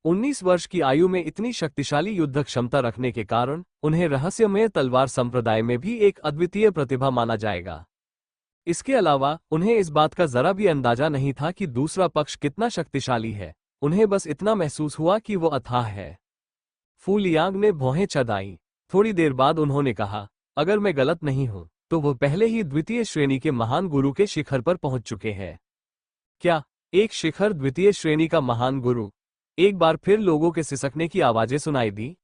19 वर्ष की आयु में इतनी शक्तिशाली युद्ध क्षमता रखने के कारण उन्हें रहस्यमय तलवार संप्रदाय में भी एक अद्वितीय प्रतिभा माना जाएगा। इसके अलावा उन्हें इस बात का जरा भी अंदाजा नहीं था कि दूसरा पक्ष कितना शक्तिशाली है। उन्हें बस इतना महसूस हुआ कि वो अथाह है। फू लियांग ने भौहें चढ़ाई। थोड़ी देर बाद उन्होंने कहा, अगर मैं गलत नहीं हूं तो वो पहले ही द्वितीय श्रेणी के महान गुरु के शिखर पर पहुंच चुके हैं। क्या? एक शिखर द्वितीय श्रेणी का महान गुरु? एक बार फिर लोगों के सिसकने की आवाजें सुनाई दी।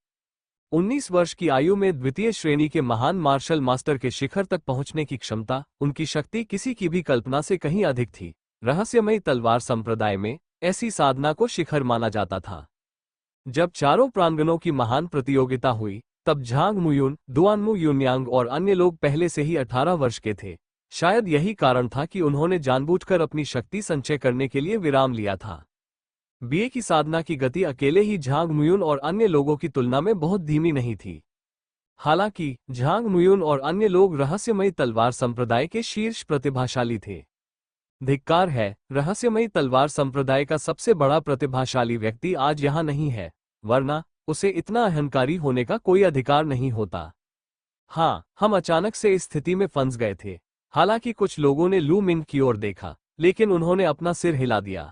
19 वर्ष की आयु में द्वितीय श्रेणी के महान मार्शल मास्टर के शिखर तक पहुंचने की क्षमता, उनकी शक्ति किसी की भी कल्पना से कहीं अधिक थी। रहस्यमयी तलवार संप्रदाय में ऐसी साधना को शिखर माना जाता था। जब चारों प्रांगणों की महान प्रतियोगिता हुई तब झांग मुयुन, दुआनमू युनयांग और अन्य लोग पहले से ही 18 वर्ष के थे। शायद यही कारण था कि उन्होंने जानबूझकर अपनी शक्ति संचय करने के लिए विराम लिया था। बीए की साधना की गति अकेले ही झांग मुयुन और अन्य लोगों की तुलना में बहुत धीमी नहीं थी। हालांकि झांग मुयुन और अन्य लोग रहस्यमयी तलवार संप्रदाय के शीर्ष प्रतिभाशाली थे। धिक्कार है, रहस्यमयी तलवार संप्रदाय का सबसे बड़ा प्रतिभाशाली व्यक्ति आज यहाँ नहीं है, वरना उसे इतना अहंकारी होने का कोई अधिकार नहीं होता। हाँ, हम अचानक से इस स्थिति में फंस गए थे। हालांकि कुछ लोगों ने लू मिंग की ओर देखा, लेकिन उन्होंने अपना सिर हिला दिया।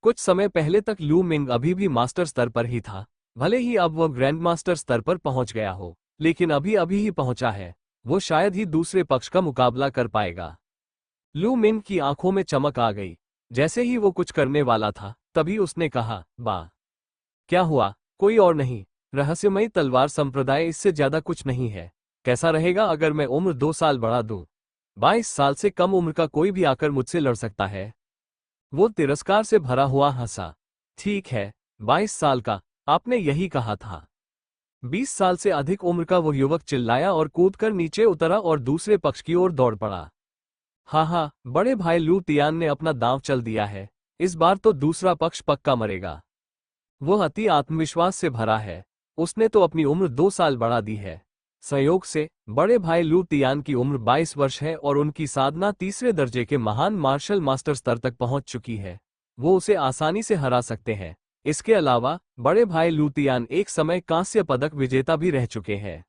कुछ समय पहले तक लू मिंग अभी भी मास्टर स्तर पर ही था। भले ही अब वह ग्रैंड मास्टर स्तर पर पहुंच गया हो, लेकिन अभी अभी ही पहुंचा है। वो शायद ही दूसरे पक्ष का मुकाबला कर पाएगा। लू मिंग की आंखों में चमक आ गई। जैसे ही वो कुछ करने वाला था, तभी उसने कहा, वाह! क्या हुआ? कोई और नहीं, रहस्यमयी तलवार संप्रदाय इससे ज्यादा कुछ नहीं है। कैसा रहेगा अगर मैं उम्र 2 साल बढ़ा दूं? 22 साल से कम उम्र का कोई भी आकर मुझसे लड़ सकता है। वो तिरस्कार से भरा हुआ हंसा। ठीक है, 22 साल का, आपने यही कहा था। 20 साल से अधिक उम्र का वो युवक चिल्लाया और कूदकर नीचे उतरा और दूसरे पक्ष की ओर दौड़ पड़ा। हाँ, बड़े भाई लू तियान ने अपना दांव चल दिया है। इस बार तो दूसरा पक्ष पक्का मरेगा। वो अति आत्मविश्वास से भरा है। उसने तो अपनी उम्र 2 साल बढ़ा दी है। संयोग से बड़े भाई लू तियान की उम्र 22 वर्ष है और उनकी साधना तीसरे दर्जे के महान मार्शल मास्टर स्तर तक पहुंच चुकी है। वो उसे आसानी से हरा सकते हैं। इसके अलावा बड़े भाई लू तियान एक समय कांस्य पदक विजेता भी रह चुके हैं।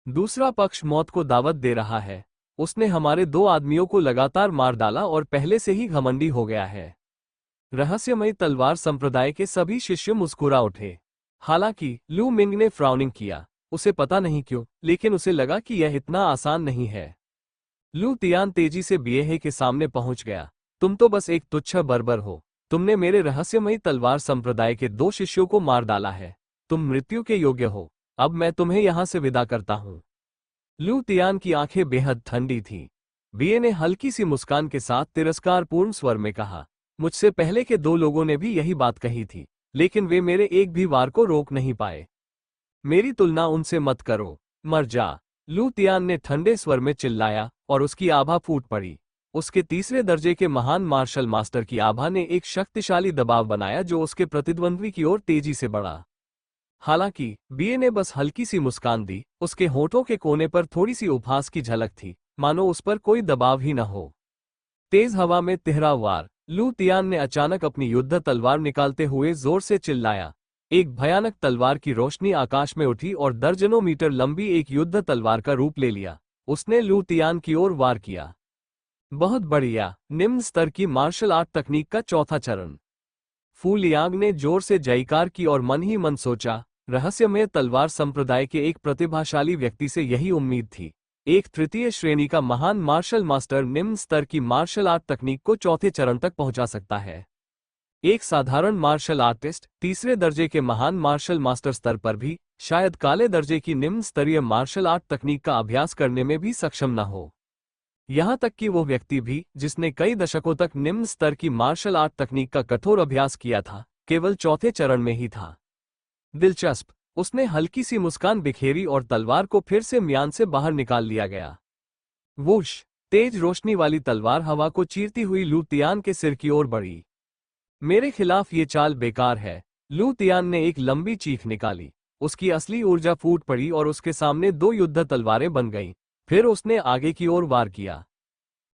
दूसरा पक्ष मौत को दावत दे रहा है। उसने हमारे 2 आदमियों को लगातार मार डाला और पहले से ही घमंडी हो गया है। रहस्यमयी तलवार संप्रदाय के सभी शिष्य मुस्कुरा उठे। हालांकि लू मिंग ने फ्राउनिंग किया। उसे पता नहीं क्यों, लेकिन उसे लगा कि यह इतना आसान नहीं है। लू तियान तेजी से बीएहे के सामने पहुंच गया। तुम तो बस एक तुच्छ बर्बर हो। तुमने मेरे रहस्यमयी तलवार संप्रदाय के 2 शिष्यों को मार डाला है। तुम मृत्यु के योग्य हो। अब मैं तुम्हें यहां से विदा करता हूं। लू तियान की आंखें बेहद ठंडी थीं। बीए ने हल्की सी मुस्कान के साथ तिरस्कारपूर्ण स्वर में कहा, मुझसे पहले के 2 लोगों ने भी यही बात कही थी, लेकिन वे मेरे एक भी वार को रोक नहीं पाए। मेरी तुलना उनसे मत करो, मर जा। लू तियान ने ठंडे स्वर में चिल्लाया और उसकी आभा फूट पड़ी। उसके तीसरे दर्जे के महान मार्शल मास्टर की आभा ने एक शक्तिशाली दबाव बनाया जो उसके प्रतिद्वंद्वी की ओर तेजी से बढ़ा। हालांकि बीए ने बस हल्की सी मुस्कान दी। उसके होठों के कोने पर थोड़ी सी उपहास की झलक थी, मानो उस पर कोई दबाव ही न हो। तेज हवा में तिहरा वार। लू तियान ने अचानक अपनी युद्ध तलवार निकालते हुए जोर से चिल्लाया। एक भयानक तलवार की रोशनी आकाश में उठी और दर्जनों मीटर लंबी एक युद्ध तलवार का रूप ले लिया। उसने लू तियान की ओर वार किया। बहुत बढ़िया, निम्न स्तर की मार्शल आर्ट तकनीक का चौथा चरण। फू लियांग ने जोर से जयकार की और मन ही मन सोचा, रहस्यमय तलवार संप्रदाय के एक प्रतिभाशाली व्यक्ति से यही उम्मीद थी। एक तृतीय श्रेणी का महान मार्शल मास्टर निम्न स्तर की मार्शल आर्ट तकनीक को चौथे चरण तक पहुंचा सकता है। एक साधारण मार्शल आर्टिस्ट तीसरे दर्जे के महान मार्शल मास्टर स्तर पर भी शायद काले दर्जे की निम्न स्तरीय मार्शल आर्ट तकनीक का अभ्यास करने में भी सक्षम न हो। यहां तक कि वो व्यक्ति भी जिसने कई दशकों तक निम्न स्तर की मार्शल आर्ट तकनीक का कठोर अभ्यास किया था, केवल चौथे चरण में ही था। दिलचस्प। उसने हल्की सी मुस्कान बिखेरी और तलवार को फिर से म्यान से बाहर निकाल लिया गया। वूश! तेज रोशनी वाली तलवार हवा को चीरती हुई लू तियान के सिर की ओर बढ़ी। मेरे खिलाफ ये चाल बेकार है। लू तियान ने एक लंबी चीख निकाली। उसकी असली ऊर्जा फूट पड़ी और उसके सामने 2 युद्ध तलवारें बन गईं। फिर उसने आगे की ओर वार किया।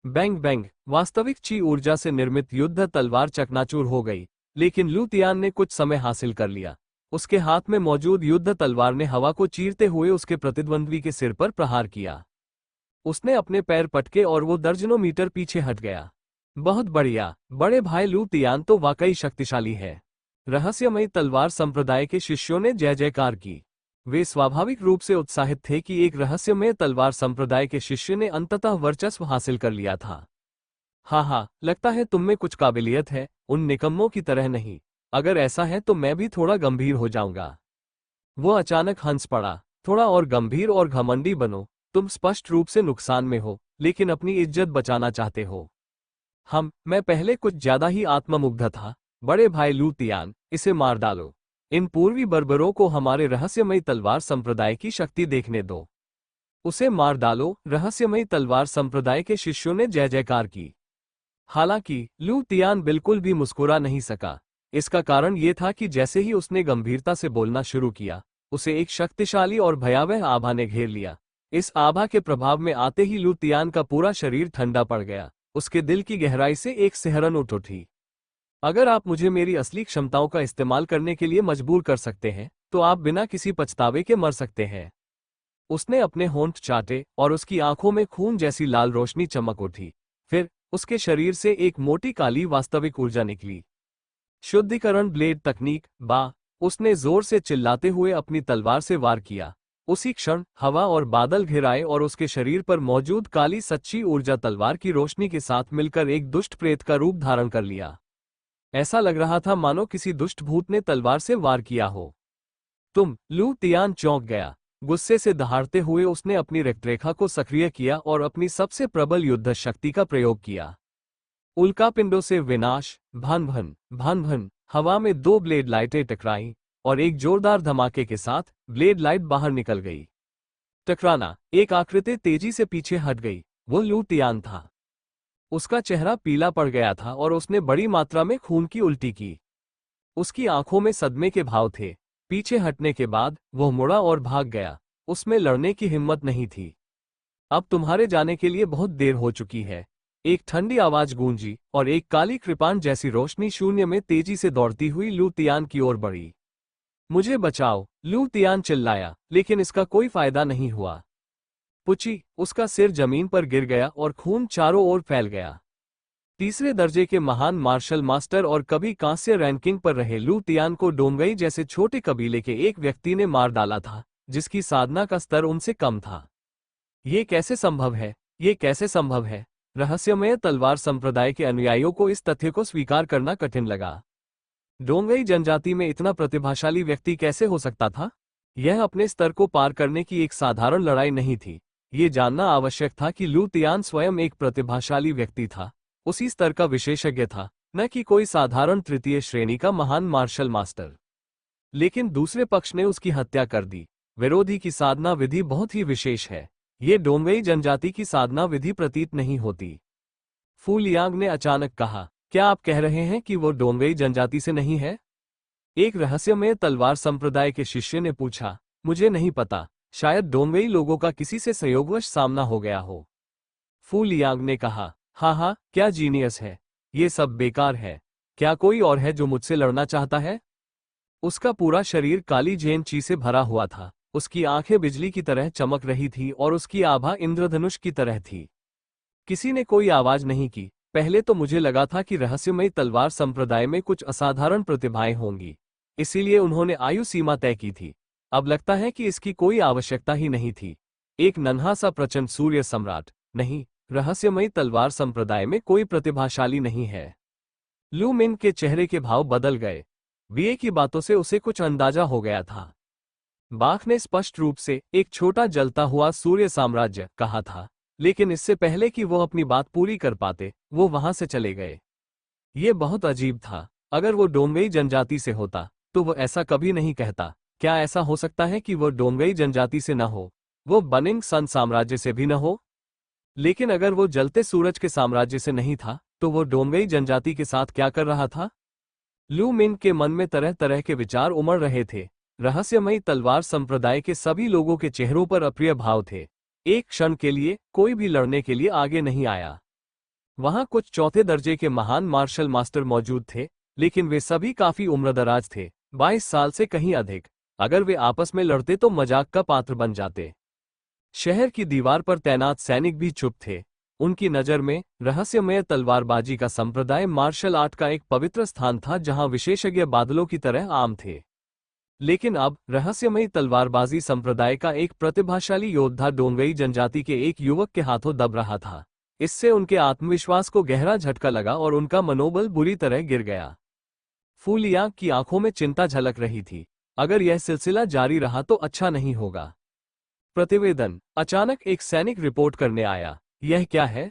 Bang bang! वास्तविक ची ऊर्जा से निर्मित युद्ध तलवार चकनाचूर हो गई। लेकिन लू तियान ने कुछ समय हासिल कर लिया। उसके हाथ में मौजूद युद्ध तलवार ने हवा को चीरते हुए उसके प्रतिद्वंद्वी के सिर पर प्रहार किया। उसने अपने पैर पटके और वो दर्जनों मीटर पीछे हट गया। बहुत बढ़िया, बड़े भाई लू तियान तो वाकई शक्तिशाली है। रहस्यमयी तलवार संप्रदाय के शिष्यों ने जय जयकार की। वे स्वाभाविक रूप से उत्साहित थे कि एक रहस्यमय तलवार संप्रदाय के शिष्य ने अंततः वर्चस्व हासिल कर लिया था। हाँ, लगता है तुम में कुछ काबिलियत है, उन निकम्मों की तरह नहीं। अगर ऐसा है तो मैं भी थोड़ा गंभीर हो जाऊंगा। वो अचानक हंस पड़ा। थोड़ा और गंभीर और घमंडी बनो। तुम स्पष्ट रूप से नुकसान में हो, लेकिन अपनी इज्जत बचाना चाहते हो। मैं पहले कुछ ज्यादा ही आत्ममुग्ध था। बड़े भाई लू तियान, इसे मार डालो। इन पूर्वी बर्बरों को हमारे रहस्यमयी तलवार संप्रदाय की शक्ति देखने दो। उसे मार डालो। रहस्यमयी तलवार संप्रदाय के शिष्यों ने जय जयकार की। हालांकि लू तियान बिल्कुल भी मुस्कुरा नहीं सका। इसका कारण ये था कि जैसे ही उसने गंभीरता से बोलना शुरू किया, उसे एक शक्तिशाली और भयावह आभा ने घेर लिया। इस आभा के प्रभाव में आते ही लू तियान का पूरा शरीर ठंडा पड़ गया। उसके दिल की गहराई से एक सिहरन उठ उठी। अगर आप मुझे मेरी असली क्षमताओं का इस्तेमाल करने के लिए मजबूर कर सकते हैं, तो आप बिना किसी पछतावे के मर सकते हैं। उसने अपने होंठ चाटे और उसकी आंखों में खून जैसी लाल रोशनी चमक उठी। फिर उसके शरीर से एक मोटी काली वास्तविक ऊर्जा निकली। शुद्धिकरण ब्लेड तकनीक बा। उसने जोर से चिल्लाते हुए अपनी तलवार से वार किया। उसी क्षण हवा और बादल घिराए और उसके शरीर पर मौजूद काली सच्ची ऊर्जा तलवार की रोशनी के साथ मिलकर एक दुष्ट प्रेत का रूप धारण कर लिया। ऐसा लग रहा था मानो किसी दुष्ट भूत ने तलवार से वार किया हो। लू तियान चौंक गया। गुस्से से दहाड़ते हुए उसने अपनी रक्तरेखा को सक्रिय किया और अपनी सबसे प्रबल युद्ध शक्ति का प्रयोग किया। उल्कापिंडों से विनाश। भन भन भन भन। हवा में दो ब्लेड लाइटें टकराईं और एक जोरदार धमाके के साथ ब्लेड लाइट बाहर निकल गई। टकराना, एक आकृति तेजी से पीछे हट गई। वो लू तियान था। उसका चेहरा पीला पड़ गया था और उसने बड़ी मात्रा में खून की उल्टी की। उसकी आंखों में सदमे के भाव थे। पीछे हटने के बाद वह मुड़ा और भाग गया। उसमें लड़ने की हिम्मत नहीं थी। अब तुम्हारे जाने के लिए बहुत देर हो चुकी है। एक ठंडी आवाज गूंजी और एक काली कृपाण जैसी रोशनी शून्य में तेजी से दौड़ती हुई लू तियान की ओर बढ़ी। मुझे बचाओ, लू तियान चिल्लाया, लेकिन इसका कोई फायदा नहीं हुआ। पुची, उसका सिर जमीन पर गिर गया और खून चारों ओर फैल गया। तीसरे दर्जे के महान मार्शल मास्टर और कभी कांस्य रैंकिंग पर रहे लू तियान को डोंगई जैसे छोटे कबीले के एक व्यक्ति ने मार डाला था, जिसकी साधना का स्तर उनसे कम था। ये कैसे संभव है? ये कैसे संभव है? रहस्यमय तलवार संप्रदाय के अनुयायियों को इस तथ्य को स्वीकार करना कठिन लगा। डोंगई जनजाति में इतना प्रतिभाशाली व्यक्ति कैसे हो सकता था? यह अपने स्तर को पार करने की एक साधारण लड़ाई नहीं थी। ये जानना आवश्यक था कि लू तियान स्वयं एक प्रतिभाशाली व्यक्ति था, उसी स्तर का विशेषज्ञ था, न कि कोई साधारण तृतीय श्रेणी का महान मार्शल मास्टर। लेकिन दूसरे पक्ष ने उसकी हत्या कर दी। विरोधी की साधना विधि बहुत ही विशेष है। ये डोंगई जनजाति की साधना विधि प्रतीत नहीं होती। फू लियांग ने अचानक कहा, क्या आप कह रहे हैं कि वो डोंगई जनजाति से नहीं है? एक रहस्यमय तलवार संप्रदाय के शिष्य ने पूछा। मुझे नहीं पता, शायद डोंगई लोगों का किसी से संयोगवश सामना हो गया हो। फू लियांग ने कहा, हाँ, क्या जीनियस है। ये सब बेकार है। क्या कोई और है जो मुझसे लड़ना चाहता है? उसका पूरा शरीर काली झेन ची से भरा हुआ था। उसकी आंखें बिजली की तरह चमक रही थी और उसकी आभा इंद्रधनुष की तरह थी। किसी ने कोई आवाज नहीं की। पहले तो मुझे लगा था कि रहस्यमयी तलवार संप्रदाय में कुछ असाधारण प्रतिभाएं होंगी, इसीलिए उन्होंने आयु सीमा तय की थी। अब लगता है कि इसकी कोई आवश्यकता ही नहीं थी। एक नन्हा सा प्रचंड सूर्य सम्राट। नहीं, रहस्यमयी तलवार संप्रदाय में कोई प्रतिभाशाली नहीं है। लू मिन के चेहरे के भाव बदल गए। बीए की बातों से उसे कुछ अंदाजा हो गया था। बाख ने स्पष्ट रूप से एक छोटा जलता हुआ सूर्य साम्राज्य कहा था, लेकिन इससे पहले कि वो अपनी बात पूरी कर पाते, वो वहां से चले गए। ये बहुत अजीब था। अगर वो डोंगई जनजाति से होता, तो वो ऐसा कभी नहीं कहता। क्या ऐसा हो सकता है कि वो डोंगई जनजाति से न हो? वो बनिंग सन साम्राज्य से भी न हो? लेकिन अगर वो जलते सूरज के साम्राज्य से नहीं था, तो वो डोंगई जनजाति के साथ क्या कर रहा था? लू मिन के मन में तरह तरह के विचार उमड़ रहे थे। रहस्यमयी तलवार संप्रदाय के सभी लोगों के चेहरों पर अप्रिय भाव थे। एक क्षण के लिए कोई भी लड़ने के लिए आगे नहीं आया। वहां कुछ चौथे दर्जे के महान मार्शल मास्टर मौजूद थे, लेकिन वे सभी काफी उम्रदराज थे, 22 साल से कहीं अधिक। अगर वे आपस में लड़ते तो मजाक का पात्र बन जाते। शहर की दीवार पर तैनात सैनिक भी चुप थे। उनकी नजर में रहस्यमय तलवारबाजी का संप्रदाय मार्शल आर्ट का एक पवित्र स्थान था जहां विशेषज्ञ बादलों की तरह आम थे। लेकिन अब रहस्यमयी तलवारबाजी संप्रदाय का एक प्रतिभाशाली योद्धा डोंगई जनजाति के एक युवक के हाथों दब रहा था। इससे उनके आत्मविश्वास को गहरा झटका लगा और उनका मनोबल बुरी तरह गिर गया। फूलिया की आंखों में चिंता झलक रही थी। अगर यह सिलसिला जारी रहा तो अच्छा नहीं होगा। प्रतिवेदन। अचानक एक सैनिक रिपोर्ट करने आया। यह क्या है?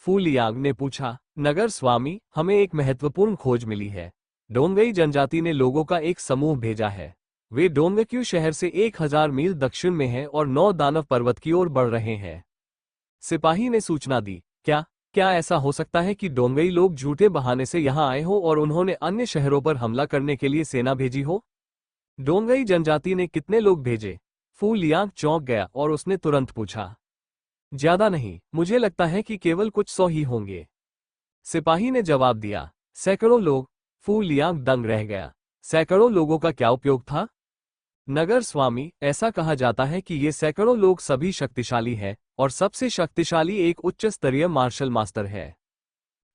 फूलियांग ने पूछा। नगर स्वामी, हमें एक महत्वपूर्ण खोज मिली है। डोंगई जनजाति ने लोगों का एक समूह भेजा है। वे डोंगक्यू शहर से 1000 मील दक्षिण में हैं और 9 दानव पर्वत की ओर बढ़ रहे हैं। सिपाही ने सूचना दी। क्या ऐसा हो सकता है कि डोंगई लोग झूठे बहाने से यहां आए हो और उन्होंने अन्य शहरों पर हमला करने के लिए सेना भेजी हो? डोंगई जनजाति ने कितने लोग भेजे? फूलियांग चौंक गया और उसने तुरंत पूछा। ज्यादा नहीं, मुझे लगता है कि केवल कुछ 100 ही होंगे। सिपाही ने जवाब दिया। सैकड़ों लोग? फूलियांग दंग रह गया। सैकड़ों लोगों का क्या उपयोग था? नगर स्वामी, ऐसा कहा जाता है कि ये सैकड़ों लोग सभी शक्तिशाली हैं और सबसे शक्तिशाली एक उच्च स्तरीय मार्शल मास्टर है।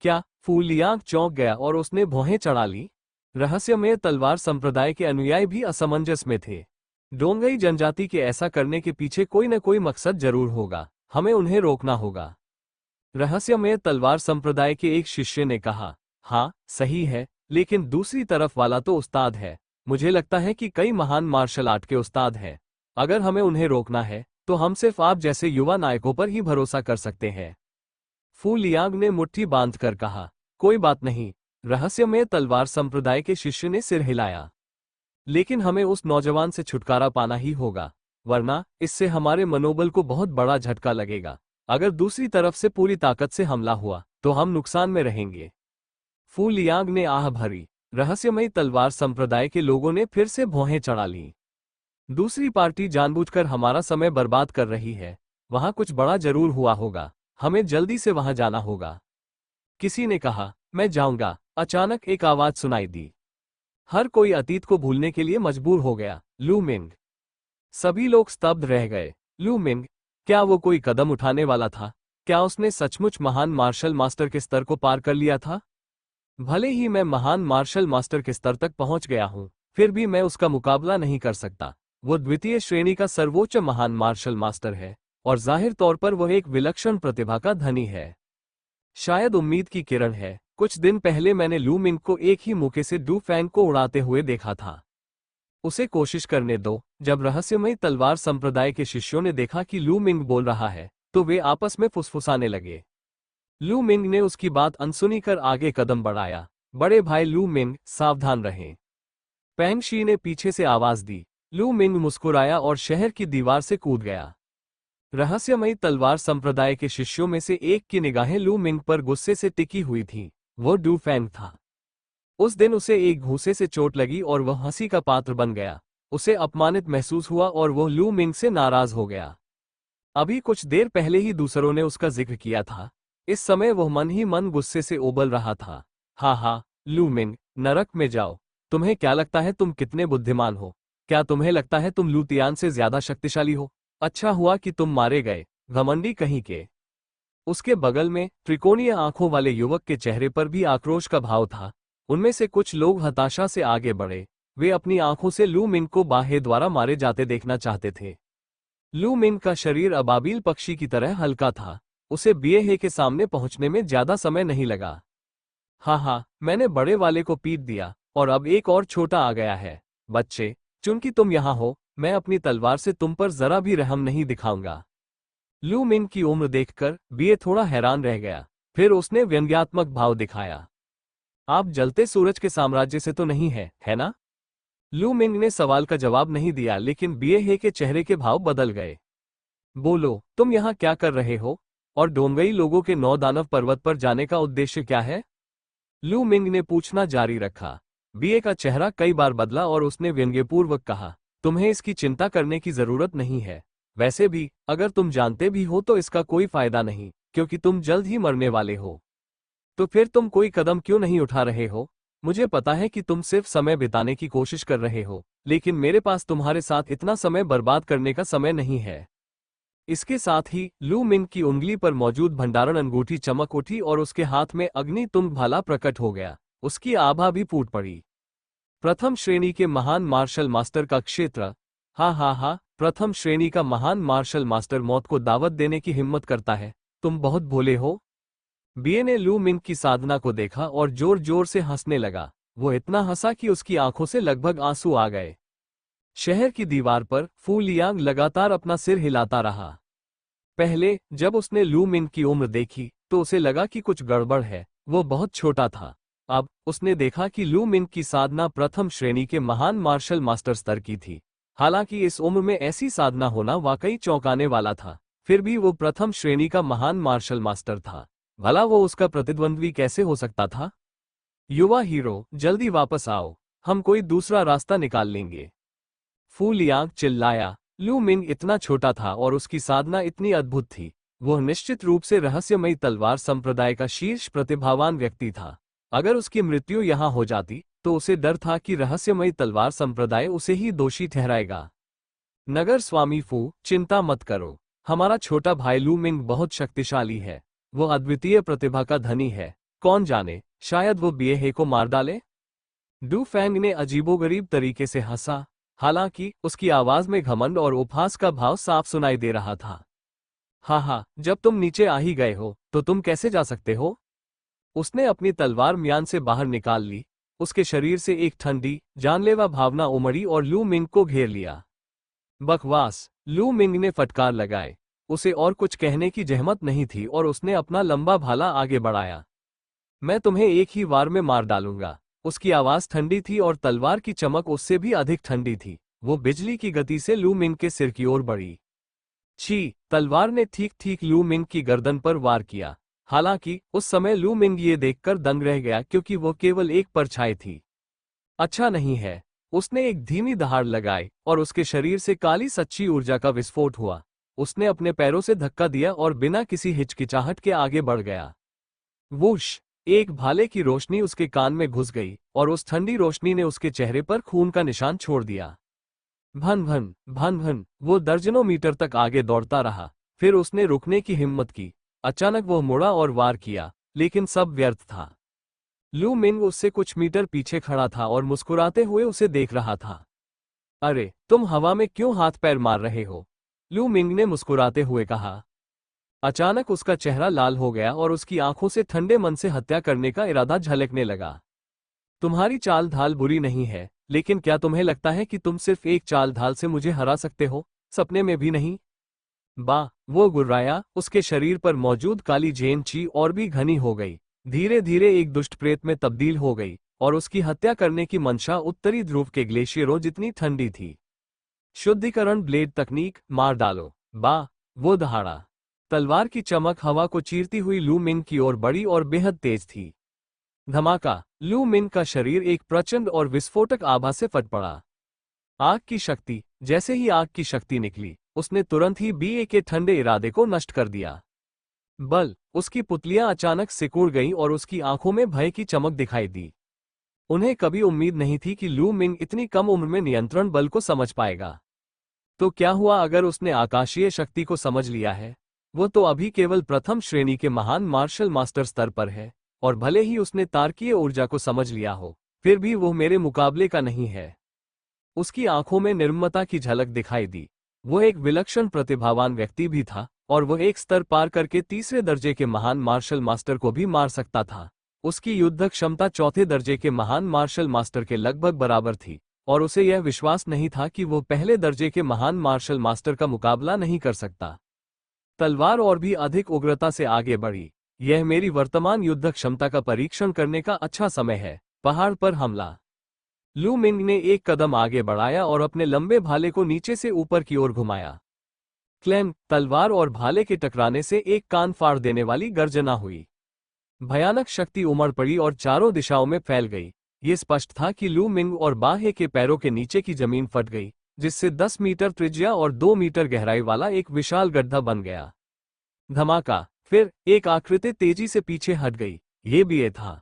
क्या? फूलियांग चौंक गया और उसने भौहें चढ़ा ली। रहस्यमय तलवार संप्रदाय के अनुयायी भी असमंजस में थे। डोंगई जनजाति के ऐसा करने के पीछे कोई न कोई मकसद जरूर होगा। हमें उन्हें रोकना होगा। रहस्यमय तलवार संप्रदाय के एक शिष्य ने कहा। हाँ, सही है, लेकिन दूसरी तरफ वाला तो उस्ताद है। मुझे लगता है कि कई महान मार्शल आर्ट के उस्ताद हैं। अगर हमें उन्हें रोकना है तो हम सिर्फ आप जैसे युवा नायकों पर ही भरोसा कर सकते हैं। फूलियांग ने मुट्ठी बांधकर कहा। कोई बात नहीं। रहस्यमय तलवार संप्रदाय के शिष्य ने सिर हिलाया। लेकिन हमें उस नौजवान से छुटकारा पाना ही होगा, वरना इससे हमारे मनोबल को बहुत बड़ा झटका लगेगा। अगर दूसरी तरफ से पूरी ताकत से हमला हुआ तो हम नुकसान में रहेंगे। फूलियांग ने आह भरी। रहस्यमयी तलवार संप्रदाय के लोगों ने फिर से भौहें चढ़ा लीं। दूसरी पार्टी जानबूझकर हमारा समय बर्बाद कर रही है। वहां कुछ बड़ा जरूर हुआ होगा। हमें जल्दी से वहां जाना होगा। किसी ने कहा। मैं जाऊंगा। अचानक एक आवाज सुनाई दी। हर कोई अतीत को भूलने के लिए मजबूर हो गया। लू मिंग। सभी लोग स्तब्ध रह गए। लू मिंग? क्या वो कोई कदम उठाने वाला था? क्या उसने सचमुच महान मार्शल मास्टर के स्तर को पार कर लिया था? भले ही मैं महान मार्शल मास्टर के स्तर तक पहुंच गया हूं, फिर भी मैं उसका मुकाबला नहीं कर सकता। वो द्वितीय श्रेणी का सर्वोच्च महान मार्शल मास्टर है और जाहिर तौर पर वह एक विलक्षण प्रतिभा का धनी है। शायद उम्मीद की किरण है। कुछ दिन पहले मैंने लू मिंग को एक ही मौके से डू फैंग को उड़ाते हुए देखा था। उसे कोशिश करने दो। जब रहस्यमयी तलवार संप्रदाय के शिष्यों ने देखा कि लू मिंग बोल रहा है तो वे आपस में फुसफुसाने लगे। लू मिंग ने उसकी बात अनसुनी कर आगे कदम बढ़ाया। बड़े भाई लू मिंग, सावधान रहें। पैंग शी ने पीछे से आवाज दी। लू मिंग मुस्कुराया और शहर की दीवार से कूद गया। रहस्यमयी तलवार संप्रदाय के शिष्यों में से एक की निगाहें लू मिंग पर गुस्से से टिकी हुई थीं। वो डू फैंग था। उस दिन उसे एक घूंसे से चोट लगी और वह हंसी का पात्र बन गया। उसे अपमानित महसूस हुआ और वह लू मिंग से नाराज हो गया। अभी कुछ देर पहले ही दूसरों ने उसका जिक्र किया था। इस समय वह मन ही मन गुस्से से उबल रहा था। हा, लू मिंग, नरक में जाओ। तुम्हें क्या लगता है तुम कितने बुद्धिमान हो? क्या तुम्हें लगता है तुम लू तियान से ज्यादा शक्तिशाली हो? अच्छा हुआ कि तुम मारे गए, घमंडी कहीं के। उसके बगल में त्रिकोणीय आंखों वाले युवक के चेहरे पर भी आक्रोश का भाव था। उनमें से कुछ लोग हताशा से आगे बढ़े। वे अपनी आंखों से लू मिंग को बाहे द्वारा मारे जाते देखना चाहते थे। लू मिंग का शरीर अबाबिल पक्षी की तरह हल्का था। उसे बीएहे के सामने पहुंचने में ज्यादा समय नहीं लगा। हाँ, मैंने बड़े वाले को पीट दिया और अब एक और छोटा आ गया है। बच्चे, चूंकि तुम यहां हो, मैं अपनी तलवार से तुम पर जरा भी रहम नहीं दिखाऊंगा। लू मिंग की उम्र देखकर बीए थोड़ा हैरान रह गया। फिर उसने व्यंग्यात्मक भाव दिखाया। आप जलते सूरज के साम्राज्य से तो नहीं है ना? लू मिंग ने सवाल का जवाब नहीं दिया, लेकिन बीए के चेहरे के भाव बदल गए। बोलो, तुम यहाँ क्या कर रहे हो? और डोंगई लोगों के 9 दानव पर्वत पर जाने का उद्देश्य क्या है? लू मिंग ने पूछना जारी रखा। बीए का चेहरा कई बार बदला और उसने व्यंग्यपूर्वक कहा, तुम्हें इसकी चिंता करने की जरूरत नहीं है। वैसे भी अगर तुम जानते भी हो तो इसका कोई फायदा नहीं, क्योंकि तुम जल्द ही मरने वाले हो। तो फिर तुम कोई कदम क्यों नहीं उठा रहे हो? मुझे पता है कि तुम सिर्फ समय बिताने की कोशिश कर रहे हो, लेकिन मेरे पास तुम्हारे साथ इतना समय बर्बाद करने का समय नहीं है। इसके साथ ही लू मिंग की उंगली पर मौजूद भंडारण अंगूठी चमक उठी और उसके हाथ में अग्नि तुंग भाला प्रकट हो गया। उसकी आभा भी फूट पड़ी। प्रथम श्रेणी के महान मार्शल मास्टर का क्षेत्र। हा, प्रथम श्रेणी का महान मार्शल मास्टर मौत को दावत देने की हिम्मत करता है। तुम बहुत भोले हो। बीए ने लू मिंग की साधना को देखा और जोर जोर से हंसने लगा। वो इतना हंसा कि उसकी आंखों से लगभग आंसू आ गए। शहर की दीवार पर फू लियांग लगातार अपना सिर हिलाता रहा। पहले जब उसने लू मिंग की उम्र देखी तो उसे लगा कि कुछ गड़बड़ है। वो बहुत छोटा था। अब उसने देखा कि लू मिंग की साधना प्रथम श्रेणी के महान मार्शल मास्टर स्तर की थी। हालांकि इस उम्र में ऐसी साधना होना वाकई चौंकाने वाला था, फिर भी वो प्रथम श्रेणी का महान मार्शल मास्टर था। भला वो उसका प्रतिद्वंद्वी कैसे हो सकता था? युवा हीरो, जल्दी वापस आओ, हम कोई दूसरा रास्ता निकाल लेंगे। फू लियांग चिल्लाया। लू मिंग इतना छोटा था और उसकी साधना इतनी अद्भुत थी। वह निश्चित रूप से रहस्यमयी तलवार संप्रदाय का शीर्ष प्रतिभावान व्यक्ति था। अगर उसकी मृत्यु यहां हो जाती तो उसे डर था कि रहस्यमयी तलवार संप्रदाय उसे ही दोषी ठहराएगा। नगर स्वामी फू, चिंता मत करो। हमारा छोटा भाई लू मिंग बहुत शक्तिशाली है। वो अद्वितीय प्रतिभा का धनी है। कौन जाने, शायद वो बीए को मार डाले। डू फैंग ने अजीबोगरीब तरीके से हंसा। हालांकि उसकी आवाज में घमंड और उपहास का भाव साफ सुनाई दे रहा था। हा, जब तुम नीचे आ ही गए हो तो तुम कैसे जा सकते हो? उसने अपनी तलवार म्यान से बाहर निकाल ली। उसके शरीर से एक ठंडी, जानलेवा भावना उमड़ी और लू मिंग को घेर लिया। बकवास, लू मिंग ने फटकार लगाए। उसे और कुछ कहने की जहमत नहीं थी और उसने अपना लंबा भाला आगे बढ़ाया। मैं तुम्हें एक ही वार में मार डालूंगा। उसकी आवाज ठंडी थी और तलवार की चमक उससे भी अधिक ठंडी थी। वो बिजली की गति से लू मिंग के सिर की ओर बढ़ी। छी! तलवार ने ठीक ठीक लू मिंग की गर्दन पर वार किया। हालांकि उस समय लू मिंग ये देखकर दंग रह गया क्योंकि वो केवल एक परछाई थी। अच्छा नहीं है। उसने एक धीमी दहाड़ लगाई और उसके शरीर से काली सच्ची ऊर्जा का विस्फोट हुआ। उसने अपने पैरों से धक्का दिया और बिना किसी हिचकिचाहट के आगे बढ़ गया। वूश! एक भाले की रोशनी उसके कान में घुस गई और उस ठंडी रोशनी ने उसके चेहरे पर खून का निशान छोड़ दिया। भन भन भन भन, वो दर्जनों मीटर तक आगे दौड़ता रहा। फिर उसने रुकने की हिम्मत की। अचानक वह मुड़ा और वार किया, लेकिन सब व्यर्थ था। लू मिंग उससे कुछ मीटर पीछे खड़ा था और मुस्कुराते हुए उसे देख रहा था। अरे, तुम हवा में क्यों हाथ पैर मार रहे हो? लू मिंग ने मुस्कुराते हुए कहा। अचानक उसका चेहरा लाल हो गया और उसकी आंखों से ठंडे मन से हत्या करने का इरादा झलकने लगा। तुम्हारी चाल ढाल बुरी नहीं है, लेकिन क्या तुम्हें लगता है कि तुम सिर्फ एक चाल ढाल से मुझे हरा सकते हो? सपने में भी नहीं। बा, वो गुर्राया। उसके शरीर पर मौजूद काली झेन ची और भी घनी हो गई, धीरे धीरे एक दुष्ट प्रेत में तब्दील हो गई और उसकी हत्या करने की मंशा उत्तरी ध्रुव के ग्लेशियरों जितनी ठंडी थी। शुद्धिकरण ब्लेड तकनीक, मार डालो। बा, वो दहाड़ा। तलवार की चमक हवा को चीरती हुई लू मिंग की ओर बढ़ी और बेहद तेज थी। धमाका! लू मिंग का शरीर एक प्रचंड और विस्फोटक आभा से फट पड़ा। आग की शक्ति! जैसे ही आग की शक्ति निकली, उसने तुरंत ही बीए के ठंडे इरादे को नष्ट कर दिया। बल! उसकी पुतलियां अचानक सिकुड़ गईं और उसकी आंखों में भय की चमक दिखाई दी। उन्हें कभी उम्मीद नहीं थी कि लू मिंग इतनी कम उम्र में नियंत्रण बल को समझ पाएगा। तो क्या हुआ अगर उसने आकाशीय शक्ति को समझ लिया है? वो तो अभी केवल प्रथम श्रेणी के महान मार्शल मास्टर स्तर पर है, और भले ही उसने तारकीय ऊर्जा को समझ लिया हो, फिर भी वो मेरे मुकाबले का नहीं है। उसकी आंखों में निर्ममता की झलक दिखाई दी। वो एक विलक्षण प्रतिभावान व्यक्ति भी था और वो एक स्तर पार करके तीसरे दर्जे के महान मार्शल मास्टर को भी मार सकता था। उसकी युद्ध क्षमता चौथे दर्जे के महान मार्शल मास्टर के लगभग बराबर थी और उसे यह विश्वास नहीं था कि वो पहले दर्जे के महान मार्शल मास्टर का मुकाबला नहीं कर सकता। तलवार और भी अधिक उग्रता से आगे बढ़ी। यह मेरी वर्तमान युद्ध क्षमता का परीक्षण करने का अच्छा समय है। पहाड़ पर हमला! लू मिंग ने एक कदम आगे बढ़ाया और अपने लंबे भाले को नीचे से ऊपर की ओर घुमाया। क्लैम! तलवार और भाले के टकराने से एक कान फाड़ देने वाली गर्जना हुई। भयानक शक्ति उमड़ पड़ी और चारों दिशाओं में फैल गई। ये स्पष्ट था कि लू मिंग और बाहे के पैरों के नीचे की जमीन फट गई, जिससे 10 मीटर त्रिज्या और 2 मीटर गहराई वाला एक विशाल गड्ढा बन गया। धमाका! फिर एक आकृति तेजी से पीछे हट गई। ये बीए था।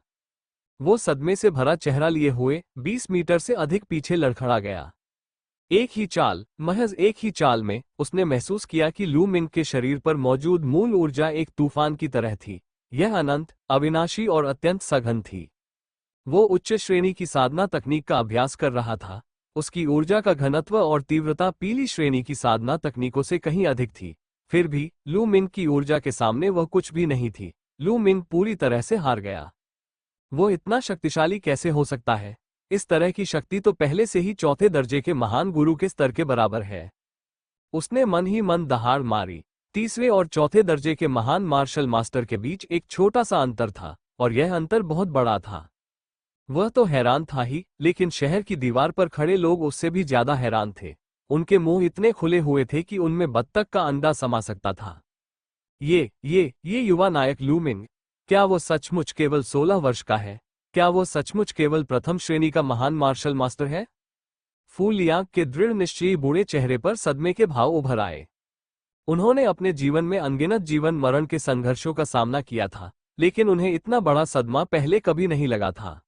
वो सदमे से भरा चेहरा लिए हुए 20 मीटर से अधिक पीछे लड़खड़ा गया। महज एक ही चाल में उसने महसूस किया कि लू मिंग के शरीर पर मौजूद मूल ऊर्जा एक तूफान की तरह थी। यह अनंत, अविनाशी और अत्यंत सघन थी। वो उच्च श्रेणी की साधना तकनीक का अभ्यास कर रहा था। उसकी ऊर्जा का घनत्व और तीव्रता पीली श्रेणी की साधना तकनीकों से कहीं अधिक थी। फिर भी लू मिंग की ऊर्जा के सामने वह कुछ भी नहीं थी। लू मिंग पूरी तरह से हार गया। वो इतना शक्तिशाली कैसे हो सकता है? इस तरह की शक्ति तो पहले से ही चौथे दर्जे के महान गुरु के स्तर के बराबर है। उसने मन ही मन दहाड़ मारी। तीसरे और चौथे दर्जे के महान मार्शल मास्टर के बीच एक छोटा सा अंतर था, और यह अंतर बहुत बड़ा था। वह तो हैरान था ही, लेकिन शहर की दीवार पर खड़े लोग उससे भी ज्यादा हैरान थे। उनके मुंह इतने खुले हुए थे कि उनमें बत्तख का अंडा समा सकता था। ये युवा नायक लू मिंग, क्या वो सचमुच केवल 16 वर्ष का है? क्या वो सचमुच केवल प्रथम श्रेणी का महान मार्शल मास्टर है? फू लियांग के दृढ़ निश्चयी बूढ़े चेहरे पर सदमे के भाव उभर आए। उन्होंने अपने जीवन में अनगिनत जीवन मरण के संघर्षों का सामना किया था, लेकिन उन्हें इतना बड़ा सदमा पहले कभी नहीं लगा था।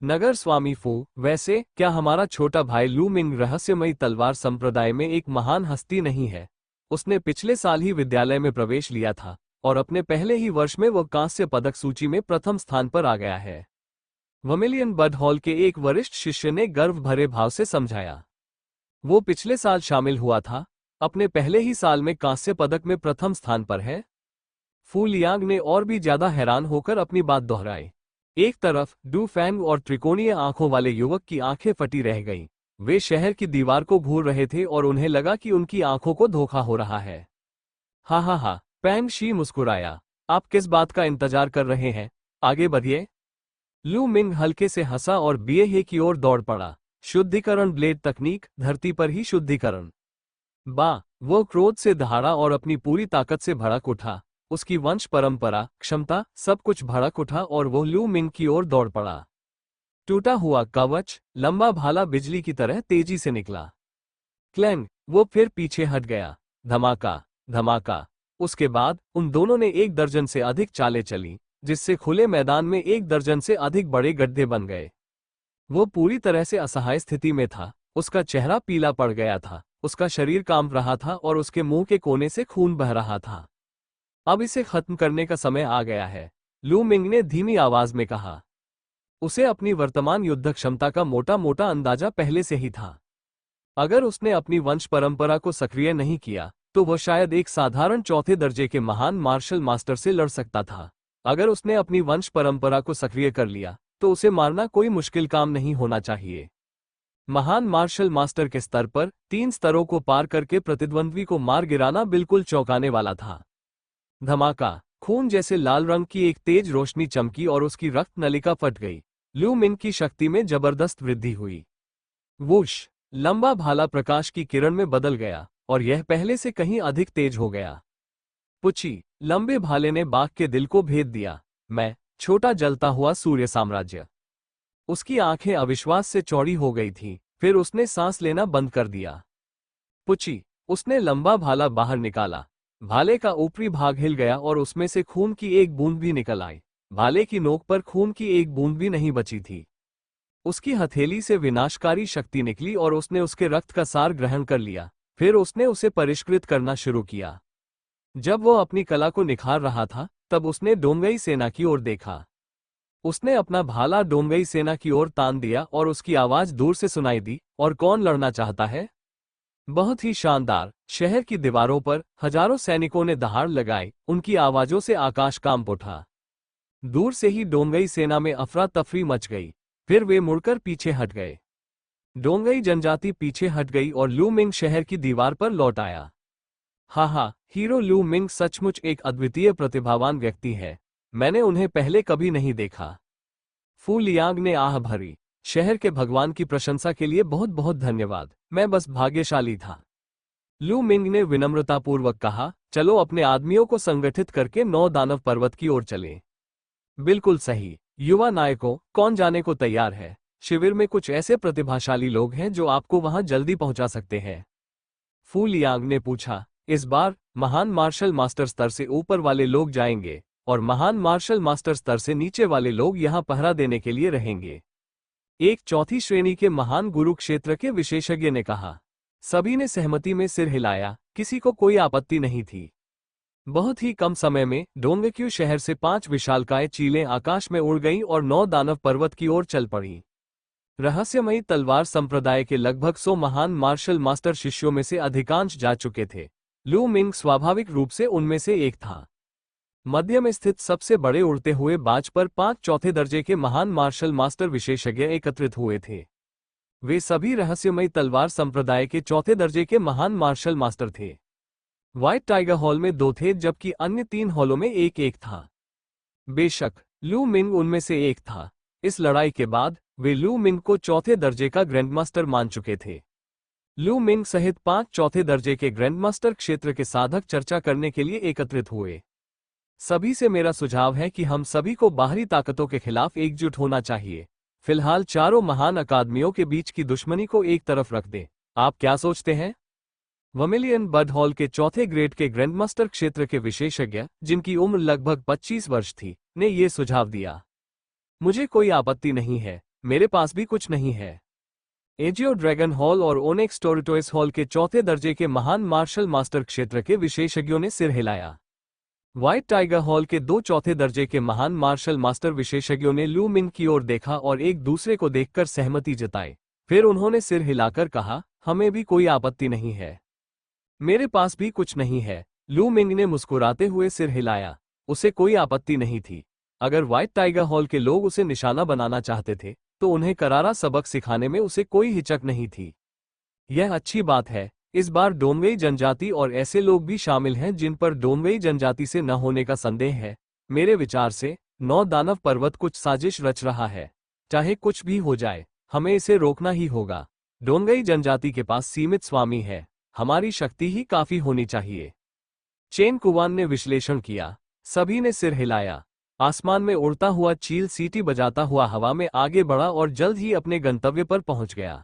नगर स्वामी फू, वैसे क्या हमारा छोटा भाई लू मिंग रहस्यमयी तलवार संप्रदाय में एक महान हस्ती नहीं है? उसने पिछले साल ही विद्यालय में प्रवेश लिया था और अपने पहले ही वर्ष में वह कांस्य पदक सूची में प्रथम स्थान पर आ गया है। वर्मिलियन बड हॉल के एक वरिष्ठ शिष्य ने गर्व भरे भाव से समझाया। वो पिछले साल शामिल हुआ था, अपने पहले ही साल में कांस्य पदक में प्रथम स्थान पर है। फू लियांग ने और भी ज्यादा हैरान होकर अपनी बात दोहराई। एक तरफ डू फैंग और त्रिकोणीय आंखों वाले युवक की आंखें फटी रह गईं। वे शहर की दीवार को घूर रहे थे और उन्हें लगा कि उनकी आंखों को धोखा हो रहा है। हा, पैंग शी मुस्कुराया। आप किस बात का इंतजार कर रहे हैं? आगे बढ़िए। लू मिंग हल्के से हंसा और बीए की ओर दौड़ पड़ा। शुद्धिकरण ब्लेड तकनीक, धरती पर ही शुद्धिकरण। वो क्रोध से दहाड़ा और अपनी पूरी ताकत से भड़क उठा। उसकी वंश परंपरा, क्षमता, सब कुछ भड़क उठा और वो लू मिंग की ओर दौड़ पड़ा। टूटा हुआ कवच, लंबा भाला बिजली की तरह तेजी से निकला। क्लैंग, वो फिर पीछे हट गया। धमाका। उसके बाद उन दोनों ने 1 दर्जन से अधिक चालें चली, जिससे खुले मैदान में 1 दर्जन से अधिक बड़े गड्ढे बन गए। वो पूरी तरह से असहाय स्थिति में था। उसका चेहरा पीला पड़ गया था, उसका शरीर कांप रहा था और उसके मुंह के कोने से खून बह रहा था। अब इसे खत्म करने का समय आ गया है, लू मिंग ने धीमी आवाज में कहा। उसे अपनी वर्तमान युद्ध क्षमता का मोटा मोटा अंदाजा पहले से ही था। अगर उसने अपनी वंश परंपरा को सक्रिय नहीं किया तो वह शायद एक साधारण चौथे दर्जे के महान मार्शल मास्टर से लड़ सकता था। अगर उसने अपनी वंश परंपरा को सक्रिय कर लिया तो उसे मारना कोई मुश्किल काम नहीं होना चाहिए। महान मार्शल मास्टर के स्तर पर 3 स्तरों को पार करके प्रतिद्वंद्वी को मार गिराना बिल्कुल चौंकाने वाला था। धमाका, खून जैसे लाल रंग की एक तेज रोशनी चमकी और उसकी रक्त नलिका फट गई। लू मिंग की शक्ति में जबरदस्त वृद्धि हुई। वुश, लंबा भाला प्रकाश की किरण में बदल गया और यह पहले से कहीं अधिक तेज हो गया। पुची, लंबे भाले ने बाघ के दिल को भेद दिया। मैं, छोटा जलता हुआ सूर्य साम्राज्य। उसकी आंखें अविश्वास से चौड़ी हो गई थीं, फिर उसने सांस लेना बंद कर दिया। पुची, उसने लंबा भाला बाहर निकाला। भाले का ऊपरी भाग हिल गया और उसमें से खून की एक बूंद भी निकल आई। भाले की नोक पर खून की एक बूंद भी नहीं बची थी। उसकी हथेली से विनाशकारी शक्ति निकली और उसने उसके रक्त का सार ग्रहण कर लिया। फिर उसने उसे परिष्कृत करना शुरू किया। जब वो अपनी कला को निखार रहा था तब उसने डोंगई सेना की ओर देखा। उसने अपना भाला डोंगई सेना की ओर तान दिया और उसकी आवाज दूर से सुनाई दी, और कौन लड़ना चाहता है? बहुत ही शानदार। शहर की दीवारों पर हजारों सैनिकों ने दहाड़ लगाई। उनकी आवाजों से आकाश कांप उठा। दूर से ही डोंगई सेना में अफरा तफरी मच गई। फिर वे मुड़कर पीछे हट गए। डोंगई जनजाति पीछे हट गई और लू मिंग शहर की दीवार पर लौट आया। हीरो लू मिंग सचमुच एक अद्वितीय प्रतिभावान व्यक्ति है। मैंने उन्हें पहले कभी नहीं देखा। फू लियांग ने आह भरी। शहर के भगवान की प्रशंसा के लिए बहुत बहुत धन्यवाद। मैं बस भाग्यशाली था। लू मिंग ने विनम्रतापूर्वक कहा, चलो अपने आदमियों को संगठित करके 9 दानव पर्वत की ओर चलें। बिल्कुल सही। युवा नायकों, कौन जाने को तैयार है? शिविर में कुछ ऐसे प्रतिभाशाली लोग हैं जो आपको वहां जल्दी पहुंचा सकते हैं। फू लियांग ने पूछा, इस बार महान मार्शल मास्टर स्तर से ऊपर वाले लोग जाएंगे? और महान मार्शल मास्टर स्तर से नीचे वाले लोग यहाँ पहरा देने के लिए रहेंगे। एक चौथी श्रेणी के महान गुरु क्षेत्र के विशेषज्ञ ने कहा। सभी ने सहमति में सिर हिलाया, किसी को कोई आपत्ति नहीं थी। बहुत ही कम समय में डोंगक्यू शहर से 5 विशालकाय चीलें आकाश में उड़ गईं और 9 दानव पर्वत की ओर चल पड़ी। रहस्यमयी तलवार संप्रदाय के लगभग 100 महान मार्शल मास्टर शिष्यों में से अधिकांश जा चुके थे। लू मिंग स्वाभाविक रूप से उनमें से एक था। मध्य में स्थित सबसे बड़े उड़ते हुए बाज पर 5 चौथे दर्जे के महान मार्शल मास्टर विशेषज्ञ एकत्रित हुए थे। वे सभी रहस्यमयी तलवार संप्रदाय के चौथे दर्जे के महान मार्शल मास्टर थे। व्हाइट टाइगर हॉल में 2 थे, जबकि अन्य 3 हॉलों में एक एक था। बेशक लू मिंग उनमें से एक था। इस लड़ाई के बाद वे लू मिंग को चौथे दर्जे का ग्रैंडमास्टर मान चुके थे। लू मिंग सहित 5 चौथे दर्जे के ग्रैंडमास्टर क्षेत्र के साधक चर्चा करने के लिए एकत्रित हुए। सभी से मेरा सुझाव है कि हम सभी को बाहरी ताकतों के खिलाफ एकजुट होना चाहिए। फिलहाल चारों महान अकादमियों के बीच की दुश्मनी को एक तरफ रख दें। आप क्या सोचते हैं? वर्मिलियन बड हॉल के चौथे ग्रेड के ग्रैंडमास्टर क्षेत्र के विशेषज्ञ, जिनकी उम्र लगभग 25 वर्ष थी, ने ये सुझाव दिया। मुझे कोई आपत्ति नहीं है, मेरे पास भी कुछ नहीं है। एजियो ड्रैगन हॉल और ओनेक्स टोरिटोइस हॉल के चौथे दर्जे के महान मार्शल मास्टर क्षेत्र के विशेषज्ञों ने सिर हिलाया। व्हाइट टाइगर हॉल के 2 चौथे दर्जे के महान मार्शल मास्टर विशेषज्ञों ने लू मिंग की ओर देखा और एक दूसरे को देखकर सहमति जताई। फिर उन्होंने सिर हिलाकर कहा, हमें भी कोई आपत्ति नहीं है। मेरे पास भी कुछ नहीं है। लू मिंग ने मुस्कुराते हुए सिर हिलाया। उसे कोई आपत्ति नहीं थी। अगर व्हाइट टाइगर हॉल के लोग उसे निशाना बनाना चाहते थे तो उन्हें करारा सबक सिखाने में उसे कोई हिचक नहीं थी। यह अच्छी बात है। इस बार डोंगवेई जनजाति और ऐसे लोग भी शामिल हैं जिन पर डोंगवेई जनजाति से न होने का संदेह है। मेरे विचार से 9 दानव पर्वत कुछ साजिश रच रहा है। चाहे कुछ भी हो जाए, हमें इसे रोकना ही होगा। डोंगवेई जनजाति के पास सीमित स्वामी है। हमारी शक्ति ही काफी होनी चाहिए। चेन कुवान ने विश्लेषण किया। सभी ने सिर हिलाया। आसमान में उड़ता हुआ चील सीटी बजाता हुआ हवा में आगे बढ़ा और जल्द ही अपने गंतव्य पर पहुंच गया।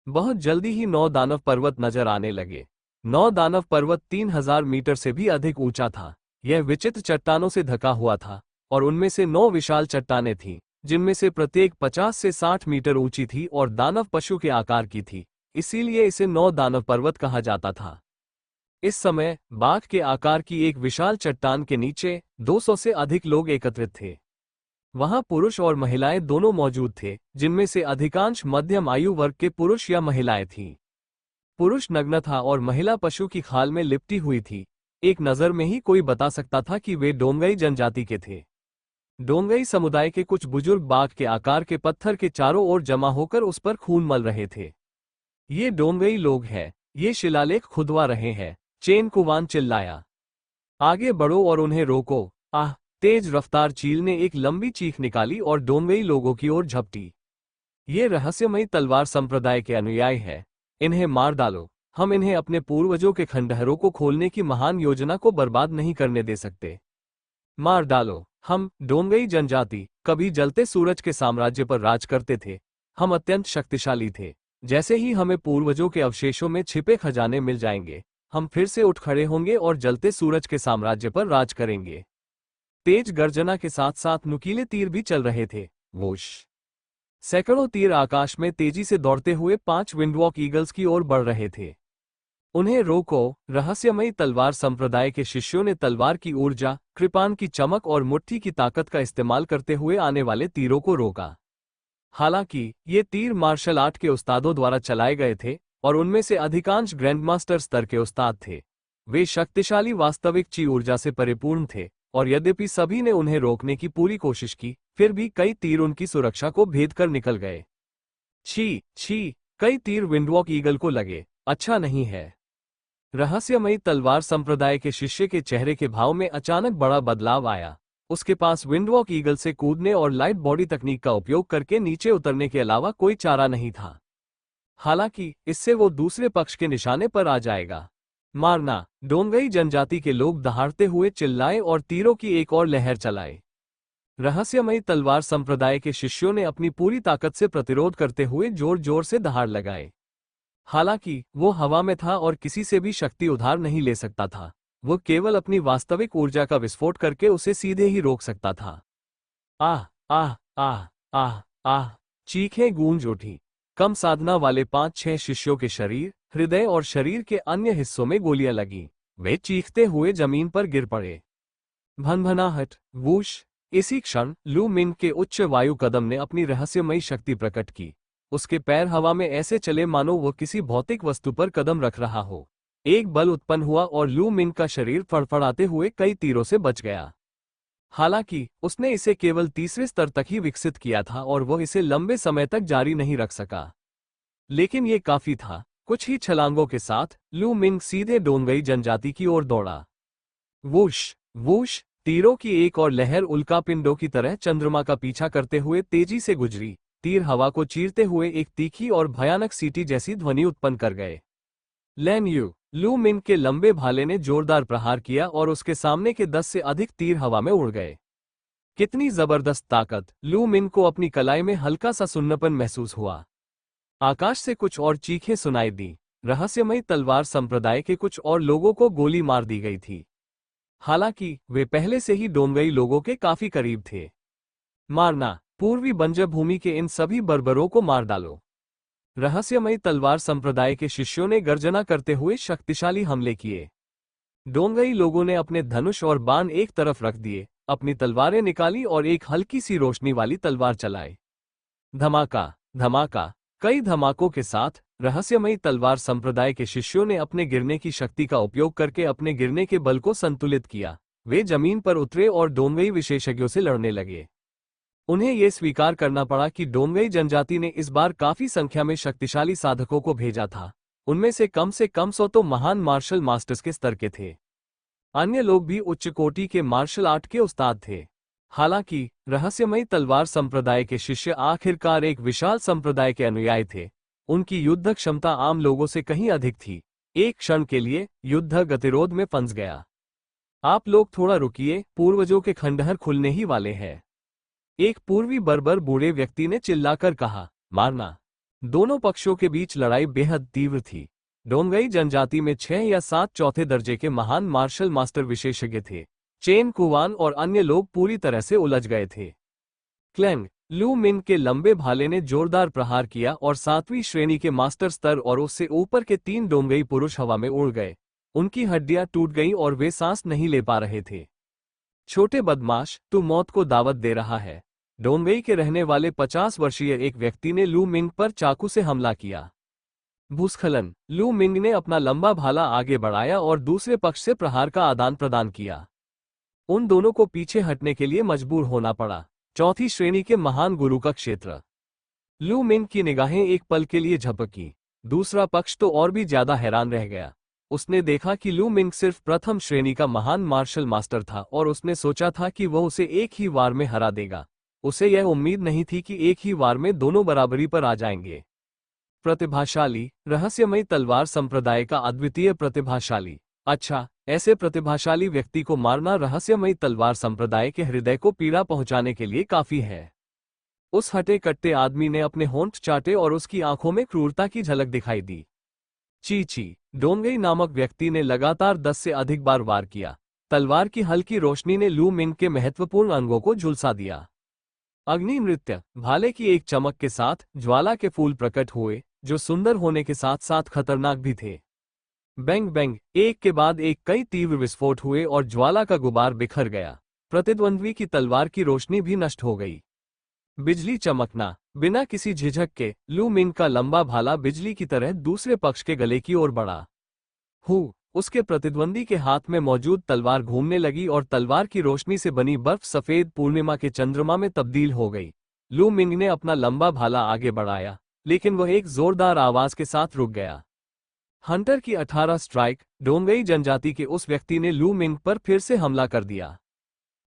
बहुत जल्दी ही 9 दानव पर्वत नजर आने लगे। 9 दानव पर्वत 3000 मीटर से भी अधिक ऊंचा था। यह विचित्र चट्टानों से ढका हुआ था और उनमें से 9 विशाल चट्टानें थीं, जिनमें से प्रत्येक 50 से 60 मीटर ऊंची थी और दानव पशु के आकार की थी। इसीलिए इसे 9 दानव पर्वत कहा जाता था। इस समय बाघ के आकार की एक विशाल चट्टान के नीचे 200 से अधिक लोग एकत्रित थे। वहां पुरुष और महिलाएं दोनों मौजूद थे, जिनमें से अधिकांश मध्यम आयु वर्ग के पुरुष या महिलाएं थीं। पुरुष नग्न था और महिला पशु की खाल में लिपटी हुई थी। एक नज़र में ही कोई बता सकता था कि वे डोंगई जनजाति के थे। डोंगई समुदाय के कुछ बुजुर्ग बाघ के आकार के पत्थर के चारों ओर जमा होकर उस पर खून मल रहे थे। ये डोंगई लोग हैं, ये शिलालेख खुदवा रहे हैं, चेन कुवान चिल्लाया। आगे बढ़ो और उन्हें रोको। आह! तेज रफ्तार चील ने एक लंबी चीख निकाली और डोंगई लोगों की ओर झपटी। ये रहस्यमयी तलवार संप्रदाय के अनुयायी हैं। इन्हें मार डालो। हम इन्हें अपने पूर्वजों के खंडहरों को खोलने की महान योजना को बर्बाद नहीं करने दे सकते। मार डालो। हम डोंगई जनजाति कभी जलते सूरज के साम्राज्य पर राज करते थे। हम अत्यंत शक्तिशाली थे। जैसे ही हमें पूर्वजों के अवशेषों में छिपे खजाने मिल जाएंगे, हम फिर से उठ खड़े होंगे और जलते सूरज के साम्राज्य पर राज करेंगे। तेज गर्जना के साथ साथ नुकीले तीर भी चल रहे थे। वोश! सैकड़ों तीर आकाश में तेजी से दौड़ते हुए 5 विंडवॉक ईगल्स की ओर बढ़ रहे थे। उन्हें रोको। रहस्यमयी तलवार संप्रदाय के शिष्यों ने तलवार की ऊर्जा, कृपान की चमक और मुट्ठी की ताकत का इस्तेमाल करते हुए आने वाले तीरों को रोका। हालांकि ये तीर मार्शल आर्ट के उस्तादों द्वारा चलाए गए थे और उनमें से अधिकांश ग्रैंडमास्टर स्तर के उस्ताद थे। वे शक्तिशाली वास्तविक ची ऊर्जा से परिपूर्ण थे और यद्यपि सभी ने उन्हें रोकने की पूरी कोशिश की, फिर भी कई तीर उनकी सुरक्षा को भेद कर निकल गए। छी छी! कई तीर विंडवॉक ईगल को लगे। अच्छा नहीं है। रहस्यमयी तलवार संप्रदाय के शिष्य के चेहरे के भाव में अचानक बड़ा बदलाव आया। उसके पास विंडवॉक ईगल से कूदने और लाइट बॉडी तकनीक का उपयोग करके नीचे उतरने के अलावा कोई चारा नहीं था। हालांकि इससे वो दूसरे पक्ष के निशाने पर आ जाएगा। मारना! डोंगई जनजाति के लोग दहाड़ते हुए चिल्लाए और तीरों की एक और लहर चलाए। रहस्यमयी तलवार संप्रदाय के शिष्यों ने अपनी पूरी ताकत से प्रतिरोध करते हुए जोर जोर से दहाड़ लगाए। हालांकि वो हवा में था और किसी से भी शक्ति उधार नहीं ले सकता था। वो केवल अपनी वास्तविक ऊर्जा का विस्फोट करके उसे सीधे ही रोक सकता था। आह आह आह आह आह, चीखें गूंज उठी। कम साधना वाले 5-6 शिष्यों के शरीर, हृदय और शरीर के अन्य हिस्सों में गोलियां लगी। वे चीखते हुए जमीन पर गिर पड़े। भनभनाहट, वूश। इसी क्षण लू मिंग के उच्च वायु कदम ने अपनी रहस्यमयी शक्ति प्रकट की। उसके पैर हवा में ऐसे चले मानो वो किसी भौतिक वस्तु पर कदम रख रहा हो। एक बल उत्पन्न हुआ और लू मिंग का शरीर फड़फड़ाते हुए कई तीरों से बच गया। हालांकि उसने इसे केवल तीसरे स्तर तक ही विकसित किया था और वह इसे लंबे समय तक जारी नहीं रख सका। लेकिन ये काफी था। कुछ ही छलांगों के साथ लू मिंग सीधे डोंगई जनजाति की ओर दौड़ा। वूश वूश, तीरों की एक और लहर उल्कापिंडों की तरह चंद्रमा का पीछा करते हुए तेजी से गुजरी। तीर हवा को चीरते हुए एक तीखी और भयानक सीटी जैसी ध्वनि उत्पन्न कर गए। लैन यू, लू मिंग के लंबे भाले ने जोरदार प्रहार किया और उसके सामने के 10 से अधिक तीर हवा में उड़ गए। कितनी जबरदस्त ताकत! लू मिंग को अपनी कलाई में हल्का सा सुन्नपन महसूस हुआ। आकाश से कुछ और चीखें सुनाई दी। रहस्यमयी तलवार संप्रदाय के कुछ और लोगों को गोली मार दी गई थी। हालांकि वे पहले से ही डोंगई लोगों के काफी करीब थे। मारना, पूर्वी बंजर भूमि के इन सभी बर्बरों को मार डालो। रहस्यमयी तलवार संप्रदाय के शिष्यों ने गर्जना करते हुए शक्तिशाली हमले किए। डोंगई लोगों ने अपने धनुष और बाण एक तरफ रख दिए, अपनी तलवारें निकाली और एक हल्की सी रोशनी वाली तलवार चलाए। धमाका धमाका, कई धमाकों के साथ रहस्यमयी तलवार संप्रदाय के शिष्यों ने अपने गिरने की शक्ति का उपयोग करके अपने गिरने के बल को संतुलित किया। वे जमीन पर उतरे और डोंगई विशेषज्ञों से लड़ने लगे। उन्हें यह स्वीकार करना पड़ा कि डोंगई जनजाति ने इस बार काफी संख्या में शक्तिशाली साधकों को भेजा था। उनमें से कम 100 तो महान मार्शल मास्टर्स के स्तर के थे। अन्य लोग भी उच्च कोटि के मार्शल आर्ट के उस्ताद थे। हालांकि रहस्यमयी तलवार संप्रदाय के शिष्य आखिरकार एक विशाल संप्रदाय के अनुयायी थे। उनकी युद्ध क्षमता आम लोगों से कहीं अधिक थी। एक क्षण के लिए युद्ध गतिरोध में फंस गया। आप लोग थोड़ा रुकिए, पूर्वजों के खंडहर खुलने ही वाले हैं। एक पूर्वी बर्बर बूढ़े व्यक्ति ने चिल्लाकर कहा, मारना। दोनों पक्षों के बीच लड़ाई बेहद तीव्र थी। डोंगई जनजाति में 6 या 7 चौथे दर्जे के महान मार्शल मास्टर विशेषज्ञ थे। चेन कुवान और अन्य लोग पूरी तरह से उलझ गए थे। क्लैंग, लू मिंग के लंबे भाले ने जोरदार प्रहार किया और 7वीं श्रेणी के मास्टर स्तर और उससे ऊपर के 3 डोंगई पुरुष हवा में उड़ गए। उनकी हड्डियां टूट गईं और वे सांस नहीं ले पा रहे थे। छोटे बदमाश, तू मौत को दावत दे रहा है। डोंगई के रहने वाले 50 वर्षीय एक व्यक्ति ने लू मिंग पर चाकू से हमला किया। भूस्खलन, लू मिंग ने अपना लंबा भाला आगे बढ़ाया और दूसरे पक्ष से प्रहार का आदान प्रदान किया। उन दोनों को पीछे हटने के लिए मजबूर होना पड़ा। चौथी श्रेणी के महान गुरु का क्षेत्र। लू मिंग की निगाहें एक पल के लिए झपकी। दूसरा पक्ष तो और भी ज्यादा हैरान रह गया। उसने देखा कि लू मिंग सिर्फ प्रथम श्रेणी का महान मार्शल मास्टर था और उसने सोचा था कि वह उसे एक ही वार में हरा देगा। उसे यह उम्मीद नहीं थी कि एक ही वार में दोनों बराबरी पर आ जाएंगे। प्रतिभाशाली, रहस्यमयी तलवार संप्रदाय का अद्वितीय प्रतिभाशाली। अच्छा, ऐसे प्रतिभाशाली व्यक्ति को मारना रहस्यमयी तलवार संप्रदाय के हृदय को पीड़ा पहुंचाने के लिए काफी है। उस हटे कट्टे आदमी ने अपने होंठ चाटे और उसकी आंखों में क्रूरता की झलक दिखाई दी। ची, डोंगई नामक व्यक्ति ने लगातार 10 से अधिक बार वार किया। तलवार की हल्की रोशनी ने लू मिंग के महत्वपूर्ण अंगों को झुलसा दिया। अग्नि नृत्य, भाले की एक चमक के साथ ज्वाला के फूल प्रकट हुए, जो सुंदर होने के साथ साथ खतरनाक भी थे। बैंग बैंग, एक के बाद एक कई तीव्र विस्फोट हुए और ज्वाला का गुबार बिखर गया। प्रतिद्वंद्वी की तलवार की रोशनी भी नष्ट हो गई। बिजली चमकना, बिना किसी झिझक के लू मिंग का लंबा भाला बिजली की तरह दूसरे पक्ष के गले की ओर बढ़ा। उसके प्रतिद्वंदी के हाथ में मौजूद तलवार घूमने लगी और तलवार की रोशनी से बनी बर्फ सफेद पूर्णिमा के चंद्रमा में तब्दील हो गई। लू मिंग ने अपना लंबा भाला आगे बढ़ाया, लेकिन वह एक जोरदार आवाज के साथ रुक गया। हंटर की 18 स्ट्राइक, डोंगई जनजाति के उस व्यक्ति ने लू मिंग पर फिर से हमला कर दिया।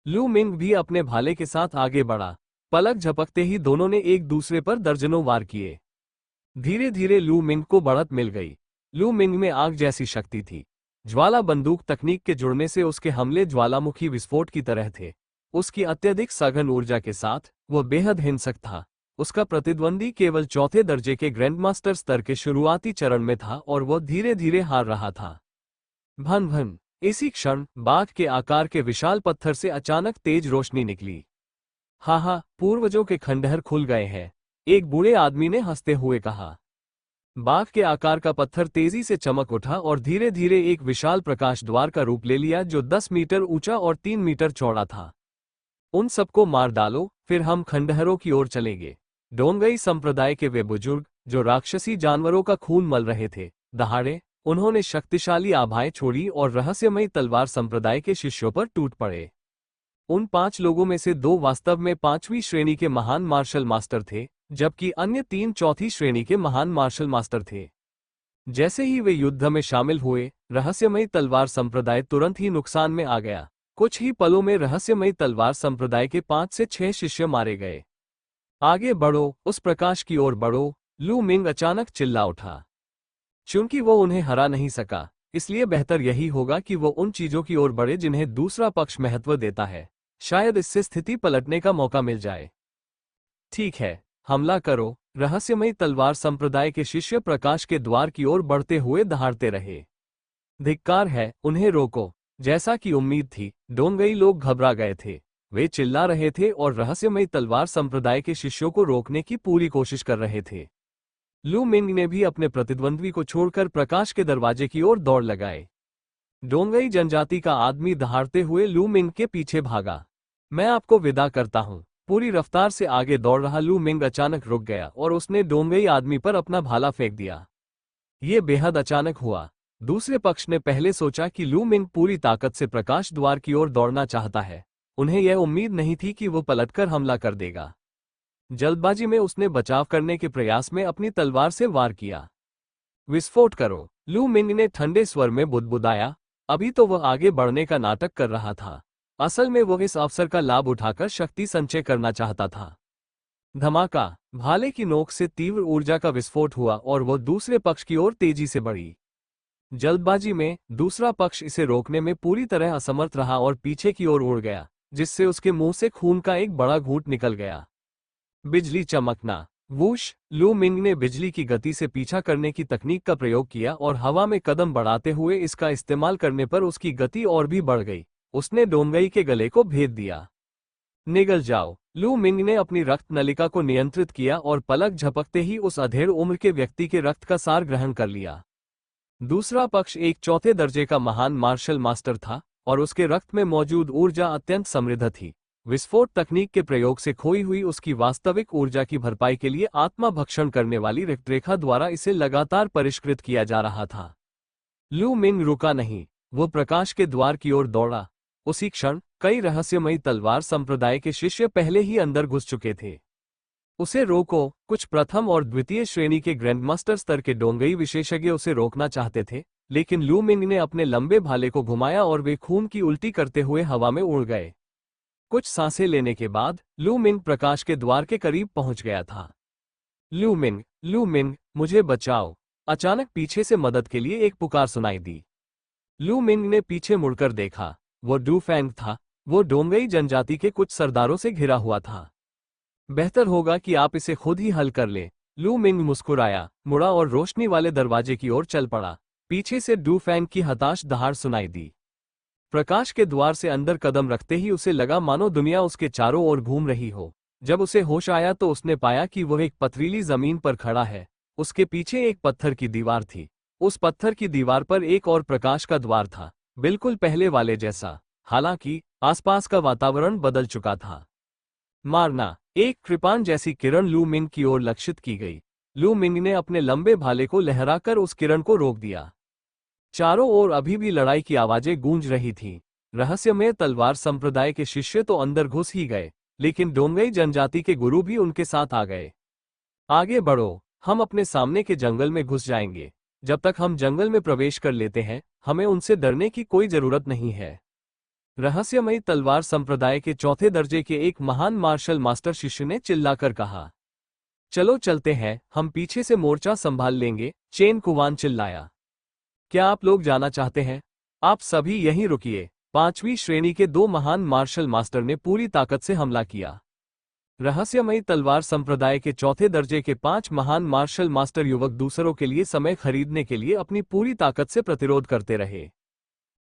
लू मिंग भी अपने भाले के साथ आगे बढ़ा। पलक झपकते ही दोनों ने एक दूसरे पर दर्जनों वार किए। धीरे धीरे लू मिंग को बढ़त मिल गई। लू मिंग में आग जैसी शक्ति थी। ज्वाला बंदूक तकनीक के जुड़ने से उसके हमले ज्वालामुखी विस्फोट की तरह थे। उसकी अत्यधिक सघन ऊर्जा के साथ वह बेहद हिंसक था। उसका प्रतिद्वंदी केवल चौथे दर्जे के ग्रैंडमास्टर स्तर के शुरुआती चरण में था और वह धीरे धीरे हार रहा था। भन भन, इसी क्षण बाघ के आकार के विशाल पत्थर से अचानक तेज रोशनी निकली। हा, पूर्वजों के खंडहर खुल गए हैं, एक बूढ़े आदमी ने हंसते हुए कहा। बाघ के आकार का पत्थर तेजी से चमक उठा और धीरे धीरे एक विशाल प्रकाश द्वार का रूप ले लिया, जो 10 मीटर ऊंचा और 3 मीटर चौड़ा था। उन सबको मार डालो, फिर हम खंडहरों की ओर चलेंगे। डोंगई संप्रदाय के वे बुजुर्ग, जो राक्षसी जानवरों का खून मल रहे थे, दहाड़े। उन्होंने शक्तिशाली आभाएं छोड़ी और रहस्यमयी तलवार संप्रदाय के शिष्यों पर टूट पड़े। उन 5 लोगों में से 2 वास्तव में 5वीं श्रेणी के महान मार्शल मास्टर थे, जबकि अन्य 3 चौथी श्रेणी के महान मार्शल मास्टर थे। जैसे ही वे युद्ध में शामिल हुए, रहस्यमयी तलवार संप्रदाय तुरंत ही नुकसान में आ गया। कुछ ही पलों में रहस्यमयी तलवार संप्रदाय के 5 से 6 शिष्य मारे गए। आगे बढ़ो, उस प्रकाश की ओर बढ़ो, लू मिंग अचानक चिल्ला उठा। चूंकि वो उन्हें हरा नहीं सका, इसलिए बेहतर यही होगा कि वो उन चीजों की ओर बढ़े जिन्हें दूसरा पक्ष महत्व देता है। शायद इससे स्थिति पलटने का मौका मिल जाए। ठीक है, हमला करो। रहस्यमयी तलवार संप्रदाय के शिष्य प्रकाश के द्वार की ओर बढ़ते हुए दहाड़ते रहे। धिक्कार है, उन्हें रोको। जैसा कि उम्मीद थी, डोंगई लोग घबरा गए थे। वे चिल्ला रहे थे और रहस्यमयी तलवार संप्रदाय के शिष्यों को रोकने की पूरी कोशिश कर रहे थे। लू मिंग ने भी अपने प्रतिद्वंद्वी को छोड़कर प्रकाश के दरवाजे की ओर दौड़ लगाए। डोंगई जनजाति का आदमी दहाड़ते हुए लू मिंग के पीछे भागा। मैं आपको विदा करता हूं। पूरी रफ्तार से आगे दौड़ रहा लू मिंग अचानक रुक गया और उसने डोंगई आदमी पर अपना भाला फेंक दिया। ये बेहद अचानक हुआ। दूसरे पक्ष ने पहले सोचा कि लू मिंग पूरी ताकत से प्रकाश द्वार की ओर दौड़ना चाहता है। उन्हें यह उम्मीद नहीं थी कि वो पलटकर हमला कर देगा। जल्दबाजी में उसने बचाव करने के प्रयास में अपनी तलवार से वार किया। विस्फोट करो, लू मिंग ने ठंडे स्वर में बुदबुदाया। अभी तो वह आगे बढ़ने का नाटक कर रहा था। असल में वह इस अवसर का लाभ उठाकर शक्ति संचय करना चाहता था। धमाका, भाले की नोक से तीव्र ऊर्जा का विस्फोट हुआ और वह दूसरे पक्ष की ओर तेजी से बढ़ी। जल्दबाजी में दूसरा पक्ष इसे रोकने में पूरी तरह असमर्थ रहा और पीछे की ओर उड़ गया, जिससे उसके मुंह से खून का एक बड़ा घूंट निकल गया। बिजली चमकना, वूश। लू मिंग ने बिजली की गति से पीछा करने की तकनीक का प्रयोग किया और हवा में कदम बढ़ाते हुए इसका इस्तेमाल करने पर उसकी गति और भी बढ़ गई। उसने डोंगई के गले को भेद दिया। निगल जाओ। लू मिंग ने अपनी रक्त नलिका को नियंत्रित किया और पलक झपकते ही उस अधेड़ उम्र के व्यक्ति के रक्त का सार ग्रहण कर लिया। दूसरा पक्ष एक चौथे दर्जे का महान मार्शल मास्टर था और उसके रक्त में मौजूद ऊर्जा अत्यंत समृद्ध थी। विस्फोट तकनीक के प्रयोग से खोई हुई उसकी वास्तविक ऊर्जा की भरपाई के लिए आत्मा भक्षण करने वाली रक्तरेखा द्वारा इसे लगातार परिष्कृत किया जा रहा था। लू मिंग रुका नहीं, वो प्रकाश के द्वार की ओर दौड़ा। उसी क्षण कई रहस्यमयी तलवार संप्रदाय के शिष्य पहले ही अंदर घुस चुके थे। उसे रोको। कुछ प्रथम और द्वितीय श्रेणी के ग्रैंडमास्टर स्तर के डोंगई विशेषज्ञ उसे रोकना चाहते थे, लेकिन लू मिंग ने अपने लंबे भाले को घुमाया और वे खून की उल्टी करते हुए हवा में उड़ गए। कुछ सांसें लेने के बाद लू मिंग प्रकाश के द्वार के करीब पहुंच गया था। लू मिंग, मुझे बचाओ। अचानक पीछे से मदद के लिए एक पुकार सुनाई दी। लू मिंग ने पीछे मुड़कर देखा। वो डू फैंग था। वो डोंगई जनजाति के कुछ सरदारों से घिरा हुआ था। बेहतर होगा कि आप इसे खुद ही हल कर लें। लू मिंग मुस्कुराया, मुड़ा और रोशनी वाले दरवाजे की ओर चल पड़ा। पीछे से डू फैंग की हताश दहाड़ सुनाई दी। प्रकाश के द्वार से अंदर कदम रखते ही उसे लगा मानो दुनिया उसके चारों ओर घूम रही हो। जब उसे होश आया तो उसने पाया कि वह एक पथरीली जमीन पर खड़ा है। उसके पीछे एक पत्थर की दीवार थी। उस पत्थर की दीवार पर एक और प्रकाश का द्वार था, बिल्कुल पहले वाले जैसा। हालांकि आसपास का वातावरण बदल चुका था। मारना। एक कृपाण जैसी किरण लू मिंग की ओर लक्षित की गई। लू मिंग ने अपने लंबे भाले को लहराकर उस किरण को रोक दिया। चारों ओर अभी भी लड़ाई की आवाजें गूंज रही थीं। रहस्यमय तलवार संप्रदाय के शिष्य तो अंदर घुस ही गए, लेकिन डोंगई जनजाति के गुरु भी उनके साथ आ गए। आगे बढ़ो, हम अपने सामने के जंगल में घुस जाएंगे। जब तक हम जंगल में प्रवेश कर लेते हैं, हमें उनसे डरने की कोई जरूरत नहीं है। रहस्यमयी तलवार संप्रदाय के चौथे दर्जे के एक महान मार्शल मास्टर शिष्य ने चिल्लाकर कहा। चलो चलते हैं, हम पीछे से मोर्चा संभाल लेंगे। चेन कुवान चिल्लाया। क्या आप लोग जाना चाहते हैं? आप सभी यहीं रुकिए। 5वीं श्रेणी के 2 महान मार्शल मास्टर ने पूरी ताकत से हमला किया। रहस्यमयी तलवार संप्रदाय के चौथे दर्जे के 5 महान मार्शल मास्टर युवक दूसरों के लिए समय खरीदने के लिए अपनी पूरी ताकत से प्रतिरोध करते रहे।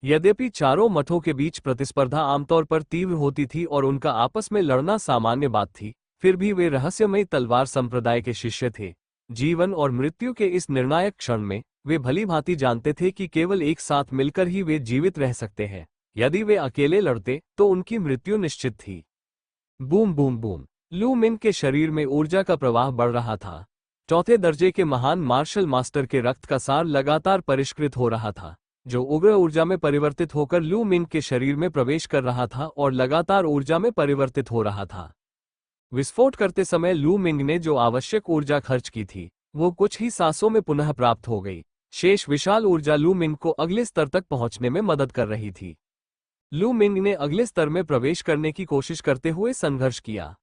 यद्यपि चारों मठों के बीच प्रतिस्पर्धा आमतौर पर तीव्र होती थी और उनका आपस में लड़ना सामान्य बात थी, फिर भी वे रहस्यमयी तलवार संप्रदाय के शिष्य थे। जीवन और मृत्यु के इस निर्णायक क्षण में वे भलीभांति जानते थे कि केवल एक साथ मिलकर ही वे जीवित रह सकते हैं। यदि वे अकेले लड़ते तो उनकी मृत्यु निश्चित थी। Boom boom boom. लू मिन के शरीर में ऊर्जा का प्रवाह बढ़ रहा था। चौथे दर्जे के महान मार्शल मास्टर के रक्त का सार लगातार परिष्कृत हो रहा था, जो उग्र ऊर्जा में परिवर्तित होकर लू मिन के शरीर में प्रवेश कर रहा था और लगातार ऊर्जा में परिवर्तित हो रहा था। विस्फोट करते समय लू मिंग ने जो आवश्यक ऊर्जा खर्च की थी, वो कुछ ही सांसों में पुनः प्राप्त हो गई। शेष विशाल ऊर्जा लू मिंग को अगले स्तर तक पहुंचने में मदद कर रही थी। लू मिंग ने अगले स्तर में प्रवेश करने की कोशिश करते हुए संघर्ष किया।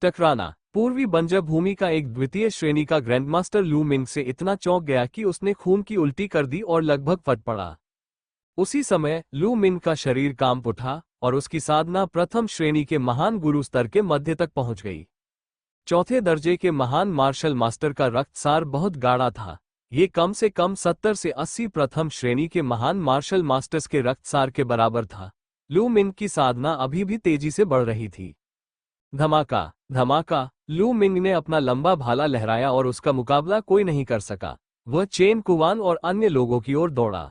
टकराना। पूर्वी बंजर भूमि का एक द्वितीय श्रेणी का ग्रैंडमास्टर लू मिंग से इतना चौंक गया कि उसने खून की उल्टी कर दी और लगभग फट पड़ा। उसी समय लू मिंग का शरीर कांप उठा और उसकी साधना प्रथम श्रेणी के महान गुरु स्तर के मध्य तक पहुंच गई। चौथे दर्जे के महान मार्शल मास्टर का रक्तसार बहुत गाढ़ा था। ये कम से कम 70 से 80 प्रथम श्रेणी के महान मार्शल मास्टर्स के रक्तसार के बराबर था। लू मिंग की साधना अभी भी तेजी से बढ़ रही थी। धमाका धमाका। लू मिंग ने अपना लंबा भाला लहराया और उसका मुकाबला कोई नहीं कर सका। वह चेन कुवान और अन्य लोगों की ओर दौड़ा।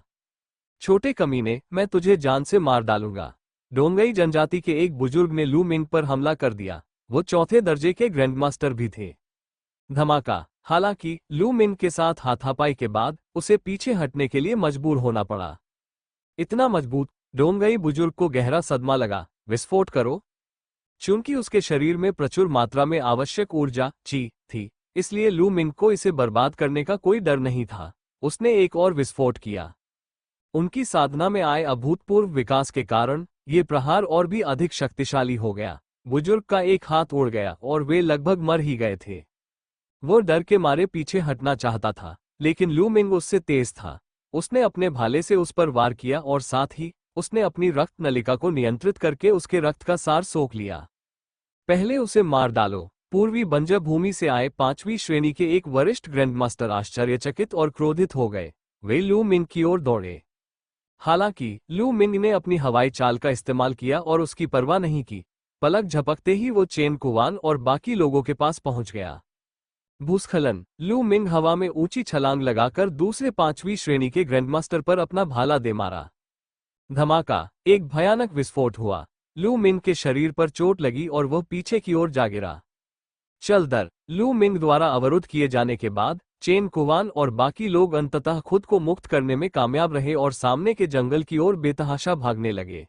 छोटे कमीने, मैं तुझे जान से मार डालूंगा। डोंगई जनजाति के एक बुजुर्ग ने लू मिंग पर हमला कर दिया। वो चौथे दर्जे के ग्रैंडमास्टर भी थे। धमाका। हालांकि लू मिंग के साथ हाथापाई के बाद उसे पीछे हटने के लिए मजबूर होना पड़ा। इतना मजबूत, डोंगई बुजुर्ग को गहरा सदमा लगा। विस्फोट करो। चूंकि उसके शरीर में प्रचुर मात्रा में आवश्यक ऊर्जा ची थी, इसलिए लू मिंग को इसे बर्बाद करने का कोई डर नहीं था। उसने एक और विस्फोट किया। उनकी साधना में आए अभूतपूर्व विकास के कारण ये प्रहार और भी अधिक शक्तिशाली हो गया। बुजुर्ग का एक हाथ उड़ गया और वे लगभग मर ही गए थे। वो डर के मारे पीछे हटना चाहता था, लेकिन लू मिंग उससे तेज था। उसने अपने भाले से उस पर वार किया और साथ ही उसने अपनी रक्त नलिका को नियंत्रित करके उसके रक्त का सार सोख लिया। पहले उसे मार डालो। पूर्वी बंजर भूमि से आए 5वीं श्रेणी के एक वरिष्ठ ग्रैंडमास्टर आश्चर्यचकित और क्रोधित हो गए। वे लू मिंग की ओर दौड़े। हालांकि लू मिंग ने अपनी हवाई चाल का इस्तेमाल किया और उसकी परवाह नहीं की। पलक झपकते ही वो चेन कुवान और बाकी लोगों के पास पहुंच गया। भूस्खलन। लू मिंग हवा में ऊंची छलांग लगाकर दूसरे 5वीं श्रेणी के ग्रैंडमास्टर पर अपना भाला दे मारा। धमाका। एक भयानक विस्फोट हुआ। लू मिंग के शरीर पर चोट लगी और वह पीछे की ओर जा गिरा। चल दर। लू मिंग द्वारा अवरुद्ध किए जाने के बाद चेन कुवान और बाकी लोग अंततः खुद को मुक्त करने में कामयाब रहे और सामने के जंगल की ओर बेतहाशा भागने लगे।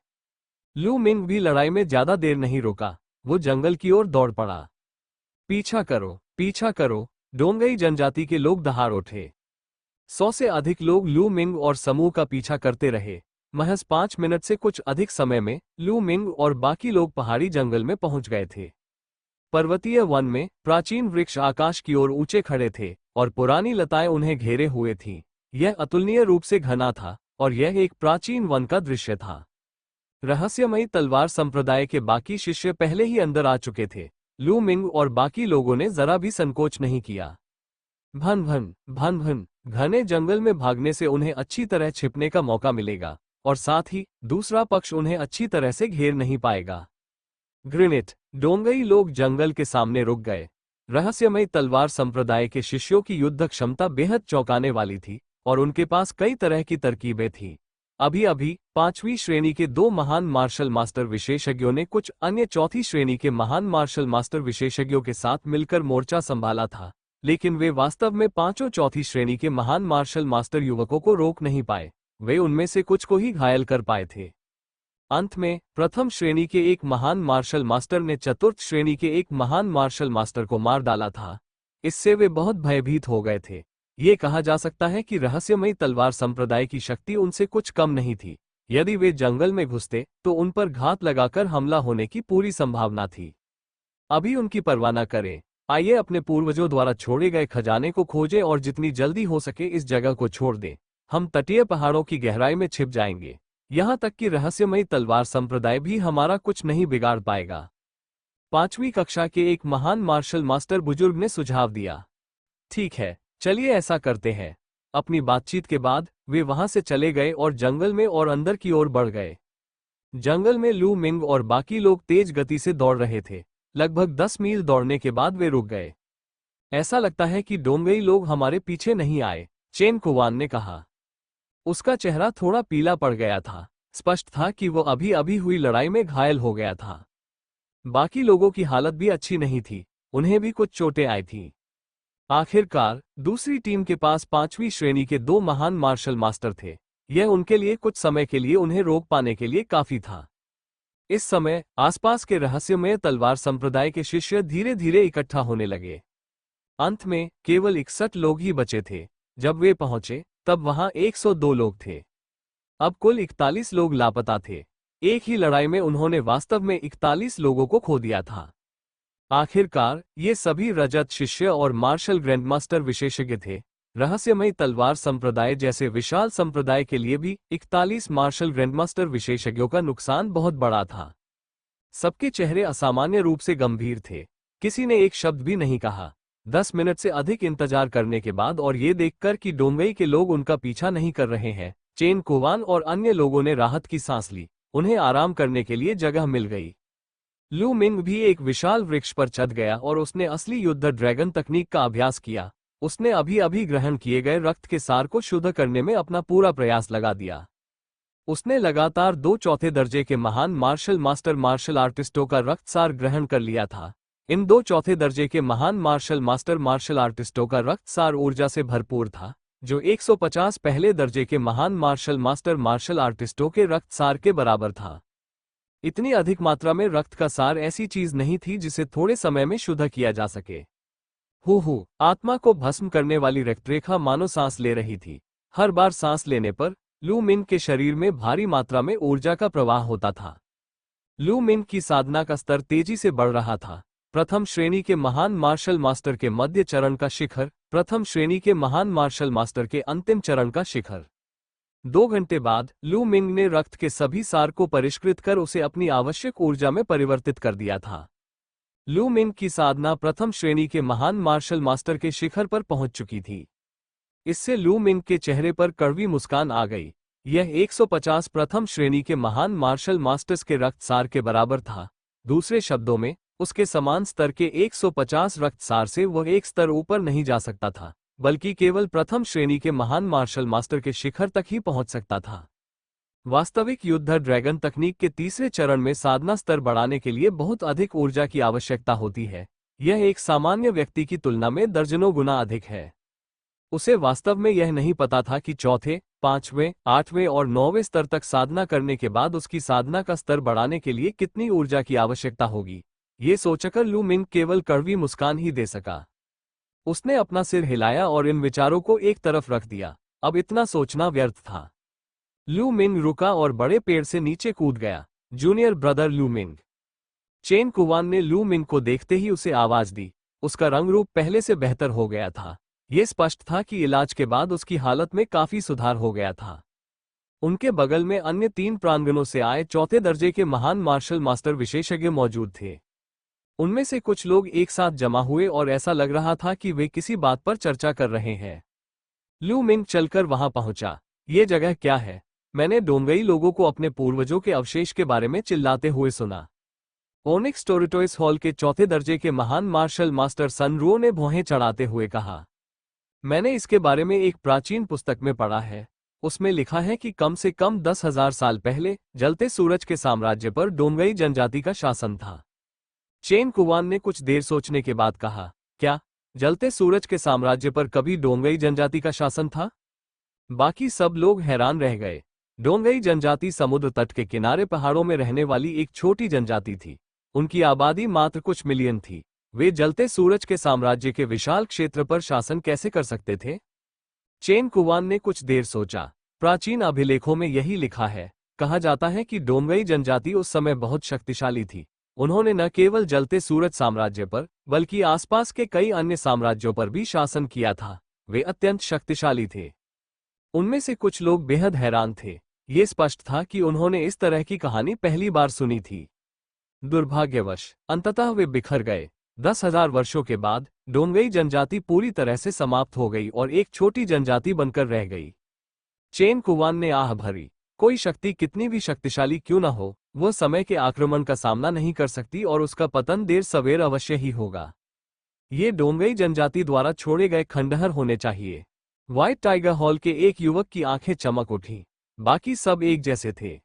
लू मिंग भी लड़ाई में ज्यादा देर नहीं रोका। वो जंगल की ओर दौड़ पड़ा। पीछा करो, पीछा करो। डोंगई जनजाति के लोग दहाड़ उठे। 100 से अधिक लोग लू मिंग और समूह का पीछा करते रहे। महज 5 मिनट से कुछ अधिक समय में लू मिंग और बाकी लोग पहाड़ी जंगल में पहुंच गए थे। पर्वतीय वन में प्राचीन वृक्ष आकाश की ओर ऊंचे खड़े थे और पुरानी लताएं उन्हें घेरे हुए थीं। यह अतुलनीय रूप से घना था और यह एक प्राचीन वन का दृश्य था। रहस्यमयी तलवार संप्रदाय के बाकी शिष्य पहले ही अंदर आ चुके थे। लू मिंग और बाकी लोगों ने जरा भी संकोच नहीं किया। भन भन भन भन। घने जंगल में भागने से उन्हें अच्छी तरह छिपने का मौका मिलेगा और साथ ही दूसरा पक्ष उन्हें अच्छी तरह से घेर नहीं पाएगा। ग्रेनेड। डोंगई लोग जंगल के सामने रुक गए। रहस्यमयी तलवार संप्रदाय के शिष्यों की युद्ध क्षमता बेहद चौंकाने वाली थी और उनके पास कई तरह की तरकीबें थीं। अभी अभी 5वीं श्रेणी के 2 महान मार्शल मास्टर विशेषज्ञों ने कुछ अन्य चौथी श्रेणी के महान मार्शल मास्टर विशेषज्ञों के साथ मिलकर मोर्चा संभाला था, लेकिन वे वास्तव में 5 चौथी श्रेणी के महान मार्शल मास्टर युवकों को रोक नहीं पाए। वे उनमें से कुछ को ही घायल कर पाए थे। अंत में प्रथम श्रेणी के एक महान मार्शल मास्टर ने चतुर्थ श्रेणी के एक महान मार्शल मास्टर को मार डाला था। इससे वे बहुत भयभीत हो गए थे। ये कहा जा सकता है कि रहस्यमयी तलवार संप्रदाय की शक्ति उनसे कुछ कम नहीं थी। यदि वे जंगल में घुसते तो उन पर घात लगाकर हमला होने की पूरी संभावना थी। अभी उनकी परवाह न करें। आइए अपने पूर्वजों द्वारा छोड़े गए खजाने को खोजें और जितनी जल्दी हो सके इस जगह को छोड़ दें। हम तटीय पहाड़ों की गहराई में छिप जाएंगे। यहाँ तक कि रहस्यमयी तलवार संप्रदाय भी हमारा कुछ नहीं बिगाड़ पाएगा। 5वीं कक्षा के एक महान मार्शल मास्टर बुजुर्ग ने सुझाव दिया। ठीक है, चलिए ऐसा करते हैं। अपनी बातचीत के बाद वे वहां से चले गए और जंगल में और अंदर की ओर बढ़ गए। जंगल में लू मिंग और बाकी लोग तेज गति से दौड़ रहे थे। लगभग 10 मील दौड़ने के बाद वे रुक गए। ऐसा लगता है कि डोंगई लोग हमारे पीछे नहीं आए, चेन कुवान ने कहा। उसका चेहरा थोड़ा पीला पड़ गया था। स्पष्ट था कि वो अभी अभी हुई लड़ाई में घायल हो गया था। बाकी लोगों की हालत भी अच्छी नहीं थी, उन्हें भी कुछ चोटें आई थीं। आखिरकार दूसरी टीम के पास 5वीं श्रेणी के 2 महान मार्शल मास्टर थे। यह उनके लिए कुछ समय के लिए उन्हें रोक पाने के लिए काफी था। इस समय आसपास के रहस्यमय तलवार संप्रदाय के शिष्य धीरे धीरे इकट्ठा होने लगे। अंत में केवल 61 लोग ही बचे थे। जब वे पहुंचे तब वहां 102 लोग थे। अब कुल 41 लोग लापता थे। एक ही लड़ाई में उन्होंने वास्तव में 41 लोगों को खो दिया था। आखिरकार ये सभी रजत शिष्य और मार्शल ग्रैंडमास्टर विशेषज्ञ थे। रहस्यमयी तलवार संप्रदाय जैसे विशाल संप्रदाय के लिए भी 41 मार्शल ग्रैंडमास्टर विशेषज्ञों का नुकसान बहुत बड़ा था। सबके चेहरे असामान्य रूप से गंभीर थे। किसी ने एक शब्द भी नहीं कहा। 10 मिनट से अधिक इंतजार करने के बाद और ये देखकर कि डोंगई के लोग उनका पीछा नहीं कर रहे हैं, चेन कुवान और अन्य लोगों ने राहत की सांस ली। उन्हें आराम करने के लिए जगह मिल गई। लू मिंग भी एक विशाल वृक्ष पर चढ़ गया और उसने असली युद्ध ड्रैगन तकनीक का अभ्यास किया। उसने अभी अभी ग्रहण किए गए रक्त के सार को शुद्ध करने में अपना पूरा प्रयास लगा दिया। उसने लगातार 2 चौथे दर्जे के महान मार्शल आर्टिस्टों का रक्त सार ग्रहण कर लिया था। इन 2 चौथे दर्जे के महान मार्शल आर्टिस्टों का रक्त सार ऊर्जा से भरपूर था, जो 150 पहले दर्जे के महान मार्शल आर्टिस्टों के रक्त सार के बराबर था। इतनी अधिक मात्रा में रक्त का सार ऐसी चीज नहीं थी जिसे थोड़े समय में शुद्ध किया जा सके। आत्मा को भस्म करने वाली रक्तरेखा मानो सांस ले रही थी। हर बार सांस लेने पर लू मिन के शरीर में भारी मात्रा में ऊर्जा का प्रवाह होता था। लू मिन की साधना का स्तर तेजी से बढ़ रहा था। प्रथम श्रेणी के महान मार्शल मास्टर के मध्य चरण का शिखर, प्रथम श्रेणी के महान मार्शल मास्टर के अंतिम चरण का शिखर। 2 घंटे बाद लू मिंग ने रक्त के सभी सार को परिष्कृत कर उसे अपनी आवश्यक ऊर्जा में परिवर्तित कर दिया था। लू मिंग की साधना प्रथम श्रेणी के महान मार्शल मास्टर के शिखर पर पहुंच चुकी थी। इससे लू मिंग के चेहरे पर कड़वी मुस्कान आ गई। यह 150 प्रथम श्रेणी के महान मार्शल मास्टर्स के रक्त सार के बराबर था। दूसरे शब्दों में, उसके समान स्तर के 150 रक्त सार से वह एक स्तर ऊपर नहीं जा सकता था, बल्कि केवल प्रथम श्रेणी के महान मार्शल मास्टर के शिखर तक ही पहुंच सकता था। वास्तविक युद्ध ड्रैगन तकनीक के तीसरे चरण में साधना स्तर बढ़ाने के लिए बहुत अधिक ऊर्जा की आवश्यकता होती है। यह एक सामान्य व्यक्ति की तुलना में दर्जनों गुना अधिक है। उसे वास्तव में यह नहीं पता था कि चौथे, 5वें, 8वें और 9वें स्तर तक साधना करने के बाद उसकी साधना का स्तर बढ़ाने के लिए कितनी ऊर्जा की आवश्यकता होगी। ये सोचकर लू मिंग केवल कड़वी मुस्कान ही दे सका। उसने अपना सिर हिलाया और इन विचारों को एक तरफ रख दिया। अब इतना सोचना व्यर्थ था। लू मिंग रुका और बड़े पेड़ से नीचे कूद गया। जूनियर ब्रदर लू मिंग। चेन कुवान ने लू मिंग को देखते ही उसे आवाज दी। उसका रंग रूप पहले से बेहतर हो गया था। यह स्पष्ट था कि इलाज के बाद उसकी हालत में काफी सुधार हो गया था। उनके बगल में अन्य 3 प्रांगणों से आए चौथे दर्जे के महान मार्शल मास्टर विशेषज्ञ मौजूद थे। उनमें से कुछ लोग एक साथ जमा हुए और ऐसा लग रहा था कि वे किसी बात पर चर्चा कर रहे हैं। लू मिंग चलकर वहां पहुंचा। ये जगह क्या है? मैंने डोंगई लोगों को अपने पूर्वजों के अवशेष के बारे में चिल्लाते हुए सुना। ओनिक्स टोरिटोइस हॉल के चौथे दर्जे के महान मार्शल मास्टर सन रुओ ने भौहें चढ़ाते हुए कहा। मैंने इसके बारे में एक प्राचीन पुस्तक में पढ़ा है। उसमें लिखा है कि कम से कम 10,000 साल पहले जलते सूरज के साम्राज्य पर डोंगई जनजाति का शासन था। चेन कुवान ने कुछ देर सोचने के बाद कहा, क्या जलते सूरज के साम्राज्य पर कभी डोंगई जनजाति का शासन था? बाकी सब लोग हैरान रह गए। डोंगई जनजाति समुद्र तट के किनारे पहाड़ों में रहने वाली एक छोटी जनजाति थी। उनकी आबादी मात्र कुछ मिलियन थी। वे जलते सूरज के साम्राज्य के विशाल क्षेत्र पर शासन कैसे कर सकते थे? चेन कुवान ने कुछ देर सोचा। प्राचीन अभिलेखों में यही लिखा है। कहा जाता है कि डोंगई जनजाति उस समय बहुत शक्तिशाली थी। उन्होंने न केवल जलते सूरज साम्राज्य पर, बल्कि आसपास के कई अन्य साम्राज्यों पर भी शासन किया था। वे अत्यंत शक्तिशाली थे। उनमें से कुछ लोग बेहद हैरान थे। ये स्पष्ट था कि उन्होंने इस तरह की कहानी पहली बार सुनी थी। दुर्भाग्यवश अंततः वे बिखर गए। 10,000 वर्षों के बाद डोंगई जनजाति पूरी तरह से समाप्त हो गई और एक छोटी जनजाति बनकर रह गई। चेन कुवान ने आह भरी, कोई शक्ति कितनी भी शक्तिशाली क्यों न हो, वह समय के आक्रमण का सामना नहीं कर सकती और उसका पतन देर सवेर अवश्य ही होगा। ये डोंगई जनजाति द्वारा छोड़े गए खंडहर होने चाहिए। व्हाइट टाइगर हॉल के एक युवक की आंखें चमक उठी, बाकी सब एक जैसे थे।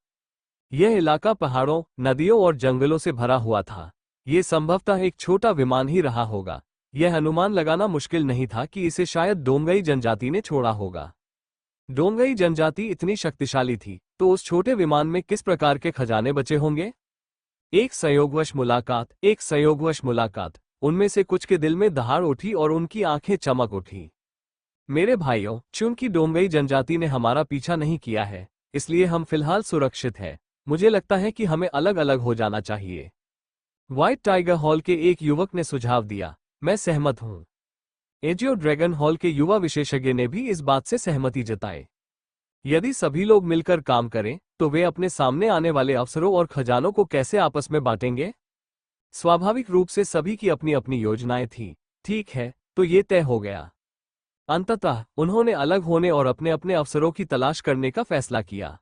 यह इलाका पहाड़ों, नदियों और जंगलों से भरा हुआ था। ये संभवतः एक छोटा विमान ही रहा होगा। यह अनुमान लगाना मुश्किल नहीं था कि इसे शायद डोंगई जनजाति ने छोड़ा होगा। डोंगई जनजाति इतनी शक्तिशाली थी, तो उस छोटे विमान में किस प्रकार के खजाने बचे होंगे? एक संयोगवश मुलाकात, उनमें से कुछ के दिल में दहाड़ उठी और उनकी आंखें चमक उठी। मेरे भाइयों, चूंकि डोंगई जनजाति ने हमारा पीछा नहीं किया है, इसलिए हम फिलहाल सुरक्षित हैं। मुझे लगता है कि हमें अलग अलग हो जाना चाहिए। व्हाइट टाइगर हॉल के एक युवक ने सुझाव दिया। मैं सहमत हूं। एजियो ड्रैगन हॉल के युवा विशेषज्ञ ने भी इस बात से सहमति जताई। यदि सभी लोग मिलकर काम करें, तो वे अपने सामने आने वाले अवसरों और खजानों को कैसे आपस में बांटेंगे? स्वाभाविक रूप से सभी की अपनी अपनी योजनाएं थीं। ठीक है, तो ये तय हो गया। अंततः उन्होंने अलग होने और अपने अपने अवसरों की तलाश करने का फैसला किया।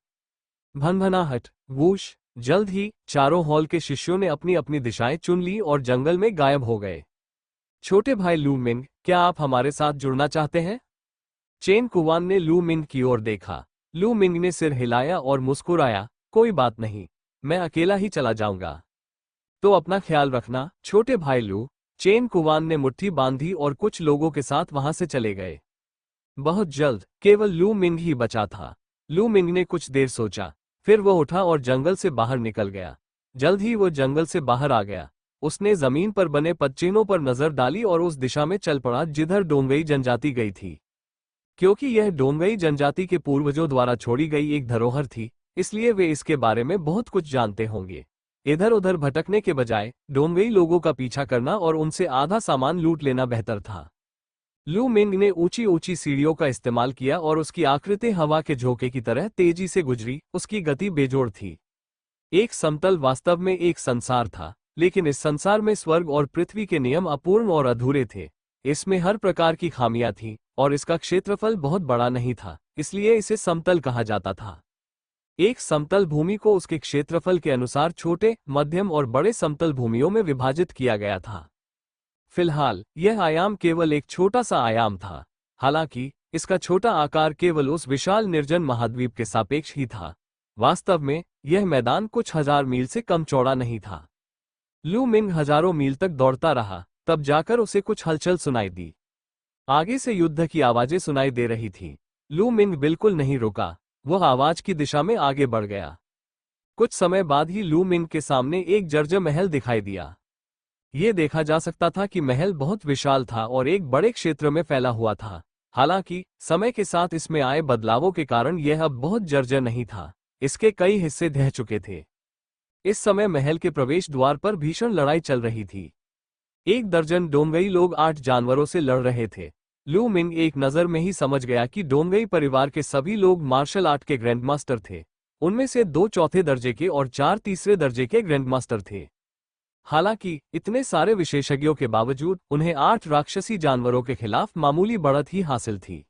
भनभनाहट, वूश, जल्द ही चारों हॉल के शिष्यों ने अपनी अपनी दिशाएं चुन ली और जंगल में गायब हो गए। छोटे भाई लू मिंग, क्या आप हमारे साथ जुड़ना चाहते हैं? चेन कुवान ने लू मिंग की ओर देखा। लू मिंग ने सिर हिलाया और मुस्कुराया, कोई बात नहीं, मैं अकेला ही चला जाऊंगा। तो अपना ख्याल रखना, छोटे भाई लू। चेन कुवान ने मुट्ठी बांधी और कुछ लोगों के साथ वहां से चले गए। बहुत जल्द केवल लू मिंग ही बचा था। लू मिंग ने कुछ देर सोचा, फिर वह उठा और जंगल से बाहर निकल गया। जल्द ही वो जंगल से बाहर आ गया। उसने जमीन पर बने पदचिन्हों पर नजर डाली और उस दिशा में चल पड़ा जिधर डोंगई जनजाति गई थी। क्योंकि यह डोंगई जनजाति के पूर्वजों द्वारा छोड़ी गई एक धरोहर थी, इसलिए वे इसके बारे में बहुत कुछ जानते होंगे। इधर उधर भटकने के बजाय डोंगई लोगों का पीछा करना और उनसे आधा सामान लूट लेना बेहतर था। लू मिंग ने ऊंची ऊंची सीढ़ियों का इस्तेमाल किया और उसकी आकृति हवा के झोंके की तरह तेजी से गुजरी। उसकी गति बेजोड़ थी। एक समतल वास्तव में एक संसार था, लेकिन इस संसार में स्वर्ग और पृथ्वी के नियम अपूर्ण और अधूरे थे। इसमें हर प्रकार की खामियां थीं और इसका क्षेत्रफल बहुत बड़ा नहीं था, इसलिए इसे समतल कहा जाता था। एक समतल भूमि को उसके क्षेत्रफल के अनुसार छोटे, मध्यम और बड़े समतल भूमियों में विभाजित किया गया था। फिलहाल यह आयाम केवल एक छोटा सा आयाम था। हालांकि इसका छोटा आकार केवल उस विशाल निर्जन महाद्वीप के सापेक्ष ही था। वास्तव में यह मैदान कुछ हजार मील से कम चौड़ा नहीं था। लू मिंग हजारों मील तक दौड़ता रहा, तब जाकर उसे कुछ हलचल सुनाई दी। आगे से युद्ध की आवाजें सुनाई दे रही थी। लू मिंग बिल्कुल नहीं रुका, वह आवाज की दिशा में आगे बढ़ गया। कुछ समय बाद ही लू मिंग के सामने एक जर्जर महल दिखाई दिया। ये देखा जा सकता था कि महल बहुत विशाल था और एक बड़े क्षेत्र में फैला हुआ था। हालांकि समय के साथ इसमें आए बदलावों के कारण यह अब बहुत जर्जर नहीं था। इसके कई हिस्से ढह चुके थे। इस समय महल के प्रवेश द्वार पर भीषण लड़ाई चल रही थी। 1 दर्जन डोंगई लोग 8 जानवरों से लड़ रहे थे। लू मिंग एक नज़र में ही समझ गया कि डोंगई परिवार के सभी लोग मार्शल आर्ट के ग्रैंडमास्टर थे। उनमें से 2 चौथे दर्जे के और 4 तीसरे दर्जे के ग्रैंडमास्टर थे। हालांकि इतने सारे विशेषज्ञों के बावजूद उन्हें 8 राक्षसी जानवरों के खिलाफ मामूली बढ़त ही हासिल थी।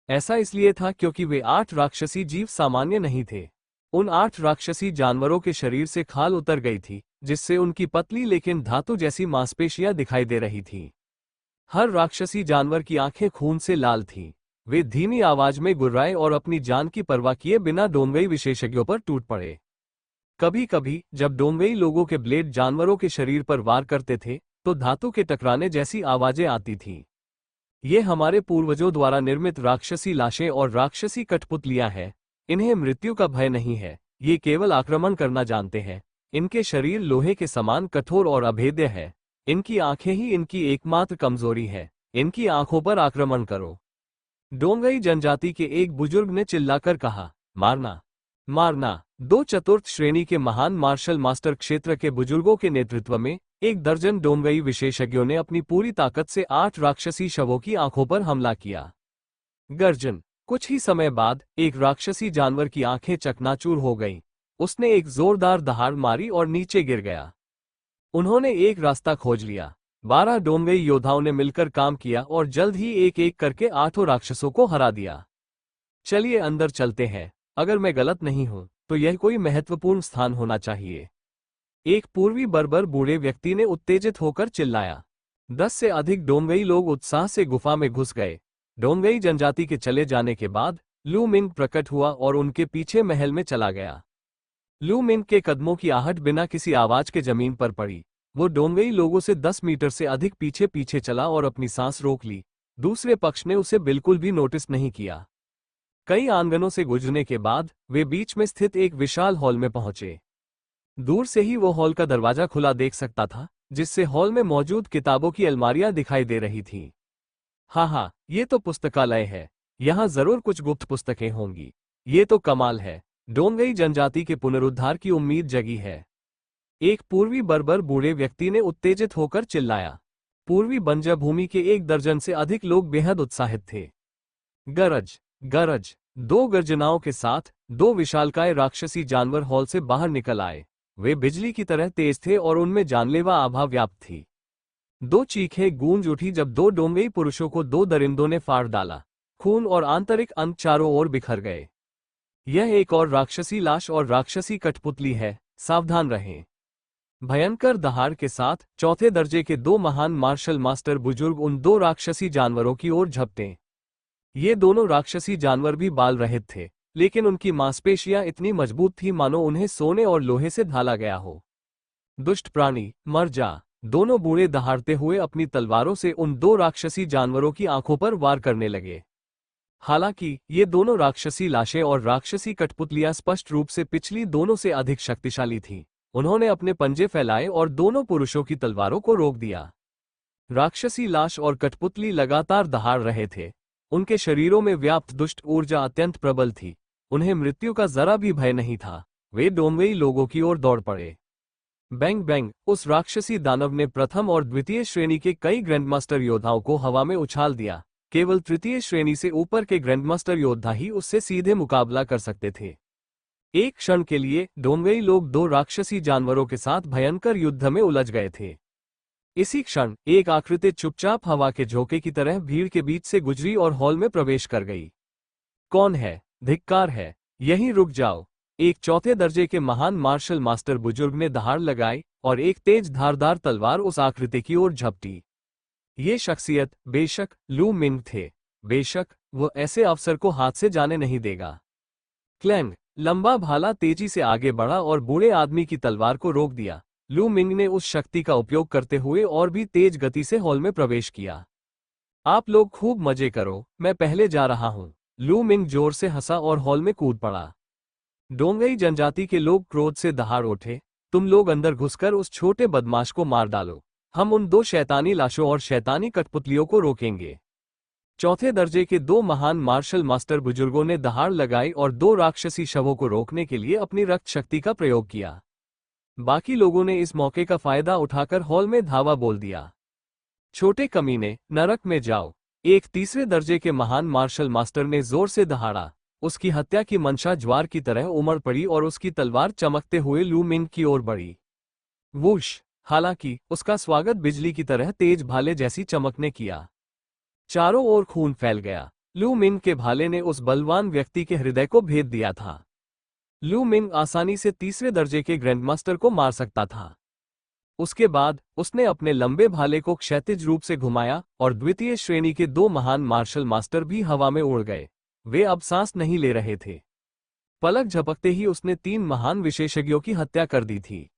ऐसा इसलिए था क्योंकि वे 8 राक्षसी जीव सामान्य नहीं थे। उन 8 राक्षसी जानवरों के शरीर से खाल उतर गई थी, जिससे उनकी पतली लेकिन धातु जैसी मांसपेशियां दिखाई दे रही थीं। हर राक्षसी जानवर की आंखें खून से लाल थीं। वे धीमी आवाज में गुर्राए और अपनी जान की परवाह किए बिना डोंगई विशेषज्ञों पर टूट पड़े। कभी कभी जब डोंगई लोगों के ब्लेड जानवरों के शरीर पर वार करते थे, तो धातु के टकराने जैसी आवाजें आती थीं। ये हमारे पूर्वजों द्वारा निर्मित राक्षसी लाशें और राक्षसी कठपुतलियां हैं। इन्हें मृत्यु का भय नहीं है, ये केवल आक्रमण करना जानते हैं। इनके शरीर लोहे के समान कठोर और अभेद्य है। इनकी आंखें ही इनकी एकमात्र कमजोरी है। इनकी आंखों पर आक्रमण करो। डोंगई जनजाति के एक बुजुर्ग ने चिल्लाकर कहा, मारना, मारना। 2 चतुर्थ श्रेणी के महान मार्शल मास्टर क्षेत्र के बुजुर्गों के नेतृत्व में 1 दर्जन डोंगई विशेषज्ञों ने अपनी पूरी ताकत से 8 राक्षसी शवों की आंखों पर हमला किया। गर्जन। कुछ ही समय बाद एक राक्षसी जानवर की आंखें चकनाचूर हो गईं। उसने एक जोरदार दहाड़ मारी और नीचे गिर गया। उन्होंने एक रास्ता खोज लिया। 12 डोंगई योद्धाओं ने मिलकर काम किया और जल्द ही एक एक करके 8 राक्षसों को हरा दिया। चलिए अंदर चलते हैं। अगर मैं गलत नहीं हूं तो यह कोई महत्वपूर्ण स्थान होना चाहिए। एक पूर्वी बर्बर बूढ़े व्यक्ति ने उत्तेजित होकर चिल्लाया। 10 से अधिक डोंगई लोग उत्साह से गुफा में घुस गए। डोंगई जनजाति के चले जाने के बाद लू मिंग प्रकट हुआ और उनके पीछे महल में चला गया। लू मिंग के कदमों की आहट बिना किसी आवाज के जमीन पर पड़ी। वो डोंगई लोगों से 10 मीटर से अधिक पीछे पीछे चला और अपनी सांस रोक ली। दूसरे पक्ष ने उसे बिल्कुल भी नोटिस नहीं किया। कई आंगनों से गुजरने के बाद वे बीच में स्थित एक विशाल हॉल में पहुंचे। दूर से ही वो हॉल का दरवाजा खुला देख सकता था, जिससे हॉल में मौजूद किताबों की अलमारियां दिखाई दे रही थीं। हाँ, ये तो पुस्तकालय है। यहाँ जरूर कुछ गुप्त पुस्तकें होंगी। ये तो कमाल है। डोंगई जनजाति के पुनरुद्धार की उम्मीद जगी है। एक पूर्वी बर्बर बूढ़े व्यक्ति ने उत्तेजित होकर चिल्लाया। पूर्वी बंजर भूमि के 1 दर्जन से अधिक लोग बेहद उत्साहित थे। गरज गरज, 2 गर्जनाओं के साथ 2 विशालकाय राक्षसी जानवर हॉल से बाहर निकल आए। वे बिजली की तरह तेज थे और उनमें जानलेवा आभा व्याप्त थी। 2 चीखें गूंज उठी जब 2 डोंगई पुरुषों को 2 दरिंदों ने फाड़ डाला। खून और आंतरिक अंग चारों ओर बिखर गए। यह एक और राक्षसी लाश और राक्षसी कठपुतली है, सावधान रहें। भयंकर दहाड़ के साथ चौथे दर्जे के 2 महान मार्शल मास्टर बुजुर्ग उन 2 राक्षसी जानवरों की ओर झपटे। ये दोनों राक्षसी जानवर भी बाल रहित थे, लेकिन उनकी मांसपेशियां इतनी मजबूत थी मानो उन्हें सोने और लोहे से ढाला गया हो। दुष्ट प्राणी, मर जा। दोनों बूढ़े दहाड़ते हुए अपनी तलवारों से उन 2 राक्षसी जानवरों की आंखों पर वार करने लगे। हालांकि ये दोनों राक्षसी लाशें और राक्षसी कठपुतलियां स्पष्ट रूप से पिछली दोनों से अधिक शक्तिशाली थीं। उन्होंने अपने पंजे फैलाए और दोनों पुरुषों की तलवारों को रोक दिया। राक्षसी लाश और कठपुतली लगातार दहाड़ रहे थे। उनके शरीरों में व्याप्त दुष्ट ऊर्जा अत्यंत प्रबल थी। उन्हें मृत्यु का जरा भी भय नहीं था। वे डोंगई लोगों की ओर दौड़ पड़े। बैंग बैंग, उस राक्षसी दानव ने प्रथम और द्वितीय श्रेणी के कई ग्रैंडमास्टर योद्धाओं को हवा में उछाल दिया। केवल तृतीय श्रेणी से ऊपर के ग्रैंडमास्टर योद्धा ही उससे सीधे मुकाबला कर सकते थे। एक क्षण के लिए डोंगई लोग 2 राक्षसी जानवरों के साथ भयंकर युद्ध में उलझ गए थे। इसी क्षण एक आकृति चुपचाप हवा के झोंके की तरह भीड़ के बीच से गुजरी और हॉल में प्रवेश कर गई। कौन है? धिक्कार है। यहीं रुक जाओ। एक चौथे दर्जे के महान मार्शल मास्टर बुजुर्ग ने दहाड़ लगाई और एक तेज धारदार तलवार उस आकृति की ओर झपटी। ये शख्सियत बेशक लू मिंग थे। बेशक वो ऐसे अवसर को हाथ से जाने नहीं देगा। क्लैंग, लंबा भाला तेजी से आगे बढ़ा और बूढ़े आदमी की तलवार को रोक दिया। लू मिंग ने उस शक्ति का उपयोग करते हुए और भी तेज गति से हॉल में प्रवेश किया। आप लोग खूब मजे करो, मैं पहले जा रहा हूं। लू मिंग जोर से हंसा और हॉल में कूद पड़ा। डोंगई जनजाति के लोग क्रोध से दहाड़ उठे। तुम लोग अंदर घुसकर उस छोटे बदमाश को मार डालो। हम उन 2 शैतानी लाशों और शैतानी कठपुतलियों को रोकेंगे। चौथे दर्जे के 2 महान मार्शल मास्टर बुजुर्गों ने दहाड़ लगाई और 2 राक्षसी शवों को रोकने के लिए अपनी रक्त शक्ति का प्रयोग किया। बाकी लोगों ने इस मौके का फायदा उठाकर हॉल में धावा बोल दिया। छोटे कमीने, नरक में जाओ। एक तीसरे दर्जे के महान मार्शल मास्टर ने जोर से दहाड़ा। उसकी हत्या की मंशा ज्वार की तरह उमड़ पड़ी और उसकी तलवार चमकते हुए लू मिंग की ओर बढ़ी। वूश! हालांकि उसका स्वागत बिजली की तरह तेज भाले जैसी चमक ने किया। चारों ओर खून फैल गया। लू मिंग के भाले ने उस बलवान व्यक्ति के हृदय को भेद दिया था। लू मिंग आसानी से तीसरे दर्जे के ग्रैंडमास्टर को मार सकता था। उसके बाद उसने अपने लंबे भाले को क्षैतिज रूप से घुमाया और द्वितीय श्रेणी के 2 महान मार्शल मास्टर भी हवा में उड़ गए। वे अब सांस नहीं ले रहे थे। पलक झपकते ही उसने 3 महान विशेषज्ञों की हत्या कर दी थी।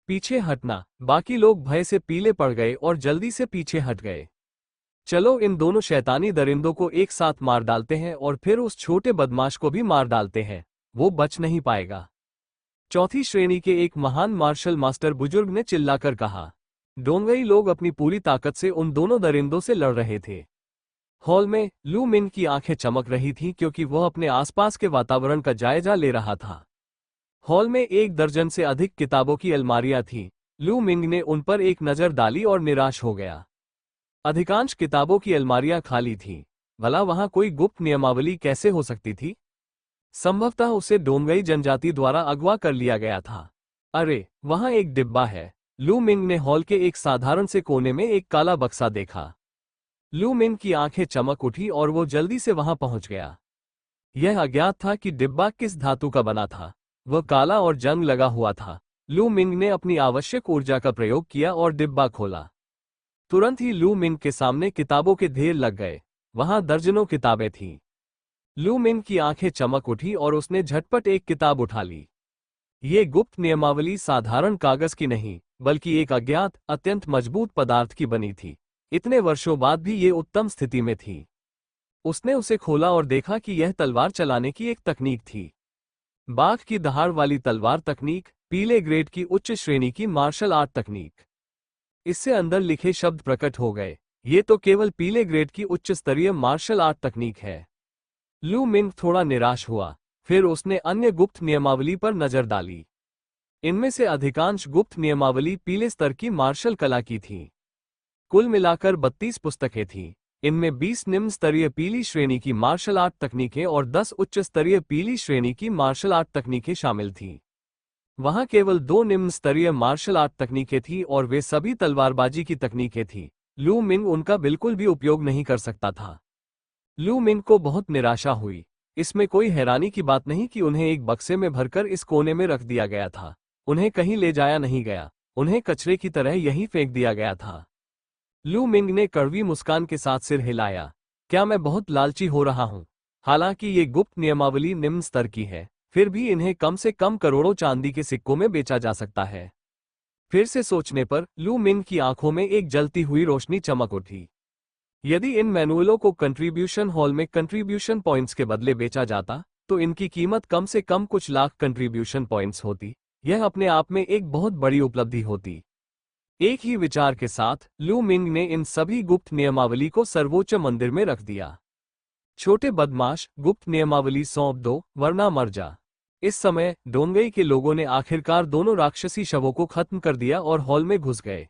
पीछे हटना! बाकी लोग भय से पीले पड़ गए और जल्दी से पीछे हट गए। चलो इन दोनों शैतानी दरिंदों को एक साथ मार डालते हैं और फिर उस छोटे बदमाश को भी मार डालते हैं। वो बच नहीं पाएगा। चौथी श्रेणी के एक महान मार्शल मास्टर बुजुर्ग ने चिल्लाकर कहा। डोंगई लोग अपनी पूरी ताकत से उन दोनों दरिंदों से लड़ रहे थे। हॉल में लू मिंग की आंखें चमक रही थीं क्योंकि वह अपने आसपास के वातावरण का जायजा ले रहा था। हॉल में 1 दर्जन से अधिक किताबों की अलमारियां थीं। लू मिंग ने उन पर एक नज़र डाली और निराश हो गया। अधिकांश किताबों की अलमारियां खाली थीं। भला वहां कोई गुप्त नियमावली कैसे हो सकती थी? संभवतः उसे डोंगई जनजाति द्वारा अगवा कर लिया गया था। अरे, वहां एक डिब्बा है। लू मिंग ने हॉल के एक साधारण से कोने में एक काला बक्सा देखा। लू मिंग की आंखें चमक उठी और वो जल्दी से वहां पहुंच गया। यह अज्ञात था कि डिब्बा किस धातु का बना था। वह काला और जंग लगा हुआ था। लू मिंग ने अपनी आवश्यक ऊर्जा का प्रयोग किया और डिब्बा खोला। तुरंत ही लू मिंग के सामने किताबों के ढेर लग गए। वहां दर्जनों किताबें थीं। लू मिंग की आंखें चमक उठी और उसने झटपट एक किताब उठा ली। ये गुप्त नियमावली साधारण कागज की नहीं, बल्कि एक अज्ञात, अत्यंत मजबूत पदार्थ की बनी थी। इतने वर्षों बाद भी ये उत्तम स्थिति में थी। उसने उसे खोला और देखा कि यह तलवार चलाने की एक तकनीक थी। बाघ की दहाड़ वाली तलवार तकनीक, पीले ग्रेड की उच्च श्रेणी की मार्शल आर्ट तकनीक। इससे अंदर लिखे शब्द प्रकट हो गए, ये तो केवल पीले ग्रेड की उच्च स्तरीय मार्शल आर्ट तकनीक है। लू मिंग थोड़ा निराश हुआ। फिर उसने अन्य गुप्त नियमावली पर नजर डाली। इनमें से अधिकांश गुप्त नियमावली पीले स्तर की मार्शल कला की थीं। कुल मिलाकर 32 पुस्तकें थीं। इनमें 20 निम्न स्तरीय पीली श्रेणी की मार्शल आर्ट तकनीकें और 10 उच्च स्तरीय पीली श्रेणी की मार्शल आर्ट तकनीकें शामिल थीं। वहां केवल 2 निम्न स्तरीय मार्शल आर्ट तकनीकें थीं और वे सभी तलवारबाजी की तकनीकें थीं। लू मिंग उनका बिल्कुल भी उपयोग नहीं कर सकता था। लू मिंग को बहुत निराशा हुई। इसमें कोई हैरानी की बात नहीं कि उन्हें एक बक्से में भरकर इस कोने में रख दिया गया था। उन्हें कहीं ले जाया नहीं गया, उन्हें कचरे की तरह यहीं फेंक दिया गया था। लू मिंग ने कड़वी मुस्कान के साथ सिर हिलाया। क्या मैं बहुत लालची हो रहा हूं? हालांकि ये गुप्त नियमावली निम्न स्तर की है, फिर भी इन्हें कम से कम करोड़ों चांदी के सिक्कों में बेचा जा सकता है। फिर से सोचने पर लू मिंग की आंखों में एक जलती हुई रोशनी चमक उठी। यदि इन मैनुअलों को कंट्रीब्यूशन हॉल में कंट्रीब्यूशन पॉइंट्स के बदले बेचा जाता, तो इनकी कीमत कम से कम कुछ लाख कंट्रीब्यूशन पॉइंट्स होती। यह अपने आप में एक बहुत बड़ी उपलब्धि होती। एक ही विचार के साथ लू मिंग ने इन सभी गुप्त नियमावली को सर्वोच्च मंदिर में रख दिया। छोटे बदमाश, गुप्त नियमावली सौंप दो वरना मर जा। इस समय डोंगई के लोगों ने आखिरकार दोनों राक्षसी शवों को खत्म कर दिया और हॉल में घुस गए।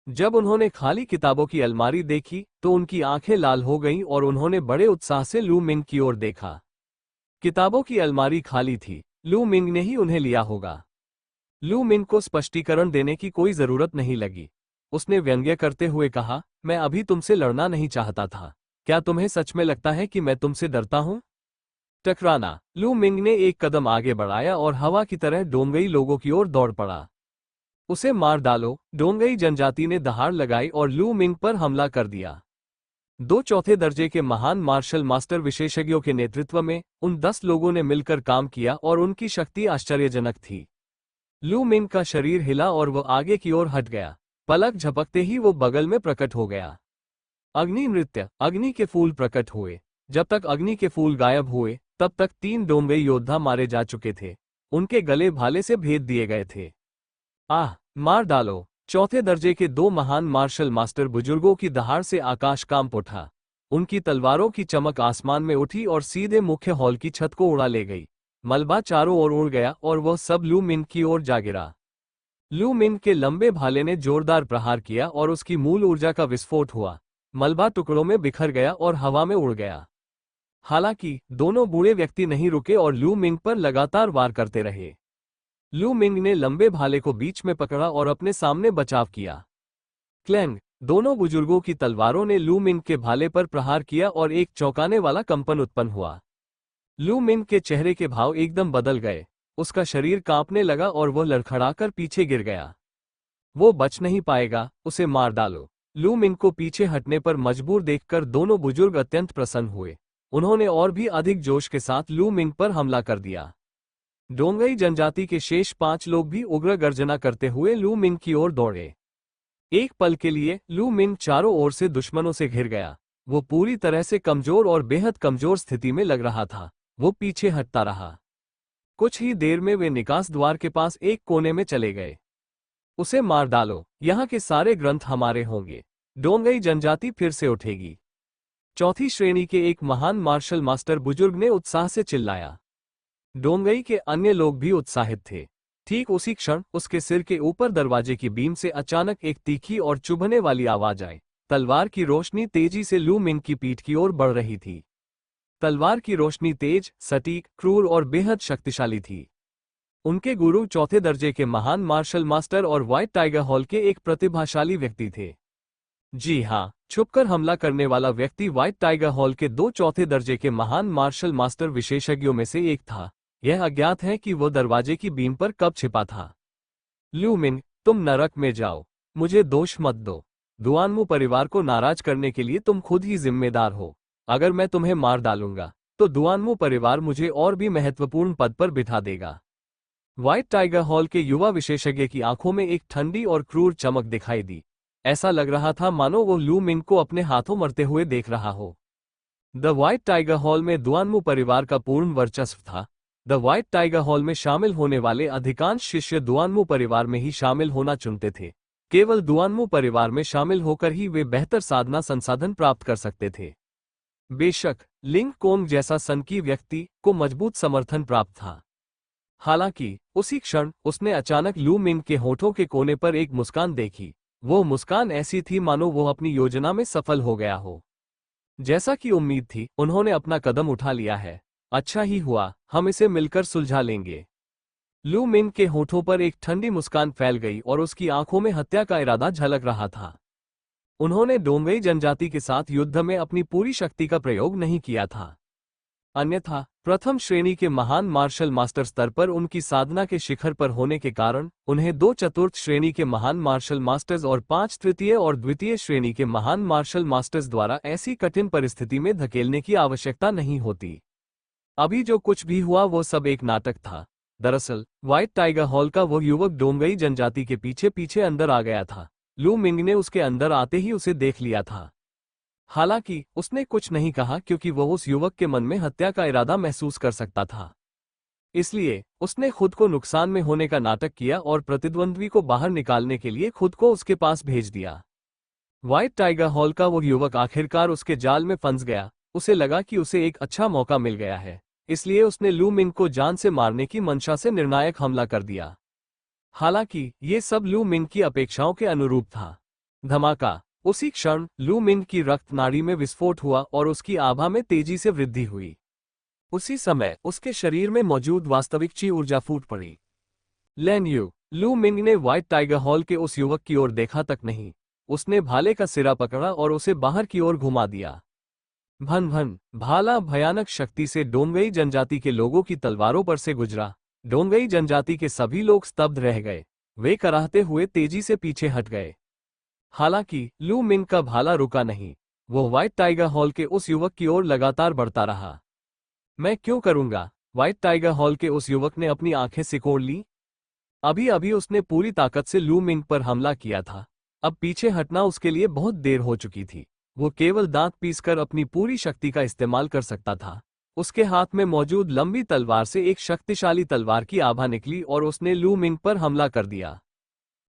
जब उन्होंने खाली किताबों की अलमारी देखी तो उनकी आंखें लाल हो गईं और उन्होंने बड़े उत्साह से लू मिंग की ओर देखा। किताबों की अलमारी खाली थी। लू मिंग ने ही उन्हें लिया होगा। लू मिंग को स्पष्टीकरण देने की कोई जरूरत नहीं लगी। उसने व्यंग्य करते हुए कहा, मैं अभी तुमसे लड़ना नहीं चाहता था। क्या तुम्हें सच में लगता है कि मैं तुमसे डरता हूं? टकराना। लू मिंग ने एक कदम आगे बढ़ाया और हवा की तरह डोंगई लोगों की ओर दौड़ पड़ा। उसे मार डालो। डोंगई जनजाति ने दहाड़ लगाई और लू मिंग पर हमला कर दिया। 2 चौथे दर्जे के महान मार्शल मास्टर विशेषज्ञों के नेतृत्व में उन 10 लोगों ने मिलकर काम किया और उनकी शक्ति आश्चर्यजनक थी। लू मिंग का शरीर हिला और वह आगे की ओर हट गया। पलक झपकते ही वो बगल में प्रकट हो गया। अग्नि नृत्य। अग्नि के फूल प्रकट हुए। जब तक अग्नि के फूल गायब हुए तब तक 3 डोंगई योद्धा मारे जा चुके थे। उनके गले भाले से भेद दिए गए थे। आह, मार डालो। चौथे दर्जे के 2 महान मार्शल मास्टर बुजुर्गों की दहाड़ से आकाश कांप उठा। उनकी तलवारों की चमक आसमान में उठी और सीधे मुख्य हॉल की छत को उड़ा ले गई। मलबा चारों ओर उड़ गया और वह सब लू मिंग की ओर जा गिरा। लू मिंग के लंबे भाले ने जोरदार प्रहार किया और उसकी मूल ऊर्जा का विस्फोट हुआ। मलबा टुकड़ों में बिखर गया और हवा में उड़ गया। हालांकि दोनों बूढ़े व्यक्ति नहीं रुके और लू मिंग पर लगातार वार करते रहे। लू मिंग ने लंबे भाले को बीच में पकड़ा और अपने सामने बचाव किया। क्लैंग। दोनों बुजुर्गों की तलवारों ने लू मिंग के भाले पर प्रहार किया और एक चौंकाने वाला कंपन उत्पन्न हुआ। लू मिंग के चेहरे के भाव एकदम बदल गए। उसका शरीर कांपने लगा और वह लड़खड़ाकर पीछे गिर गया। वो बच नहीं पाएगा, उसे मार डालो। लू मिंग को पीछे हटने पर मजबूर देखकर दोनों बुजुर्ग अत्यंत प्रसन्न हुए। उन्होंने और भी अधिक जोश के साथ लू मिंग पर हमला कर दिया। डोंगई जनजाति के शेष 5 लोग भी उग्र गर्जना करते हुए लू मिंग की ओर दौड़े। एक पल के लिए लू मिंग चारों ओर से दुश्मनों से घिर गया। वो पूरी तरह से कमजोर और बेहद कमजोर स्थिति में लग रहा था। वो पीछे हटता रहा। कुछ ही देर में वे निकास द्वार के पास एक कोने में चले गए। उसे मार डालो। यहाँ के सारे ग्रंथ हमारे होंगे। डोंगई जनजाति फिर से उठेगी। चौथी श्रेणी के एक महान मार्शल मास्टर बुजुर्ग ने उत्साह से चिल्लाया। डोंगई के अन्य लोग भी उत्साहित थे। ठीक उसी क्षण उसके सिर के ऊपर दरवाजे की बीम से अचानक एक तीखी और चुभने वाली आवाज आई। तलवार की रोशनी तेजी से लू मिंग की पीठ की ओर बढ़ रही थी। तलवार की रोशनी तेज, सटीक, क्रूर और बेहद शक्तिशाली थी। उनके गुरु चौथे दर्जे के महान मार्शल मास्टर और व्हाइट टाइगर हॉल के एक प्रतिभाशाली व्यक्ति थे। जी हाँ, छुपकर हमला करने वाला व्यक्ति व्हाइट टाइगर हॉल के दो चौथे दर्जे के महान मार्शल मास्टर विशेषज्ञों में से एक था। यह अज्ञात है कि वो दरवाजे की बीम पर कब छिपा था। लू मिंग, तुम नरक में जाओ, मुझे दोष मत दो। दुआनमू परिवार को नाराज करने के लिए तुम खुद ही जिम्मेदार हो। अगर मैं तुम्हें मार डालूंगा तो दुआनमू परिवार मुझे और भी महत्वपूर्ण पद पर बिठा देगा। व्हाइट टाइगर हॉल के युवा विशेषज्ञ की आंखों में एक ठंडी और क्रूर चमक दिखाई दी। ऐसा लग रहा था मानो वो लू मिंग को अपने हाथों मरते हुए देख रहा हो। द व्हाइट टाइगर हॉल में दुआनमू परिवार का पूर्ण वर्चस्व था। द व्हाइट टाइगर हॉल में शामिल होने वाले अधिकांश शिष्य दुआनमू परिवार में ही शामिल होना चुनते थे। केवल दुआनमू परिवार में शामिल होकर ही वे बेहतर साधना संसाधन प्राप्त कर सकते थे। बेशक लिंग कोंग जैसा सनकी व्यक्ति को मजबूत समर्थन प्राप्त था। हालांकि उसी क्षण उसने अचानक लू मिंग के होठों के कोने पर एक मुस्कान देखी। वो मुस्कान ऐसी थी मानो वो अपनी योजना में सफल हो गया हो। जैसा कि उम्मीद थी, उन्होंने अपना कदम उठा लिया है। अच्छा ही हुआ, हम इसे मिलकर सुलझा लेंगे। लू मिंग के होठों पर एक ठंडी मुस्कान फैल गई और उसकी आंखों में हत्या का इरादा झलक रहा था। उन्होंने डोंगई जनजाति के साथ युद्ध में अपनी पूरी शक्ति का प्रयोग नहीं किया था। अन्यथा प्रथम श्रेणी के महान मार्शल मास्टर स्तर पर उनकी साधना के शिखर पर होने के कारण उन्हें दो चतुर्थ श्रेणी के महान मार्शल मास्टर्स और 5 तृतीय और द्वितीय श्रेणी के महान मार्शल मास्टर्स द्वारा ऐसी कठिन परिस्थिति में धकेलने की आवश्यकता नहीं होती। अभी जो कुछ भी हुआ वो सब एक नाटक था। दरअसल व्हाइट टाइगर हॉल का वो युवक डोंगई जनजाति के पीछे पीछे अंदर आ गया था। लू मिंग ने उसके अंदर आते ही उसे देख लिया था। हालांकि उसने कुछ नहीं कहा क्योंकि वह उस युवक के मन में हत्या का इरादा महसूस कर सकता था। इसलिए उसने खुद को नुकसान में होने का नाटक किया और प्रतिद्वंद्वी को बाहर निकालने के लिए खुद को उसके पास भेज दिया। व्हाइट टाइगर हॉल का वो युवक आखिरकार उसके जाल में फंस गया। उसे लगा कि उसे एक अच्छा मौका मिल गया है, इसलिए उसने लू मिंग को जान से मारने की मंशा से निर्णायक हमला कर दिया। हालांकि ये सब लू मिंग की अपेक्षाओं के अनुरूप था। धमाका! उसी क्षण लू मिंग की रक्त नाड़ी में विस्फोट हुआ और उसकी आभा में तेजी से वृद्धि हुई। उसी समय उसके शरीर में मौजूद वास्तविक ची ऊर्जा फूट पड़ी। लैन यू, लू मिंग ने व्हाइट टाइगर हॉल के उस युवक की ओर देखा तक नहीं। उसने भाले का सिरा पकड़ा और उसे बाहर की ओर घुमा दिया। भन भन, भाला भयानक शक्ति से डोंगई जनजाति के लोगों की तलवारों पर से गुजरा। डोंगई जनजाति के सभी लोग स्तब्ध रह गए। वे कराहते हुए तेजी से पीछे हट गए। हालांकि लू मिंग का भाला रुका नहीं। वो व्हाइट टाइगर हॉल के उस युवक की ओर लगातार बढ़ता रहा। मैं क्यों करूंगा? व्हाइट टाइगर हॉल के उस युवक ने अपनी आंखें सिकोड़ ली। अभी अभी उसने पूरी ताकत से लू मिंग पर हमला किया था। अब पीछे हटना उसके लिए बहुत देर हो चुकी थी। वो केवल दांत पीसकर अपनी पूरी शक्ति का इस्तेमाल कर सकता था। उसके हाथ में मौजूद लंबी तलवार से एक शक्तिशाली तलवार की आभा निकली और उसने लू मिंग पर हमला कर दिया।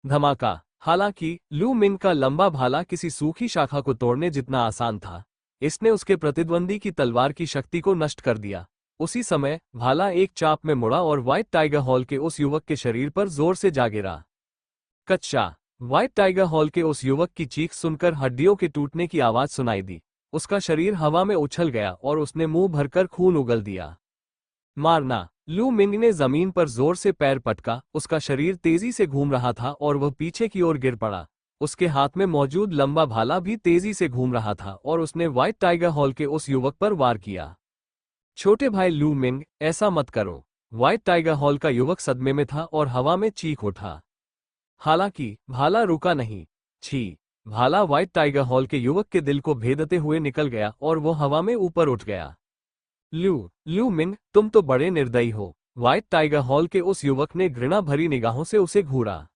धमाका! हालांकि लू मिंग का लंबा भाला किसी सूखी शाखा को तोड़ने जितना आसान था। इसने उसके प्रतिद्वंदी की तलवार की शक्ति को नष्ट कर दिया। उसी समय भाला एक चाप में मुड़ा और व्हाइट टाइगर हॉल के उस युवक के शरीर पर जोर से जा गिरा। कच्चा! व्हाइट टाइगर हॉल के उस युवक की चीख सुनकर हड्डियों के टूटने की आवाज सुनाई दी। उसका शरीर हवा में उछल गया और उसने मुंह भरकर खून उगल दिया। मारना! लू मिंग ने जमीन पर जोर से पैर पटका। उसका शरीर तेजी से घूम रहा था और वह पीछे की ओर गिर पड़ा। उसके हाथ में मौजूद लंबा भाला भी तेजी से घूम रहा था और उसने व्हाइट टाइगर हॉल के उस युवक पर वार किया। छोटे भाई लू मिंग, ऐसा मत करो। व्हाइट टाइगर हॉल का युवक सदमे में था और हवा में चीख उठा। हालांकि भाला रुका नहीं। छी! भाला व्हाइट टाइगर हॉल के युवक के दिल को भेदते हुए निकल गया और वो हवा में ऊपर उठ गया। लू मिंग, तुम तो बड़े निर्दयी हो। व्हाइट टाइगर हॉल के उस युवक ने घृणा भरी निगाहों से उसे घूरा।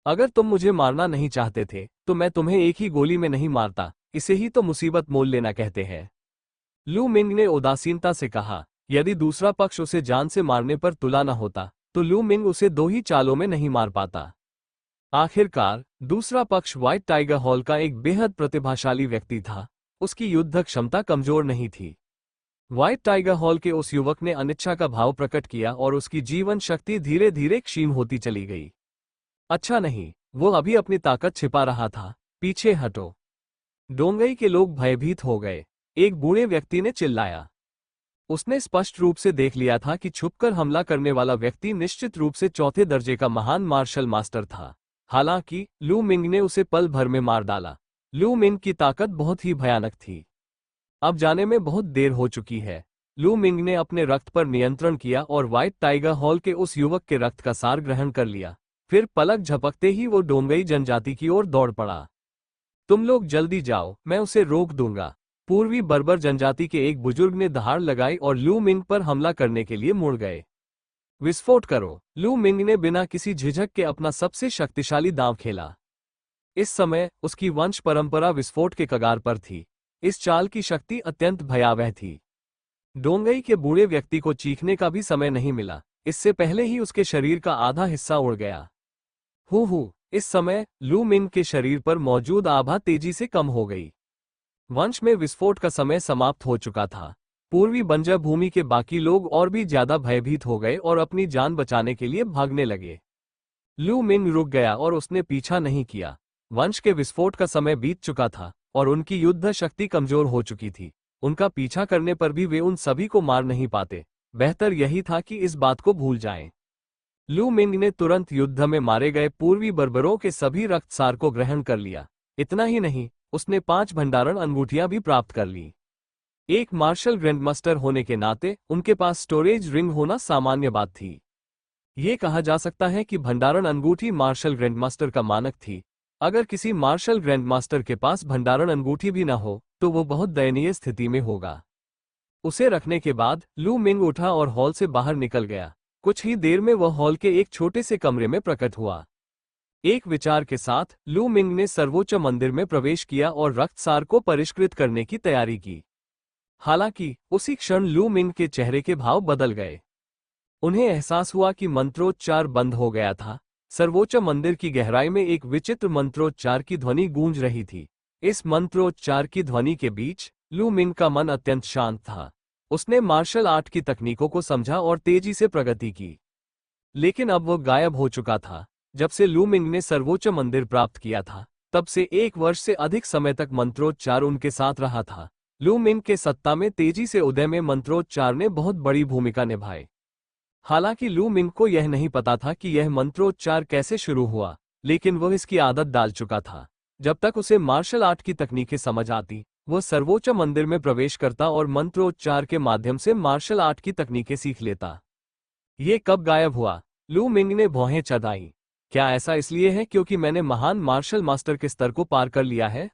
अगर तुम मुझे मारना नहीं चाहते थे तो मैं तुम्हें एक ही गोली में नहीं मारता। इसे ही तो मुसीबत मोल लेना कहते हैं। लू मिंग ने उदासीनता से कहा। यदि दूसरा पक्ष उसे जान से मारने पर तुला न होता तो लू मिंग उसे 2 ही चालों में नहीं मार पाता। आखिरकार दूसरा पक्ष व्हाइट टाइगर हॉल का एक बेहद प्रतिभाशाली व्यक्ति था। उसकी युद्ध क्षमता कमजोर नहीं थी। व्हाइट टाइगर हॉल के उस युवक ने अनिच्छा का भाव प्रकट किया और उसकी जीवन शक्ति धीरे धीरे क्षीण होती चली गई। अच्छा नहीं, वो अभी अपनी ताकत छिपा रहा था। पीछे हटो! डोंगई के लोग भयभीत हो गए। एक बूढ़े व्यक्ति ने चिल्लाया। उसने स्पष्ट रूप से देख लिया था कि छुपकर हमला करने वाला व्यक्ति निश्चित रूप से चौथे दर्जे का महान मार्शल मास्टर था। हालांकि लू मिंग ने उसे पल भर में मार डाला। लू मिंग की ताकत बहुत ही भयानक थी। अब जाने में बहुत देर हो चुकी है। लू मिंग ने अपने रक्त पर नियंत्रण किया और व्हाइट टाइगर हॉल के उस युवक के रक्त का सार ग्रहण कर लिया। फिर पलक झपकते ही वो डोंगई जनजाति की ओर दौड़ पड़ा। तुम लोग जल्दी जाओ, मैं उसे रोक दूंगा। पूर्वी बर्बर जनजाति के एक बुजुर्ग ने दहाड़ लगाई और लू मिंग पर हमला करने के लिए मुड़ गए। विस्फोट करो। लू मिंग ने बिना किसी झिझक के अपना सबसे शक्तिशाली दांव खेला। इस समय उसकी वंश परंपरा विस्फोट के कगार पर थी। इस चाल की शक्ति अत्यंत भयावह थी। डोंगई के बूढ़े व्यक्ति को चीखने का भी समय नहीं मिला, इससे पहले ही उसके शरीर का आधा हिस्सा उड़ गया। हु इस समय लू मिंग के शरीर पर मौजूद आभा तेजी से कम हो गई। वंश में विस्फोट का समय समाप्त हो चुका था। पूर्वी बंजर भूमि के बाकी लोग और भी ज्यादा भयभीत हो गए और अपनी जान बचाने के लिए भागने लगे। लू मिंग रुक गया और उसने पीछा नहीं किया। वंश के विस्फोट का समय बीत चुका था और उनकी युद्ध शक्ति कमजोर हो चुकी थी। उनका पीछा करने पर भी वे उन सभी को मार नहीं पाते। बेहतर यही था कि इस बात को भूल जाएं। लू मिंग ने तुरंत युद्ध में मारे गए पूर्वी बर्बरों के सभी रक्तसार को ग्रहण कर लिया। इतना ही नहीं, उसने 5 भंडारण अंगूठियां भी प्राप्त कर ली। एक मार्शल ग्रैंडमास्टर होने के नाते उनके पास स्टोरेज रिंग होना सामान्य बात थी। ये कहा जा सकता है कि भंडारण अंगूठी मार्शल ग्रैंडमास्टर का मानक थी। अगर किसी मार्शल ग्रैंडमास्टर के पास भंडारण अंगूठी भी न हो तो वो बहुत दयनीय स्थिति में होगा। उसे रखने के बाद लू मिंग उठा और हॉल से बाहर निकल गया। कुछ ही देर में वह हॉल के एक छोटे से कमरे में प्रकट हुआ। एक विचार के साथ लू मिंग ने सर्वोच्च मंदिर में प्रवेश किया और रक्तसार को परिष्कृत करने की तैयारी की। हालांकि उसी क्षण लू मिंग के चेहरे के भाव बदल गए। उन्हें एहसास हुआ कि मंत्रोच्चार बंद हो गया था। सर्वोच्च मंदिर की गहराई में एक विचित्र मंत्रोच्चार की ध्वनि गूंज रही थी। इस मंत्रोच्चार की ध्वनि के बीच लू मिंग का मन अत्यंत शांत था। उसने मार्शल आर्ट की तकनीकों को समझा और तेजी से प्रगति की। लेकिन अब वो गायब हो चुका था। जब से लू मिंग ने सर्वोच्च मंदिर प्राप्त किया था, तब से 1 वर्ष से अधिक समय तक मंत्रोच्चार उनके साथ रहा था। लू मिंग के सत्ता में तेजी से उदय में मंत्रोच्चार ने बहुत बड़ी भूमिका निभाई। हालांकि लू मिंग को यह नहीं पता था कि यह मंत्रोच्चार कैसे शुरू हुआ, लेकिन वह इसकी आदत डाल चुका था। जब तक उसे मार्शल आर्ट की तकनीकें समझ आती, वह सर्वोच्च मंदिर में प्रवेश करता और मंत्रोच्चार के माध्यम से मार्शल आर्ट की तकनीकें सीख लेता। ये कब गायब हुआ? लू मिंग ने भौहें चढ़ाईं। क्या ऐसा इसलिए है क्योंकि मैंने महान मार्शल मास्टर के स्तर को पार कर लिया है?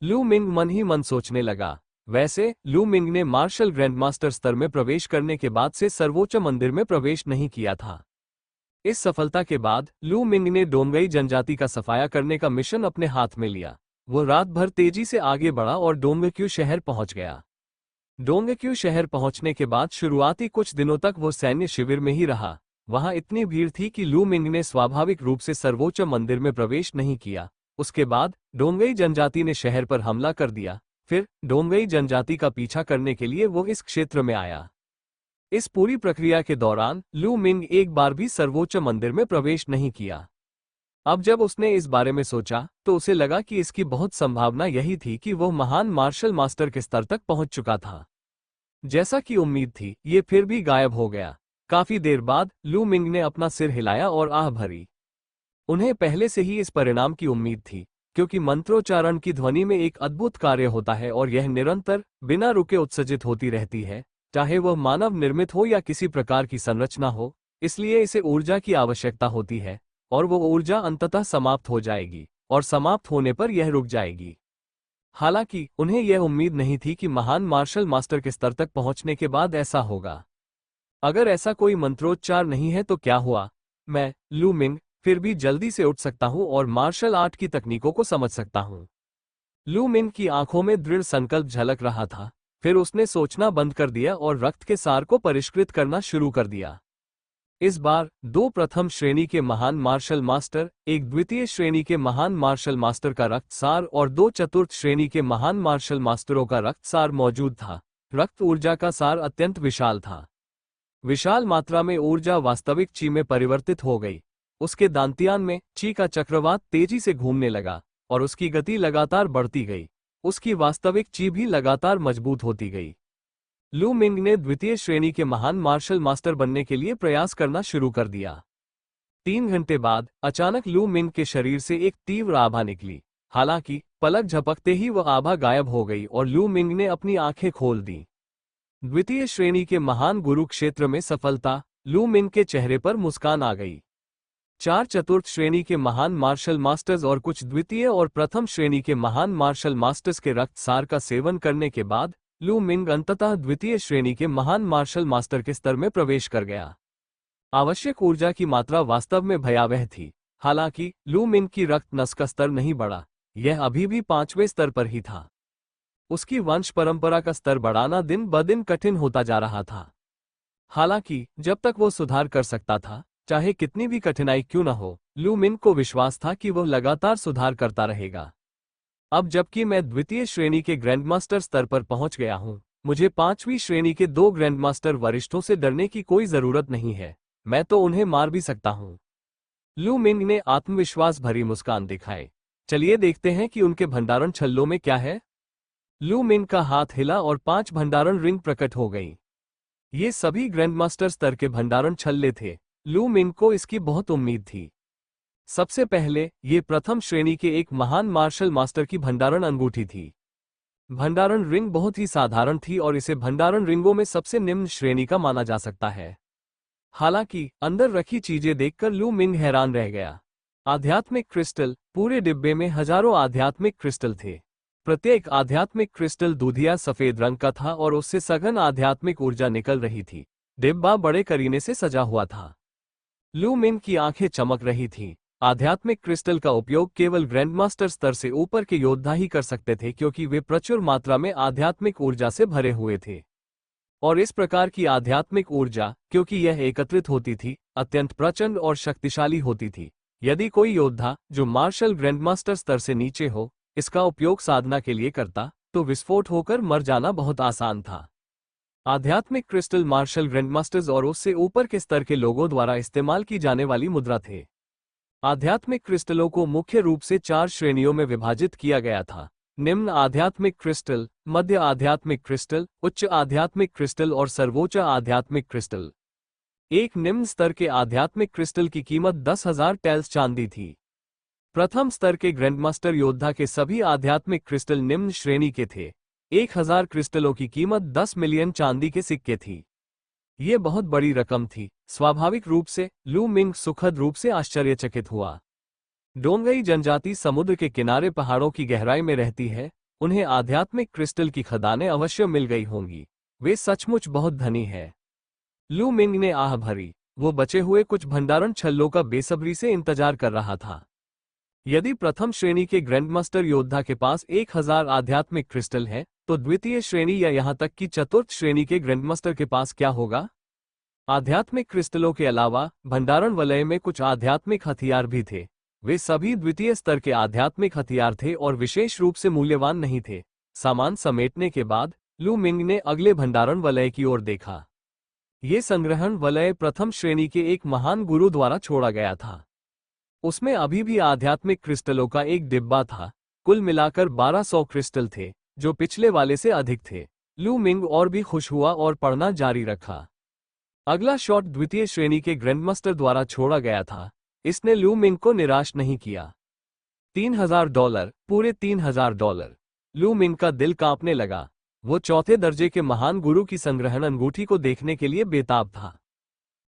लू मिंग मन ही मन सोचने लगा। वैसे लू मिंग ने मार्शल ग्रैंडमास्टर स्तर में प्रवेश करने के बाद से सर्वोच्च मंदिर में प्रवेश नहीं किया था। इस सफलता के बाद लू मिंग ने डोंगई जनजाति का सफाया करने का मिशन अपने हाथ में लिया। वो रात भर तेजी से आगे बढ़ा और डोंगक्यू शहर पहुंच गया। डोंगक्यू शहर पहुंचने के बाद शुरुआती कुछ दिनों तक वो सैन्य शिविर में ही रहा। वहां इतनी भीड़ थी कि लू मिंग ने स्वाभाविक रूप से सर्वोच्च मंदिर में प्रवेश नहीं किया। उसके बाद डोंगई जनजाति ने शहर पर हमला कर दिया। फिर डोंगई जनजाति का पीछा करने के लिए वो इस क्षेत्र में आया। इस पूरी प्रक्रिया के दौरान लू मिंग एक बार भी सर्वोच्च मंदिर में प्रवेश नहीं किया। अब जब उसने इस बारे में सोचा तो उसे लगा कि इसकी बहुत संभावना यही थी कि वह महान मार्शल मास्टर के स्तर तक पहुंच चुका था। जैसा कि उम्मीद थी, ये फिर भी गायब हो गया। काफी देर बाद लू मिंग ने अपना सिर हिलाया और आह भरी। उन्हें पहले से ही इस परिणाम की उम्मीद थी, क्योंकि मंत्रोच्चारण की ध्वनि में एक अद्भुत कार्य होता है और यह निरंतर बिना रुके उत्सर्जित होती रहती है, चाहे वह मानव निर्मित हो या किसी प्रकार की संरचना हो। इसलिए इसे ऊर्जा की आवश्यकता होती है और वो ऊर्जा अंततः समाप्त हो जाएगी और समाप्त होने पर यह रुक जाएगी। हालांकि उन्हें यह उम्मीद नहीं थी कि महान मार्शल मास्टर के स्तर तक पहुंचने के बाद ऐसा होगा। अगर ऐसा कोई मंत्रोच्चार नहीं है तो क्या हुआ? मैं, लू मिंग, फिर भी जल्दी से उठ सकता हूं और मार्शल आर्ट की तकनीकों को समझ सकता हूं। लू मिंग की आंखों में दृढ़ संकल्प झलक रहा था। फिर उसने सोचना बंद कर दिया और रक्त के सार को परिष्कृत करना शुरू कर दिया। इस बार 2 प्रथम श्रेणी के महान मार्शल मास्टर, एक द्वितीय श्रेणी के महान मार्शल मास्टर का रक्त सार और 2 चतुर्थ श्रेणी के महान मार्शल मास्टरों का रक्त सार मौजूद था। रक्त ऊर्जा का सार अत्यंत विशाल था। विशाल मात्रा में ऊर्जा वास्तविक ची में परिवर्तित हो गई। उसके दांतियान में ची का चक्रवात तेजी से घूमने लगा और उसकी गति लगातार बढ़ती गई। उसकी वास्तविक ची भी लगातार मजबूत होती गई। लू मिंग ने द्वितीय श्रेणी के महान मार्शल मास्टर बनने के लिए प्रयास करना शुरू कर दिया। 3 घंटे बाद अचानक लू मिंग के शरीर से एक तीव्र आभा निकली। हालांकि पलक झपकते ही वह आभा गायब हो गई और लू मिंग ने अपनी आंखें खोल दी। द्वितीय श्रेणी के महान गुरु क्षेत्र में सफलता, लू मिंग के चेहरे पर मुस्कान आ गई। 4 चतुर्थ श्रेणी के महान मार्शल मास्टर्स और कुछ द्वितीय और प्रथम श्रेणी के महान मार्शल मास्टर्स के रक्त सार का सेवन करने के बाद लू मिंग अंततः द्वितीय श्रेणी के महान मार्शल मास्टर के स्तर में प्रवेश कर गया। आवश्यक ऊर्जा की मात्रा वास्तव में भयावह थी। हालांकि लू मिंग की रक्त नस का स्तर नहीं बढ़ा, यह अभी भी 5वें स्तर पर ही था। उसकी वंश परंपरा का स्तर बढ़ाना दिन ब दिन कठिन होता जा रहा था। हालांकि जब तक वो सुधार कर सकता था, चाहे कितनी भी कठिनाई क्यों न हो, लू मिंग को विश्वास था कि वह लगातार सुधार करता रहेगा। अब जबकि मैं द्वितीय श्रेणी के ग्रैंडमास्टर स्तर पर पहुंच गया हूं, मुझे 5वीं श्रेणी के 2 ग्रैंडमास्टर वरिष्ठों से डरने की कोई जरूरत नहीं है। मैं तो उन्हें मार भी सकता हूं। लू मिंग ने आत्मविश्वास भरी मुस्कान दिखाई। चलिए देखते हैं कि उनके भंडारण छल्लों में क्या है। लू मिंग का हाथ हिला और 5 भंडारण रिंग प्रकट हो गई। ये सभी ग्रैंडमास्टर स्तर के भंडारण छल्ले थे। लू मिंग को इसकी बहुत उम्मीद थी। सबसे पहले ये प्रथम श्रेणी के एक महान मार्शल मास्टर की भंडारण अंगूठी थी। भंडारण रिंग बहुत ही साधारण थी और इसे भंडारण रिंगों में सबसे निम्न श्रेणी का माना जा सकता है। हालांकि अंदर रखी चीजें देखकर लू मिंग हैरान रह गया। आध्यात्मिक क्रिस्टल, पूरे डिब्बे में हजारों आध्यात्मिक क्रिस्टल थे। प्रत्येक आध्यात्मिक क्रिस्टल दूधिया सफेद रंग का था और उससे सघन आध्यात्मिक ऊर्जा निकल रही थी। डिब्बा बड़े करीने से सजा हुआ था। लू मिंग की आंखें चमक रही थीं। आध्यात्मिक क्रिस्टल का उपयोग केवल ग्रैंडमास्टर स्तर से ऊपर के योद्धा ही कर सकते थे, क्योंकि वे प्रचुर मात्रा में आध्यात्मिक ऊर्जा से भरे हुए थे। और इस प्रकार की आध्यात्मिक ऊर्जा, क्योंकि यह एकत्रित होती थी, अत्यंत प्रचंड और शक्तिशाली होती थी। यदि कोई योद्धा जो मार्शल ग्रैंडमास्टर स्तर से नीचे हो, इसका उपयोग साधना के लिए करता, तो विस्फोट होकर मर जाना बहुत आसान था। आध्यात्मिक क्रिस्टल मार्शल ग्रैंडमास्टर्स और उससे ऊपर के स्तर के लोगों द्वारा इस्तेमाल की जाने वाली मुद्रा थे। आध्यात्मिक क्रिस्टलों को मुख्य रूप से 4 श्रेणियों में विभाजित किया गया था: निम्न आध्यात्मिक क्रिस्टल, मध्य आध्यात्मिक क्रिस्टल, उच्च आध्यात्मिक क्रिस्टल और सर्वोच्च आध्यात्मिक क्रिस्टल। एक निम्न स्तर के आध्यात्मिक क्रिस्टल की कीमत 10,000 टैल्स चांदी थी। प्रथम स्तर के ग्रैंडमास्टर योद्धा के सभी आध्यात्मिक क्रिस्टल निम्न श्रेणी के थे। 1000 क्रिस्टलों की कीमत 10 मिलियन चांदी के सिक्के थी। ये बहुत बड़ी रकम थी। स्वाभाविक रूप से लू मिंग सुखद रूप से आश्चर्यचकित हुआ। डोंगई जनजाति समुद्र के किनारे पहाड़ों की गहराई में रहती है। उन्हें आध्यात्मिक क्रिस्टल की खदानें अवश्य मिल गई होंगी। वे सचमुच बहुत धनी है। लू मिंग ने आह भरी। वो बचे हुए कुछ भंडारण छल्लों का बेसब्री से इंतजार कर रहा था। यदि प्रथम श्रेणी के ग्रैंडमास्टर योद्धा के पास 1000 आध्यात्मिक क्रिस्टल है, तो द्वितीय श्रेणी या यहां तक कि चतुर्थ श्रेणी के ग्रैंडमास्टर के पास क्या होगा? आध्यात्मिक क्रिस्टलों के अलावा भंडारण वलय में कुछ आध्यात्मिक हथियार भी थे। वे सभी द्वितीय स्तर के आध्यात्मिक हथियार थे और विशेष रूप से मूल्यवान नहीं थे। सामान समेटने के बाद लू मिंग ने अगले भंडारण वलय की ओर देखा। ये संग्रहण वलय प्रथम श्रेणी के एक महान गुरु द्वारा छोड़ा गया था। उसमें अभी भी आध्यात्मिक क्रिस्टलों का एक डिब्बा था। कुल मिलाकर 1200 क्रिस्टल थे, जो पिछले वाले से अधिक थे। लू मिंग और भी खुश हुआ और पढ़ना जारी रखा। अगला शॉट द्वितीय श्रेणी के ग्रैंडमास्टर द्वारा छोड़ा गया था। इसने लू मिंग को निराश नहीं किया। $3000, पूरे $3000। लू मिंग का दिल कांपने लगा। वो चौथे दर्जे के महान गुरु की संग्रहण अंगूठी को देखने के लिए बेताब था।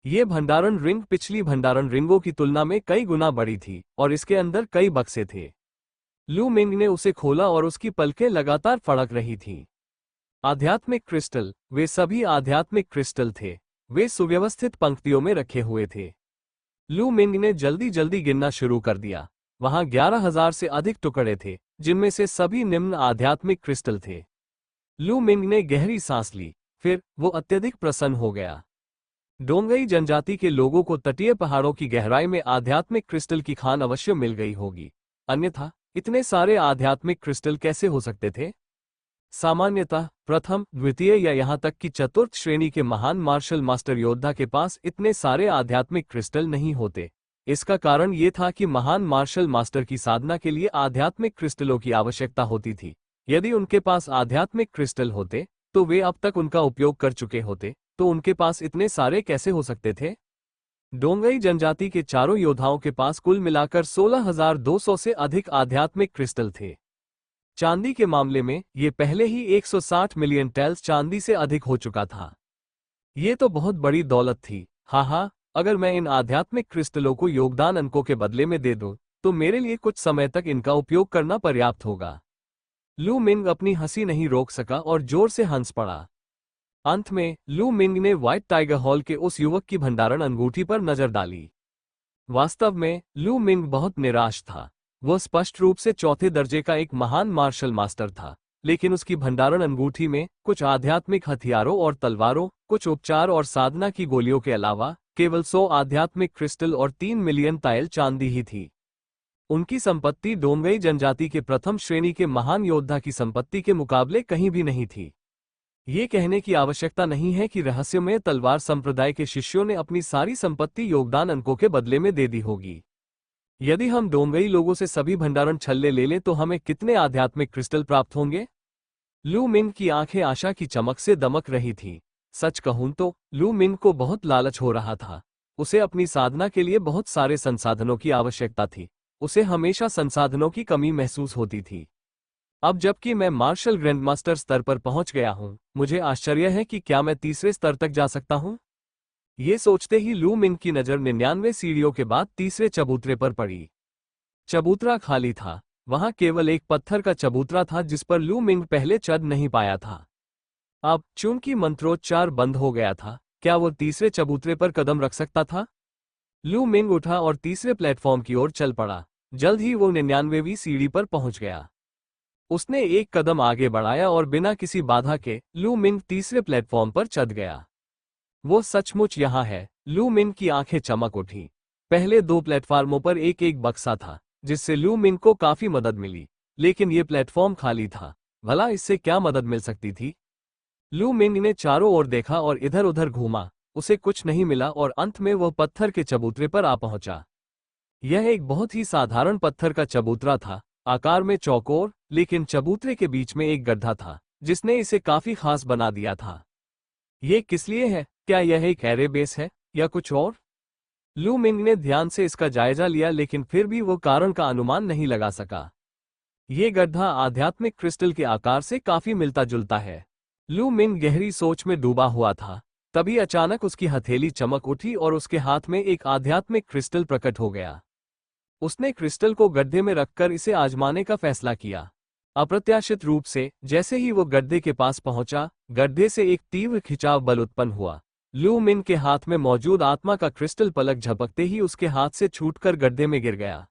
ये भंडारण रिंग पिछली भंडारण रिंगों की तुलना में कई गुना बड़ी थी और इसके अंदर कई बक्से थे। लू मिंग ने उसे खोला और उसकी पलकें लगातार फड़क रही थीं। आध्यात्मिक क्रिस्टल, वे सभी आध्यात्मिक क्रिस्टल थे। वे सुव्यवस्थित पंक्तियों में रखे हुए थे। लू मिंग ने जल्दी जल्दी गिनना शुरू कर दिया। वहां 11,000 से अधिक टुकड़े थे, जिनमें से सभी निम्न आध्यात्मिक क्रिस्टल थे। लू मिंग ने गहरी सांस ली, फिर वो अत्यधिक प्रसन्न हो गया। डोंगई जनजाति के लोगों को तटीय पहाड़ों की गहराई में आध्यात्मिक क्रिस्टल की खान अवश्य मिल गई होगी, अन्यथा इतने सारे आध्यात्मिक क्रिस्टल कैसे हो सकते थे? सामान्यतः प्रथम, द्वितीय या यहां तक कि चतुर्थ श्रेणी के महान मार्शल मास्टर योद्धा के पास इतने सारे आध्यात्मिक क्रिस्टल नहीं होते। इसका कारण ये था कि महान मार्शल मास्टर की साधना के लिए आध्यात्मिक क्रिस्टलों की आवश्यकता होती थी। यदि उनके पास आध्यात्मिक क्रिस्टल होते, तो वे अब तक उनका उपयोग कर चुके होते, तो उनके पास इतने सारे कैसे हो सकते थे? डोंगई जनजाति के चारों योद्धाओं के पास कुल मिलाकर 16,200 से अधिक आध्यात्मिक क्रिस्टल थे। चांदी के मामले में ये पहले ही 160 मिलियन टेल्स चांदी से अधिक हो चुका था। ये तो बहुत बड़ी दौलत थी। हाँ, अगर मैं इन आध्यात्मिक क्रिस्टलों को योगदान अंकों के बदले में दे दूं, तो मेरे लिए कुछ समय तक इनका उपयोग करना पर्याप्त होगा। लू मिंग अपनी हंसी नहीं रोक सका और जोर से हंस पड़ा। अंत में लू मिंग ने व्हाइट टाइगर हॉल के उस युवक की भंडारण अंगूठी पर नजर डाली। वास्तव में लू मिंग बहुत निराश था। वह स्पष्ट रूप से चौथे दर्जे का एक महान मार्शल मास्टर था, लेकिन उसकी भंडारण अंगूठी में कुछ आध्यात्मिक हथियारों और तलवारों, कुछ उपचार और साधना की गोलियों के अलावा केवल 100 आध्यात्मिक क्रिस्टल और 3 मिलियन तायल चांदी ही थी। उनकी संपत्ति डोंगई जनजाति के प्रथम श्रेणी के महान योद्धा की संपत्ति के मुकाबले कहीं भी नहीं थी। ये कहने की आवश्यकता नहीं है कि रहस्यमय तलवार संप्रदाय के शिष्यों ने अपनी सारी संपत्ति योगदान अंकों के बदले में दे दी होगी। यदि हम डोंगई लोगों से सभी भंडारण छल्ले ले लें तो हमें कितने आध्यात्मिक क्रिस्टल प्राप्त होंगे? लू मिंग की आंखें आशा की चमक से दमक रही थीं। सच कहूं तो लू मिंग को बहुत लालच हो रहा था। उसे अपनी साधना के लिए बहुत सारे संसाधनों की आवश्यकता थी। उसे हमेशा संसाधनों की कमी महसूस होती थी। अब जबकि मैं मार्शल ग्रैंडमास्टर स्तर पर पहुंच गया हूं, मुझे आश्चर्य है कि क्या मैं तीसरे स्तर तक जा सकता हूं? ये सोचते ही लू मिंग की नजर 99 सीढ़ियों के बाद तीसरे चबूतरे पर पड़ी। चबूतरा खाली था। वहां केवल एक पत्थर का चबूतरा था जिस पर लू मिंग पहले चढ़ नहीं पाया था। अब चूंकि मंत्रोच्चार बंद हो गया था, क्या वो तीसरे चबूतरे पर कदम रख सकता था? लू मिंग उठा और तीसरे प्लेटफॉर्म की ओर चल पड़ा। जल्द ही वो 99वीं सीढ़ी पर पहुंच गया। उसने एक कदम आगे बढ़ाया और बिना किसी बाधा के लू मिंग तीसरे प्लेटफॉर्म पर चढ़ गया। वो सचमुच यहाँ है। लू मिंग की आंखें चमक उठी। पहले 2 प्लेटफार्मों पर एक एक बक्सा था, जिससे लू मिंग को काफी मदद मिली, लेकिन ये प्लेटफॉर्म खाली था। भला इससे क्या मदद मिल सकती थी? लू मिंग ने चारों ओर देखा और इधर उधर घूमा। उसे कुछ नहीं मिला और अंत में वह पत्थर के चबूतरे पर आ पहुंचा। यह एक बहुत ही साधारण पत्थर का चबूतरा था, आकार में चौकोर, लेकिन चबूतरे के बीच में एक गड्ढा था, जिसने इसे काफी खास बना दिया था। ये किस लिए है? क्या यह एक एरे बेस है या कुछ और? लू मिंग ने ध्यान से इसका जायजा लिया, लेकिन फिर भी वो कारण का अनुमान नहीं लगा सका। ये गड्ढा आध्यात्मिक क्रिस्टल के आकार से काफी मिलता जुलता है। लू मिंग गहरी सोच में डूबा हुआ था। तभी अचानक उसकी हथेली चमक उठी और उसके हाथ में एक आध्यात्मिक क्रिस्टल प्रकट हो गया। उसने क्रिस्टल को गड्ढे में रखकर इसे आजमाने का फैसला किया। अप्रत्याशित रूप से जैसे ही वो गड्ढे के पास पहुंचा, गड्ढे से एक तीव्र खिंचाव बल उत्पन्न हुआ। लू मिंग के हाथ में मौजूद आत्मा का क्रिस्टल पलक झपकते ही उसके हाथ से छूटकर गड्ढे में गिर गया।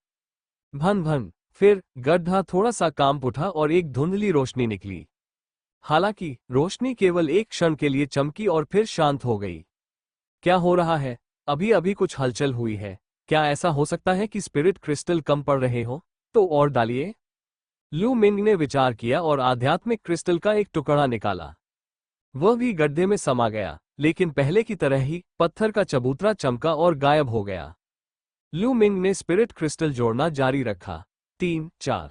भन भन। फिर गड्ढा थोड़ा सा कांप उठा और एक धुंधली रोशनी निकली। हालांकि रोशनी केवल एक क्षण के लिए चमकी और फिर शांत हो गई। क्या हो रहा है? अभी अभी कुछ हलचल हुई है। क्या ऐसा हो सकता है कि स्पिरिट क्रिस्टल कम पड़ रहे हो? तो और डालिए। लू मिंग ने विचार किया और आध्यात्मिक क्रिस्टल का एक टुकड़ा निकाला। वह भी गड्ढे में समा गया, लेकिन पहले की तरह ही पत्थर का चबूतरा चमका और गायब हो गया। लू मिंग ने स्पिरिट क्रिस्टल जोड़ना जारी रखा। 3, 4,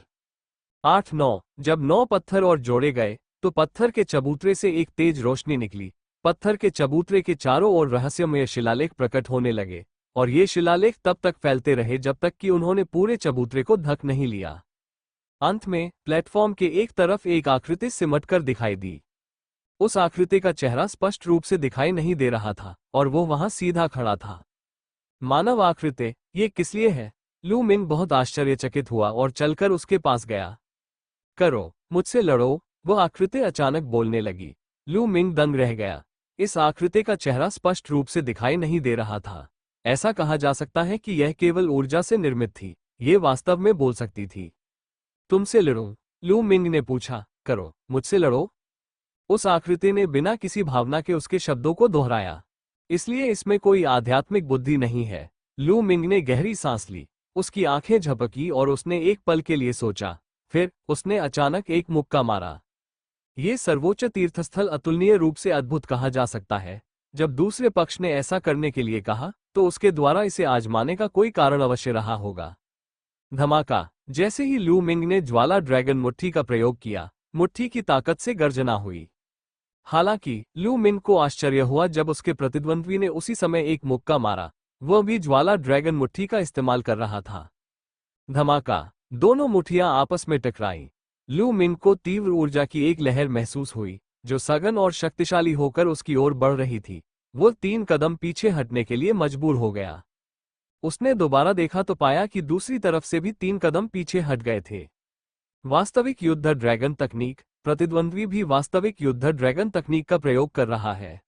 8, 9। जब 9 पत्थर और जोड़े गए, तो पत्थर के चबूतरे से एक तेज रोशनी निकली। पत्थर के चबूतरे के चारों ओर रहस्यमय शिलालेख प्रकट होने लगे, और ये शिलालेख तब तक फैलते रहे जब तक कि उन्होंने पूरे चबूतरे को ढक नहीं लिया। अंत में प्लेटफॉर्म के एक तरफ एक आकृति सिमटकर दिखाई दी। उस आकृति का चेहरा स्पष्ट रूप से दिखाई नहीं दे रहा था, और वो वहां सीधा खड़ा था। मानव आकृति, ये किस लिए है? लू मिंग बहुत आश्चर्यचकित हुआ और चलकर उसके पास गया। करो, मुझसे लड़ो, वो आकृति अचानक बोलने लगी। लू मिंग दंग रह गया। इस आकृति का चेहरा स्पष्ट रूप से दिखाई नहीं दे रहा था। ऐसा कहा जा सकता है कि यह केवल ऊर्जा से निर्मित थी। ये वास्तव में बोल सकती थी। तुमसे लड़ूं? लू मिंग ने पूछा। करो, मुझसे लड़ो। उस आकृति ने बिना किसी भावना के उसके शब्दों को दोहराया। इसलिए इसमें कोई आध्यात्मिक बुद्धि नहीं है। लू मिंग ने गहरी सांस ली। उसकी आंखें झपकी और उसने एक पल के लिए सोचा। फिर उसने अचानक एक मुक्का मारा। ये सर्वोच्च तीर्थस्थल अतुलनीय रूप से अद्भुत कहा जा सकता है। जब दूसरे पक्ष ने ऐसा करने के लिए कहा, तो उसके द्वारा इसे आजमाने का कोई कारण अवश्य रहा होगा। धमाका। जैसे ही लू मिंग ने ज्वाला ड्रैगन मुट्ठी का प्रयोग किया, मुट्ठी की ताकत से गर्जना हुई। हालांकि लू मिंग को आश्चर्य हुआ जब उसके प्रतिद्वंद्वी ने उसी समय एक मुक्का मारा, वह भी ज्वाला ड्रैगन मुट्ठी का इस्तेमाल कर रहा था। धमाका, दोनों मुट्ठियां आपस में टकराईं। लू मिंग को तीव्र ऊर्जा की एक लहर महसूस हुई, जो सघन और शक्तिशाली होकर उसकी ओर बढ़ रही थी। वो 3 कदम पीछे हटने के लिए मजबूर हो गया। उसने दोबारा देखा तो पाया कि दूसरी तरफ से भी 3 कदम पीछे हट गए थे। वास्तविक युद्ध ड्रैगन तकनीक। प्रतिद्वंद्वी भी वास्तविक युद्ध ड्रैगन तकनीक का प्रयोग कर रहा है।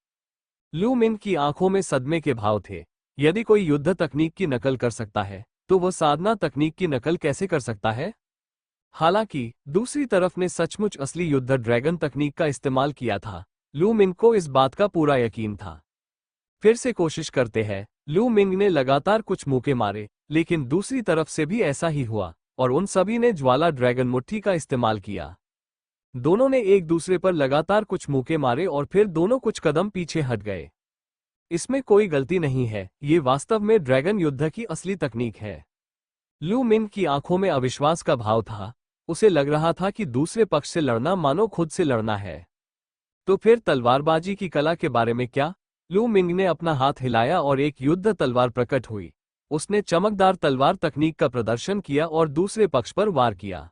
लू मिंग की आंखों में सदमे के भाव थे। यदि कोई युद्ध तकनीक की नकल कर सकता है, तो वह साधना तकनीक की नकल कैसे कर सकता है? हालांकि दूसरी तरफ ने सचमुच असली युद्ध ड्रैगन तकनीक का इस्तेमाल किया था। लू मिंग को इस बात का पूरा यकीन था। फिर से कोशिश करते हैं। लू मिंग ने लगातार कुछ मुक्के मारे, लेकिन दूसरी तरफ से भी ऐसा ही हुआ, और उन सभी ने ज्वाला ड्रैगन मुट्ठी का इस्तेमाल किया। दोनों ने एक दूसरे पर लगातार कुछ मुक्के मारे और फिर दोनों कुछ कदम पीछे हट गए। इसमें कोई गलती नहीं है, ये वास्तव में ड्रैगन युद्ध की असली तकनीक है। लू मिंग की आंखों में अविश्वास का भाव था। उसे लग रहा था कि दूसरे पक्ष से लड़ना मानो खुद से लड़ना है। तो फिर तलवारबाजी की कला के बारे में क्या? लू मिंग ने अपना हाथ हिलाया और एक युद्ध तलवार प्रकट हुई। उसने चमकदार तलवार तकनीक का प्रदर्शन किया और दूसरे पक्ष पर वार किया।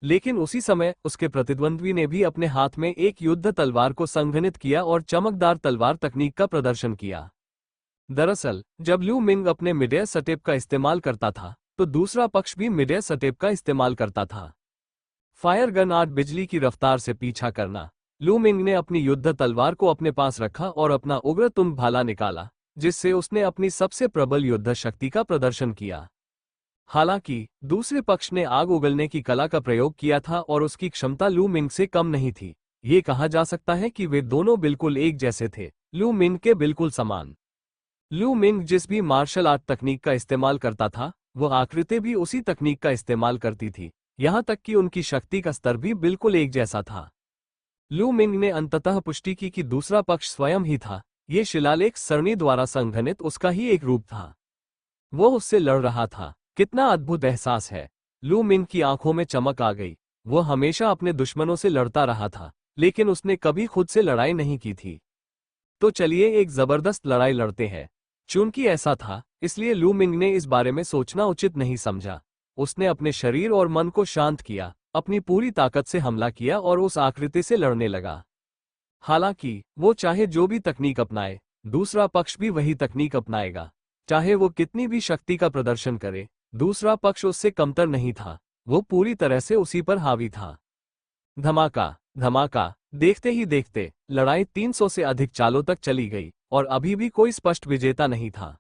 लेकिन उसी समय उसके प्रतिद्वंद्वी ने भी अपने हाथ में एक युद्ध तलवार को संघनित किया और चमकदार तलवार तकनीक का प्रदर्शन किया। दरअसल, जब लू मिंग अपने मिड-एयर स्टेप का इस्तेमाल करता था, तो दूसरा पक्ष भी मिड-एयर स्टेप का इस्तेमाल करता था। फायर गन आर्ट बिजली की रफ्तार से पीछा करना। लू मिंग ने अपनी युद्ध तलवार को अपने पास रखा और अपना उग्र तुंग भाला निकाला, जिससे उसने अपनी सबसे प्रबल युद्ध शक्ति का प्रदर्शन किया। हालांकि दूसरे पक्ष ने आग उगलने की कला का प्रयोग किया था और उसकी क्षमता लू मिंग से कम नहीं थी। ये कहा जा सकता है कि वे दोनों बिल्कुल एक जैसे थे, लू मिंग के बिल्कुल समान। लू मिंग जिस भी मार्शल आर्ट तकनीक का इस्तेमाल करता था, वह आकृति भी उसी तकनीक का इस्तेमाल करती थी, यहाँ तक कि उनकी शक्ति का स्तर भी बिल्कुल एक जैसा था। लू मिंग ने अंततः पुष्टि की कि दूसरा पक्ष स्वयं ही था। ये शिलालेख सरणी द्वारा संघनित उसका ही एक रूप था। वो उससे लड़ रहा था। कितना अद्भुत एहसास है। लू मिंग की आंखों में चमक आ गई। वो हमेशा अपने दुश्मनों से लड़ता रहा था, लेकिन उसने कभी खुद से लड़ाई नहीं की थी। तो चलिए एक जबरदस्त लड़ाई लड़ते हैं। चूंकि ऐसा था, इसलिए लू मिंग ने इस बारे में सोचना उचित नहीं समझा। उसने अपने शरीर और मन को शांत किया, अपनी पूरी ताकत से हमला किया और उस आकृति से लड़ने लगा। हालांकि वो चाहे जो भी तकनीक अपनाए, दूसरा पक्ष भी वही तकनीक अपनाएगा। चाहे वो कितनी भी शक्ति का प्रदर्शन करे, दूसरा पक्ष उससे कमतर नहीं था। वो पूरी तरह से उसी पर हावी था। धमाका धमाका, देखते ही देखते लड़ाई 300 से अधिक चालों तक चली गई और अभी भी कोई स्पष्ट विजेता नहीं था।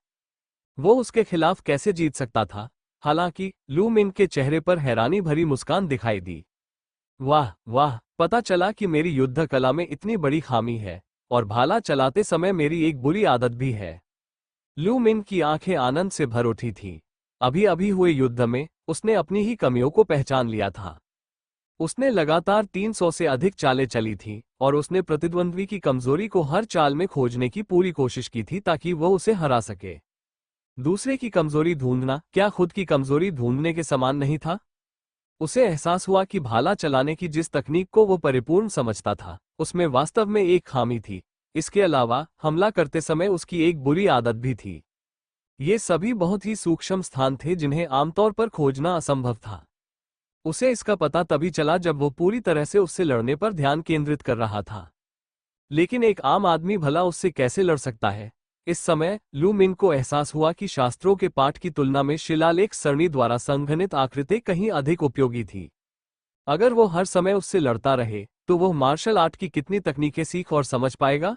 वो उसके खिलाफ कैसे जीत सकता था? हालांकि लू मिंग के चेहरे पर हैरानी भरी मुस्कान दिखाई दी। वाह वाह, पता चला कि मेरी युद्ध कला में इतनी बड़ी खामी है, और भाला चलाते समय मेरी एक बुरी आदत भी है। लू मिंग की आंखें आनंद से भर उठी थीं। अभी अभी हुए युद्ध में उसने अपनी ही कमियों को पहचान लिया था। उसने लगातार 300 से अधिक चालें चली थीं और उसने प्रतिद्वंद्वी की कमजोरी को हर चाल में खोजने की पूरी कोशिश की थी ताकि वह उसे हरा सके। दूसरे की कमजोरी ढूंढना क्या खुद की कमजोरी ढूंढने के समान नहीं था? उसे एहसास हुआ कि भाला चलाने की जिस तकनीक को वो परिपूर्ण समझता था, उसमें वास्तव में एक खामी थी। इसके अलावा हमला करते समय उसकी एक बुरी आदत भी थी। ये सभी बहुत ही सूक्ष्म स्थान थे जिन्हें आमतौर पर खोजना असंभव था। उसे इसका पता तभी चला जब वो पूरी तरह से उससे लड़ने पर ध्यान केंद्रित कर रहा था। लेकिन एक आम आदमी भला उससे कैसे लड़ सकता है? इस समय लू मिंग को एहसास हुआ कि शास्त्रों के पाठ की तुलना में शिलालेख सरणी द्वारा संघनित आकृति कहीं अधिक उपयोगी थी। अगर वो हर समय उससे लड़ता रहे, तो वह मार्शल आर्ट की कितनी तकनीकें सीख और समझ पाएगा?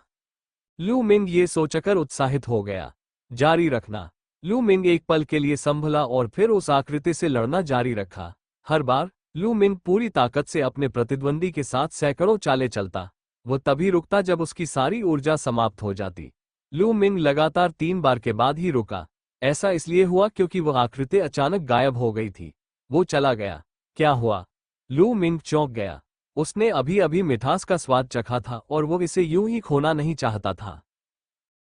लू मिंग ये सोचकर उत्साहित हो गया। जारी रखना। लू मिंग एक पल के लिए संभला और फिर उस आकृति से लड़ना जारी रखा। हर बार लू मिंग पूरी ताकत से अपने प्रतिद्वंदी के साथ सैकड़ों चालें चलता। वो तभी रुकता जब उसकी सारी ऊर्जा समाप्त हो जाती। लू मिंग लगातार 3 बार के बाद ही रुका। ऐसा इसलिए हुआ क्योंकि वह आकृति अचानक गायब हो गई थी। वो चला गया। क्या हुआ? लू मिंग चौंक गया। उसने अभी अभी मिठास का स्वाद चखा था और वो इसे यूं ही खोना नहीं चाहता था।